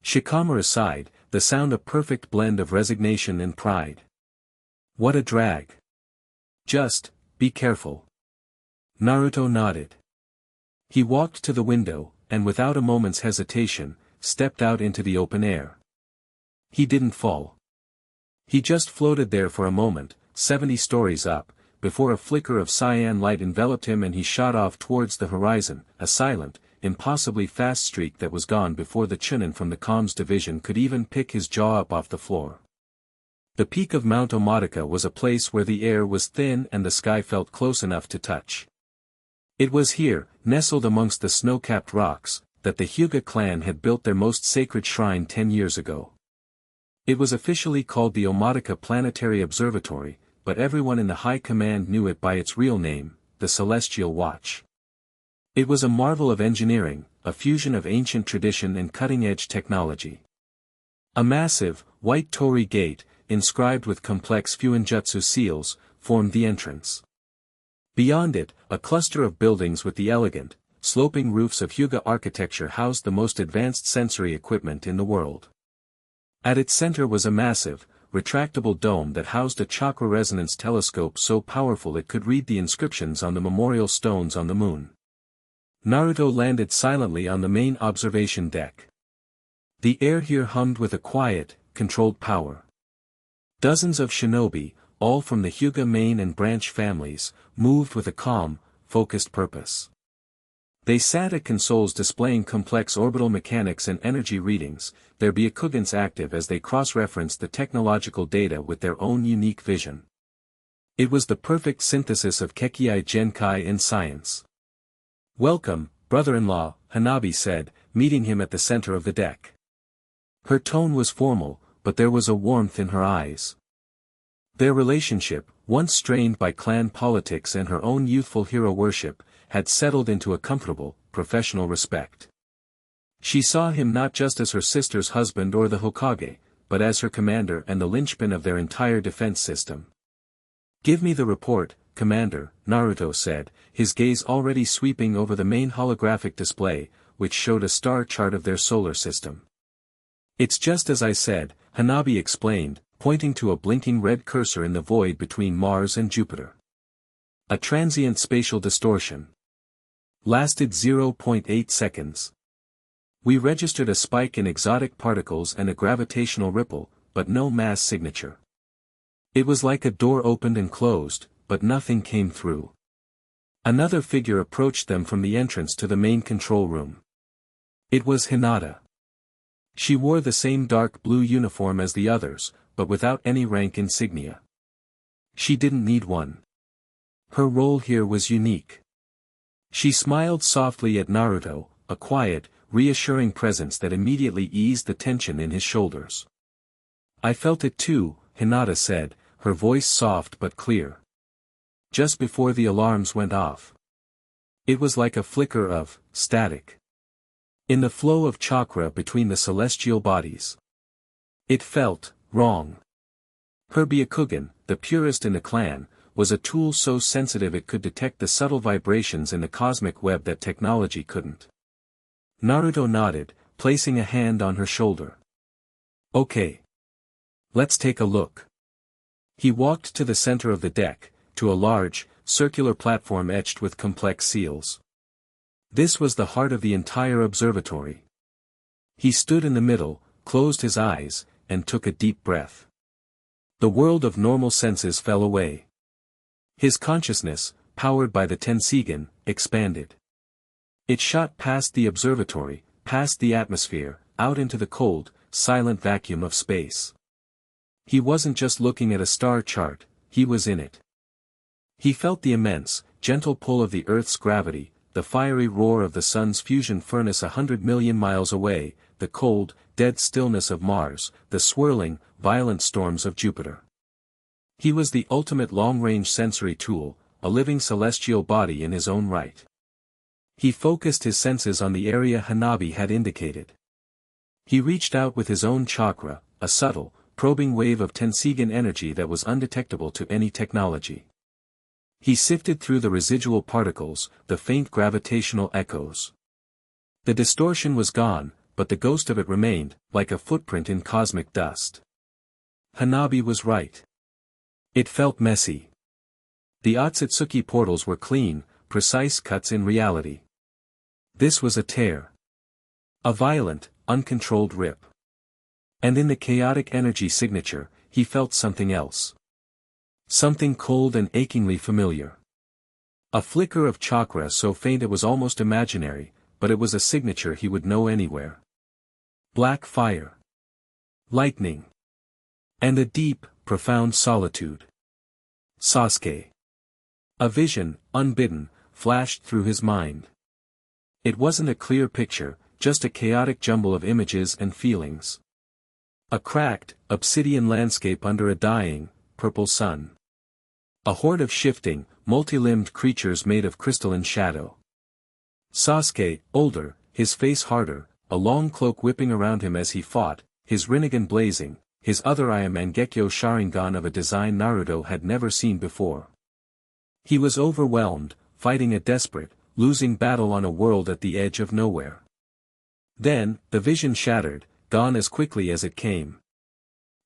Shikamaru sighed, the sound a perfect blend of resignation and pride. What a drag. Just, be careful. Naruto nodded. He walked to the window, and without a moment's hesitation, stepped out into the open air. He didn't fall. He just floated there for a moment, 70 stories up, before a flicker of cyan light enveloped him and he shot off towards the horizon, a silent, impossibly fast streak that was gone before the Chunin from the comms division could even pick his jaw up off the floor. The peak of Mount Omatica was a place where the air was thin and the sky felt close enough to touch. It was here, nestled amongst the snow-capped rocks, that the Hyuga clan had built their most sacred shrine 10 years ago. It was officially called the Omatica Planetary Observatory, but everyone in the high command knew it by its real name, the Celestial Watch. It was a marvel of engineering, a fusion of ancient tradition and cutting-edge technology. A massive, white torii gate, inscribed with complex fuinjutsu seals, formed the entrance. Beyond it, a cluster of buildings with the elegant, sloping roofs of Hyuga architecture housed the most advanced sensory equipment in the world. At its center was a massive, retractable dome that housed a chakra resonance telescope so powerful it could read the inscriptions on the memorial stones on the moon. Naruto landed silently on the main observation deck. The air here hummed with a quiet, controlled power. Dozens of shinobi, all from the Hyuga main and branch families, moved with a calm, focused purpose. They sat at consoles displaying complex orbital mechanics and energy readings, their Byakugans active as they cross-referenced the technological data with their own unique vision. It was the perfect synthesis of Kekkei Genkai and science. Welcome, brother-in-law, Hanabi said, meeting him at the center of the deck. Her tone was formal, but there was a warmth in her eyes. Their relationship, once strained by clan politics and her own youthful hero worship, had settled into a comfortable, professional respect. She saw him not just as her sister's husband or the Hokage, but as her commander and the linchpin of their entire defense system. "Give me the report, Commander," Naruto said, his gaze already sweeping over the main holographic display, which showed a star chart of their solar system. "It's just as I said," Hanabi explained, pointing to a blinking red cursor in the void between Mars and Jupiter. A transient spatial distortion. Lasted 0.8 seconds. We registered a spike in exotic particles and a gravitational ripple, but no mass signature. It was like a door opened and closed, but nothing came through. Another figure approached them from the entrance to the main control room. It was Hinata. She wore the same dark blue uniform as the others, but without any rank insignia. She didn't need one. Her role here was unique. She smiled softly at Naruto, a quiet, reassuring presence that immediately eased the tension in his shoulders. "I felt it too," Hinata said, her voice soft but clear. Just before the alarms went off. It was like a flicker of static in the flow of chakra between the celestial bodies. It felt wrong. Her Byakugan, the purest in the clan, was a tool so sensitive it could detect the subtle vibrations in the cosmic web that technology couldn't. Naruto nodded, placing a hand on her shoulder. "Okay. Let's take a look." He walked to the center of the deck, to a large, circular platform etched with complex seals. This was the heart of the entire observatory. He stood in the middle, closed his eyes, and took a deep breath. The world of normal senses fell away. His consciousness, powered by the Tenseigan, expanded. It shot past the observatory, past the atmosphere, out into the cold, silent vacuum of space. He wasn't just looking at a star chart, he was in it. He felt the immense, gentle pull of the Earth's gravity, the fiery roar of the sun's fusion furnace 100 million miles away, the cold, dead stillness of Mars, the swirling, violent storms of Jupiter. He was the ultimate long-range sensory tool, a living celestial body in his own right. He focused his senses on the area Hanabi had indicated. He reached out with his own chakra, a subtle, probing wave of Tenseigan energy that was undetectable to any technology. He sifted through the residual particles, the faint gravitational echoes. The distortion was gone, but the ghost of it remained, like a footprint in cosmic dust. Hanabi was right. It felt messy. The Otsutsuki portals were clean, precise cuts in reality. This was a tear. A violent, uncontrolled rip. And in the chaotic energy signature, he felt something else. Something cold and achingly familiar. A flicker of chakra so faint it was almost imaginary, but it was a signature he would know anywhere. Black fire. Lightning. And a deep, profound solitude. Sasuke. A vision, unbidden, flashed through his mind. It wasn't a clear picture, just a chaotic jumble of images and feelings. A cracked, obsidian landscape under a dying, purple sun. A horde of shifting, multi-limbed creatures made of crystalline shadow. Sasuke, older, his face harder, a long cloak whipping around him as he fought, his Rinnegan blazing, his other eye a Mangekyo Sharingan of a design Naruto had never seen before. He was overwhelmed, fighting a desperate, losing battle on a world at the edge of nowhere. Then, the vision shattered, gone as quickly as it came.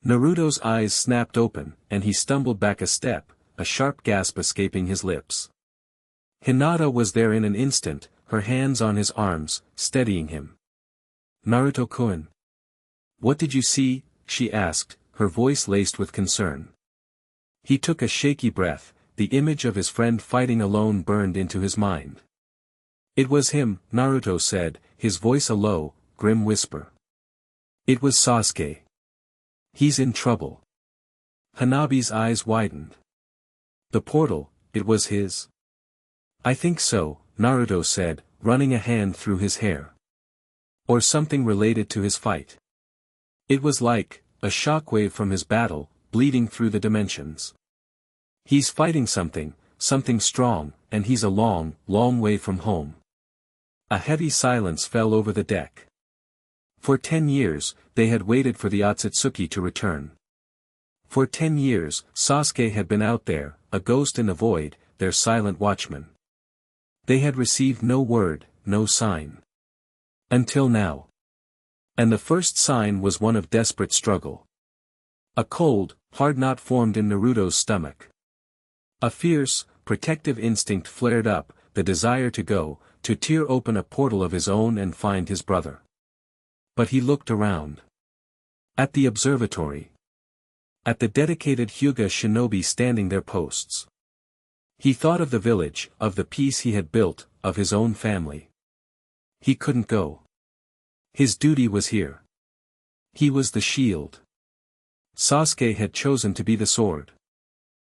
Naruto's eyes snapped open, and he stumbled back a step, a sharp gasp escaping his lips. Hinata was there in an instant, her hands on his arms, steadying him. "Naruto-kun. What did you see?" she asked, her voice laced with concern. He took a shaky breath, the image of his friend fighting alone burned into his mind. "It was him," Naruto said, his voice a low, grim whisper. "It was Sasuke. He's in trouble." Hanabi's eyes widened. "The portal, it was his?" "I think so," Naruto said, running a hand through his hair. Or something related to his fight. It was like a shockwave from his battle, bleeding through the dimensions. He's fighting something strong, and he's a long, long way from home. A heavy silence fell over the deck. For 10 years, they had waited for the Otsutsuki to return. For 10 years, Sasuke had been out there, a ghost in the void, their silent watchman. They had received no word, no sign. Until now. And the first sign was one of desperate struggle. A cold, hard knot formed in Naruto's stomach. A fierce, protective instinct flared up, the desire to tear open a portal of his own and find his brother. But he looked around. At the observatory. At the dedicated Hyuga shinobi standing their posts. He thought of the village, of the peace he had built, of his own family. He couldn't go. His duty was here. He was the shield. Sasuke had chosen to be the sword.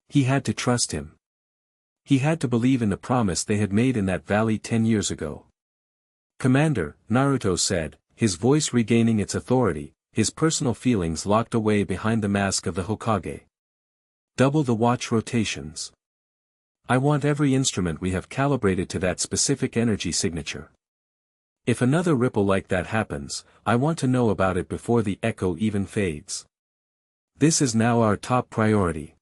He had to trust him. He had to believe in the promise they had made in that valley 10 years ago. "Commander," Naruto said, his voice regaining its authority, his personal feelings locked away behind the mask of the Hokage. "Double the watch rotations. I want every instrument we have calibrated to that specific energy signature. If another ripple like that happens, I want to know about it before the echo even fades. This is now our top priority."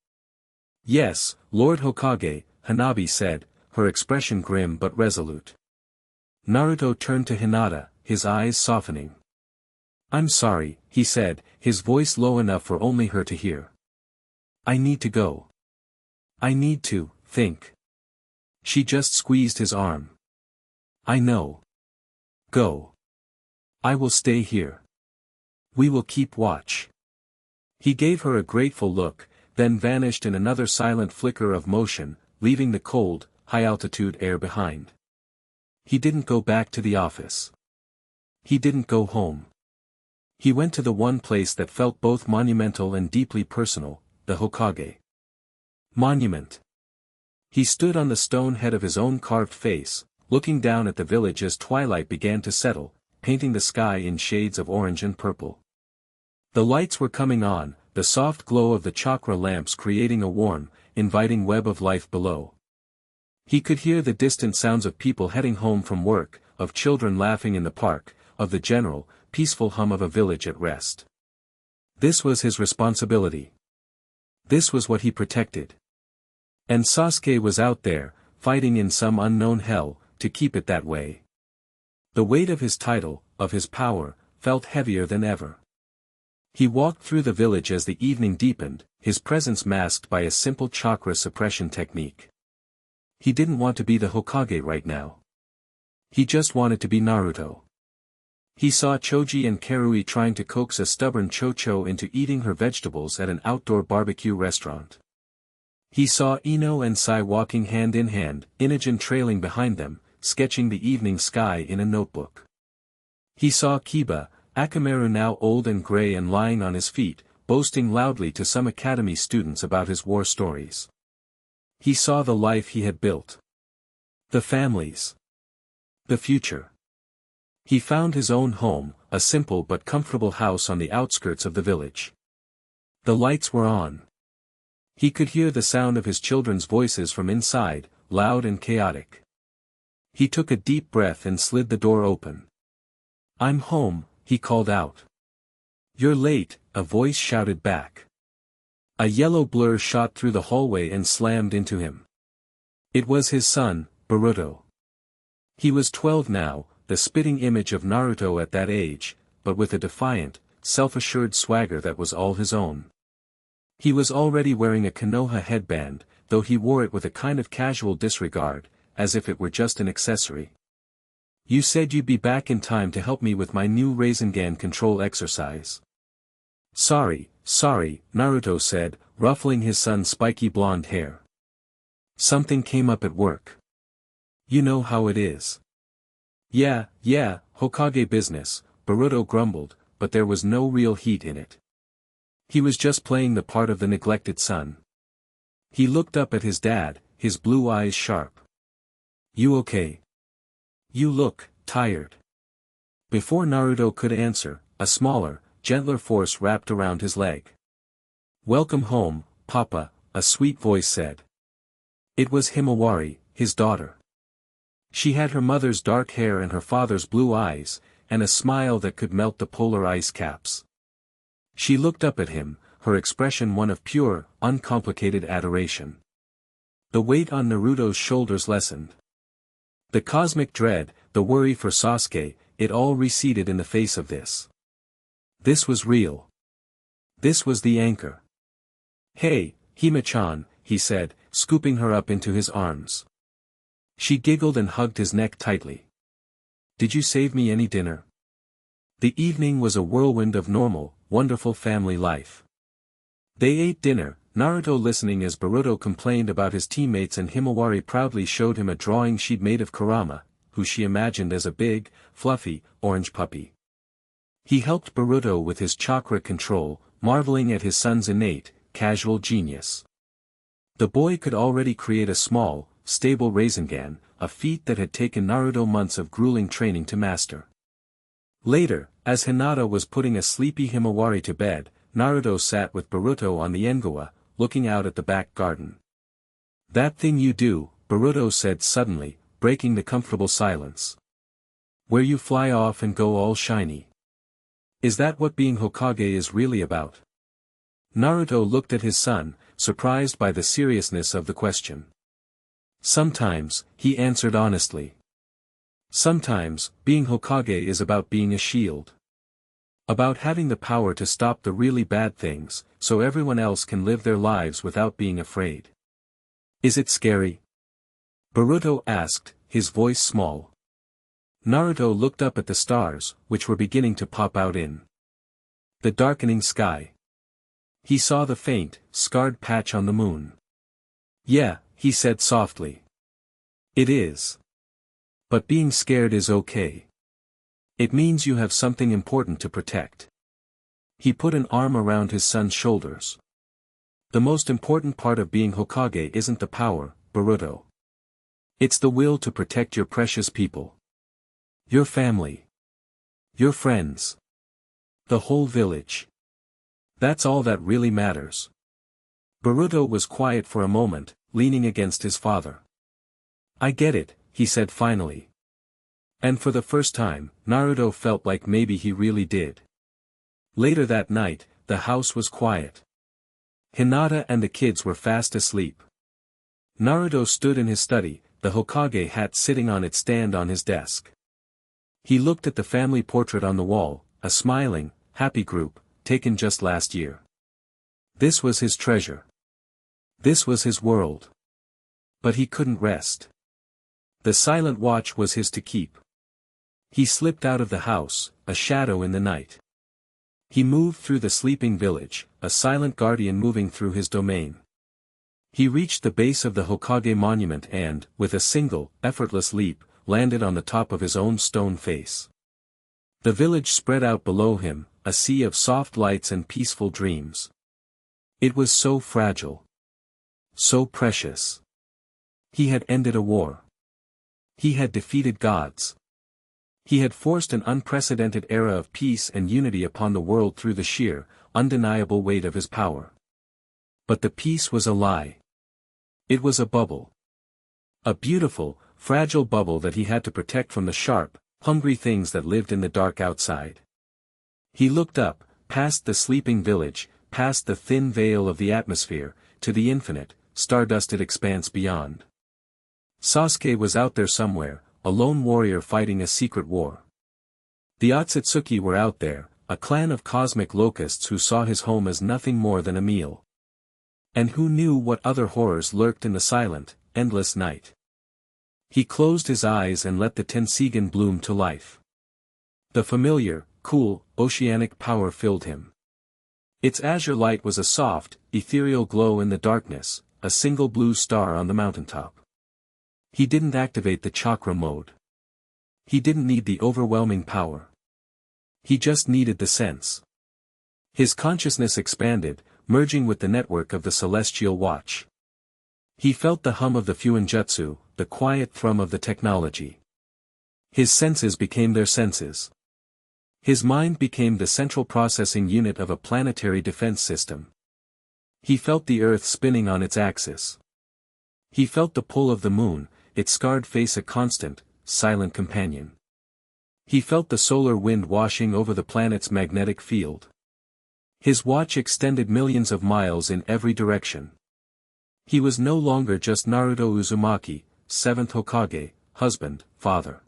"Yes, Lord Hokage," Hanabi said, her expression grim but resolute. Naruto turned to Hinata, his eyes softening. "I'm sorry," he said, his voice low enough for only her to hear. "I need to go. I need to think." She just squeezed his arm. "I know. Go. I will stay here. We will keep watch." He gave her a grateful look, then vanished in another silent flicker of motion, leaving the cold, high-altitude air behind. He didn't go back to the office. He didn't go home. He went to the one place that felt both monumental and deeply personal, the Hokage Monument. He stood on the stone head of his own carved face, looking down at the village as twilight began to settle, painting the sky in shades of orange and purple. The lights were coming on, the soft glow of the chakra lamps creating a warm, inviting web of life below. He could hear the distant sounds of people heading home from work, of children laughing in the park, of the general, peaceful hum of a village at rest. This was his responsibility. This was what he protected. And Sasuke was out there, fighting in some unknown hell, to keep it that way. The weight of his title, of his power, felt heavier than ever. He walked through the village as the evening deepened, his presence masked by a simple chakra suppression technique. He didn't want to be the Hokage right now. He just wanted to be Naruto. He saw Choji and Karui trying to coax a stubborn Chocho into eating her vegetables at an outdoor barbecue restaurant. He saw Ino and Sai walking hand in hand, Inogen trailing behind them, sketching the evening sky in a notebook. He saw Kiba, Akamaru now old and gray and lying on his feet, boasting loudly to some academy students about his war stories. He saw the life he had built. The families. The future. He found his own home, a simple but comfortable house on the outskirts of the village. The lights were on. He could hear the sound of his children's voices from inside, loud and chaotic. He took a deep breath and slid the door open. "I'm home," he called out. "You're late," a voice shouted back. A yellow blur shot through the hallway and slammed into him. It was his son, Boruto. He was 12 now, the spitting image of Naruto at that age, but with a defiant, self-assured swagger that was all his own. He was already wearing a Konoha headband, though he wore it with a kind of casual disregard, as if it were just an accessory. "You said you'd be back in time to help me with my new Rasengan control exercise." Sorry, Naruto said, ruffling his son's spiky blonde hair. "Something came up at work. You know how it is." Yeah, Hokage business," Boruto grumbled, but there was no real heat in it. He was just playing the part of the neglected son. He looked up at his dad, his blue eyes sharp. "You okay? You look tired." Before Naruto could answer, a smaller, gentler force wrapped around his leg. "Welcome home, Papa," a sweet voice said. It was Himawari, his daughter. She had her mother's dark hair and her father's blue eyes, and a smile that could melt the polar ice caps. She looked up at him, her expression one of pure, uncomplicated adoration. The weight on Naruto's shoulders lessened. The cosmic dread, the worry for Sasuke, it all receded in the face of this. This was real. This was the anchor. "Hey, Hime-chan," he said, scooping her up into his arms. She giggled and hugged his neck tightly. "Did you save me any dinner?" The evening was a whirlwind of normal, wonderful family life. They ate dinner, Naruto listening as Boruto complained about his teammates and Himawari proudly showed him a drawing she'd made of Kurama, who she imagined as a big, fluffy, orange puppy. He helped Boruto with his chakra control, marveling at his son's innate, casual genius. The boy could already create a small, stable Rasengan, a feat that had taken Naruto months of grueling training to master. Later, as Hinata was putting a sleepy Himawari to bed, Naruto sat with Boruto on the Engawa, looking out at the back garden. "That thing you do," Boruto said suddenly, breaking the comfortable silence. "Where you fly off and go all shiny. Is that what being Hokage is really about?" Naruto looked at his son, surprised by the seriousness of the question. "Sometimes," he answered honestly. "Sometimes, being Hokage is about being a shield. About having the power to stop the really bad things, so everyone else can live their lives without being afraid." "Is it scary?" Boruto asked, his voice small. Naruto looked up at the stars, which were beginning to pop out in the darkening sky. He saw the faint, scarred patch on the moon. "Yeah," he said softly. "It is. But being scared is okay. It means you have something important to protect." He put an arm around his son's shoulders. "The most important part of being Hokage isn't the power, Boruto. It's the will to protect your precious people. Your family. Your friends. The whole village. That's all that really matters." Boruto was quiet for a moment, leaning against his father. "I get it," he said finally. And for the first time, Naruto felt like maybe he really did. Later that night, the house was quiet. Hinata and the kids were fast asleep. Naruto stood in his study, the Hokage hat sitting on its stand on his desk. He looked at the family portrait on the wall, a smiling, happy group, taken just last year. This was his treasure. This was his world. But he couldn't rest. The silent watch was his to keep. He slipped out of the house, a shadow in the night. He moved through the sleeping village, a silent guardian moving through his domain. He reached the base of the Hokage monument and, with a single, effortless leap, landed on the top of his own stone face. The village spread out below him, a sea of soft lights and peaceful dreams. It was so fragile. So precious. He had ended a war. He had defeated gods. He had forced an unprecedented era of peace and unity upon the world through the sheer, undeniable weight of his power. But the peace was a lie. It was a bubble. A beautiful, fragile bubble that he had to protect from the sharp, hungry things that lived in the dark outside. He looked up, past the sleeping village, past the thin veil of the atmosphere, to the infinite, star-dusted expanse beyond. Sasuke was out there somewhere, a lone warrior fighting a secret war. The Otsutsuki were out there, a clan of cosmic locusts who saw his home as nothing more than a meal. And who knew what other horrors lurked in the silent, endless night. He closed his eyes and let the Tenseigan bloom to life. The familiar, cool, oceanic power filled him. Its azure light was a soft, ethereal glow in the darkness, a single blue star on the mountaintop. He didn't activate the chakra mode. He didn't need the overwhelming power. He just needed the sense. His consciousness expanded, merging with the network of the celestial watch. He felt the hum of the Fuinjutsu, the quiet thrum of the technology. His senses became their senses. His mind became the central processing unit of a planetary defense system. He felt the Earth spinning on its axis. He felt the pull of the moon, its scarred face a constant, silent companion. He felt the solar wind washing over the planet's magnetic field. His watch extended millions of miles in every direction. He was no longer just Naruto Uzumaki, 7th Hokage, husband, father.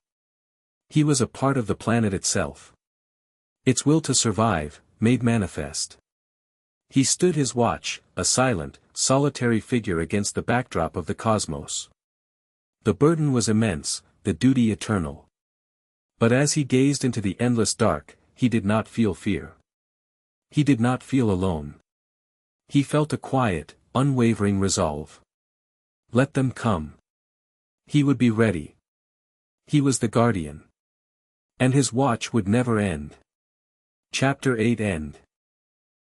He was a part of the planet itself. Its will to survive, made manifest. He stood his watch, a silent, solitary figure against the backdrop of the cosmos. The burden was immense, the duty eternal. But as he gazed into the endless dark, he did not feel fear. He did not feel alone. He felt a quiet, unwavering resolve. Let them come. He would be ready. He was the guardian. And his watch would never end. Chapter 8 End.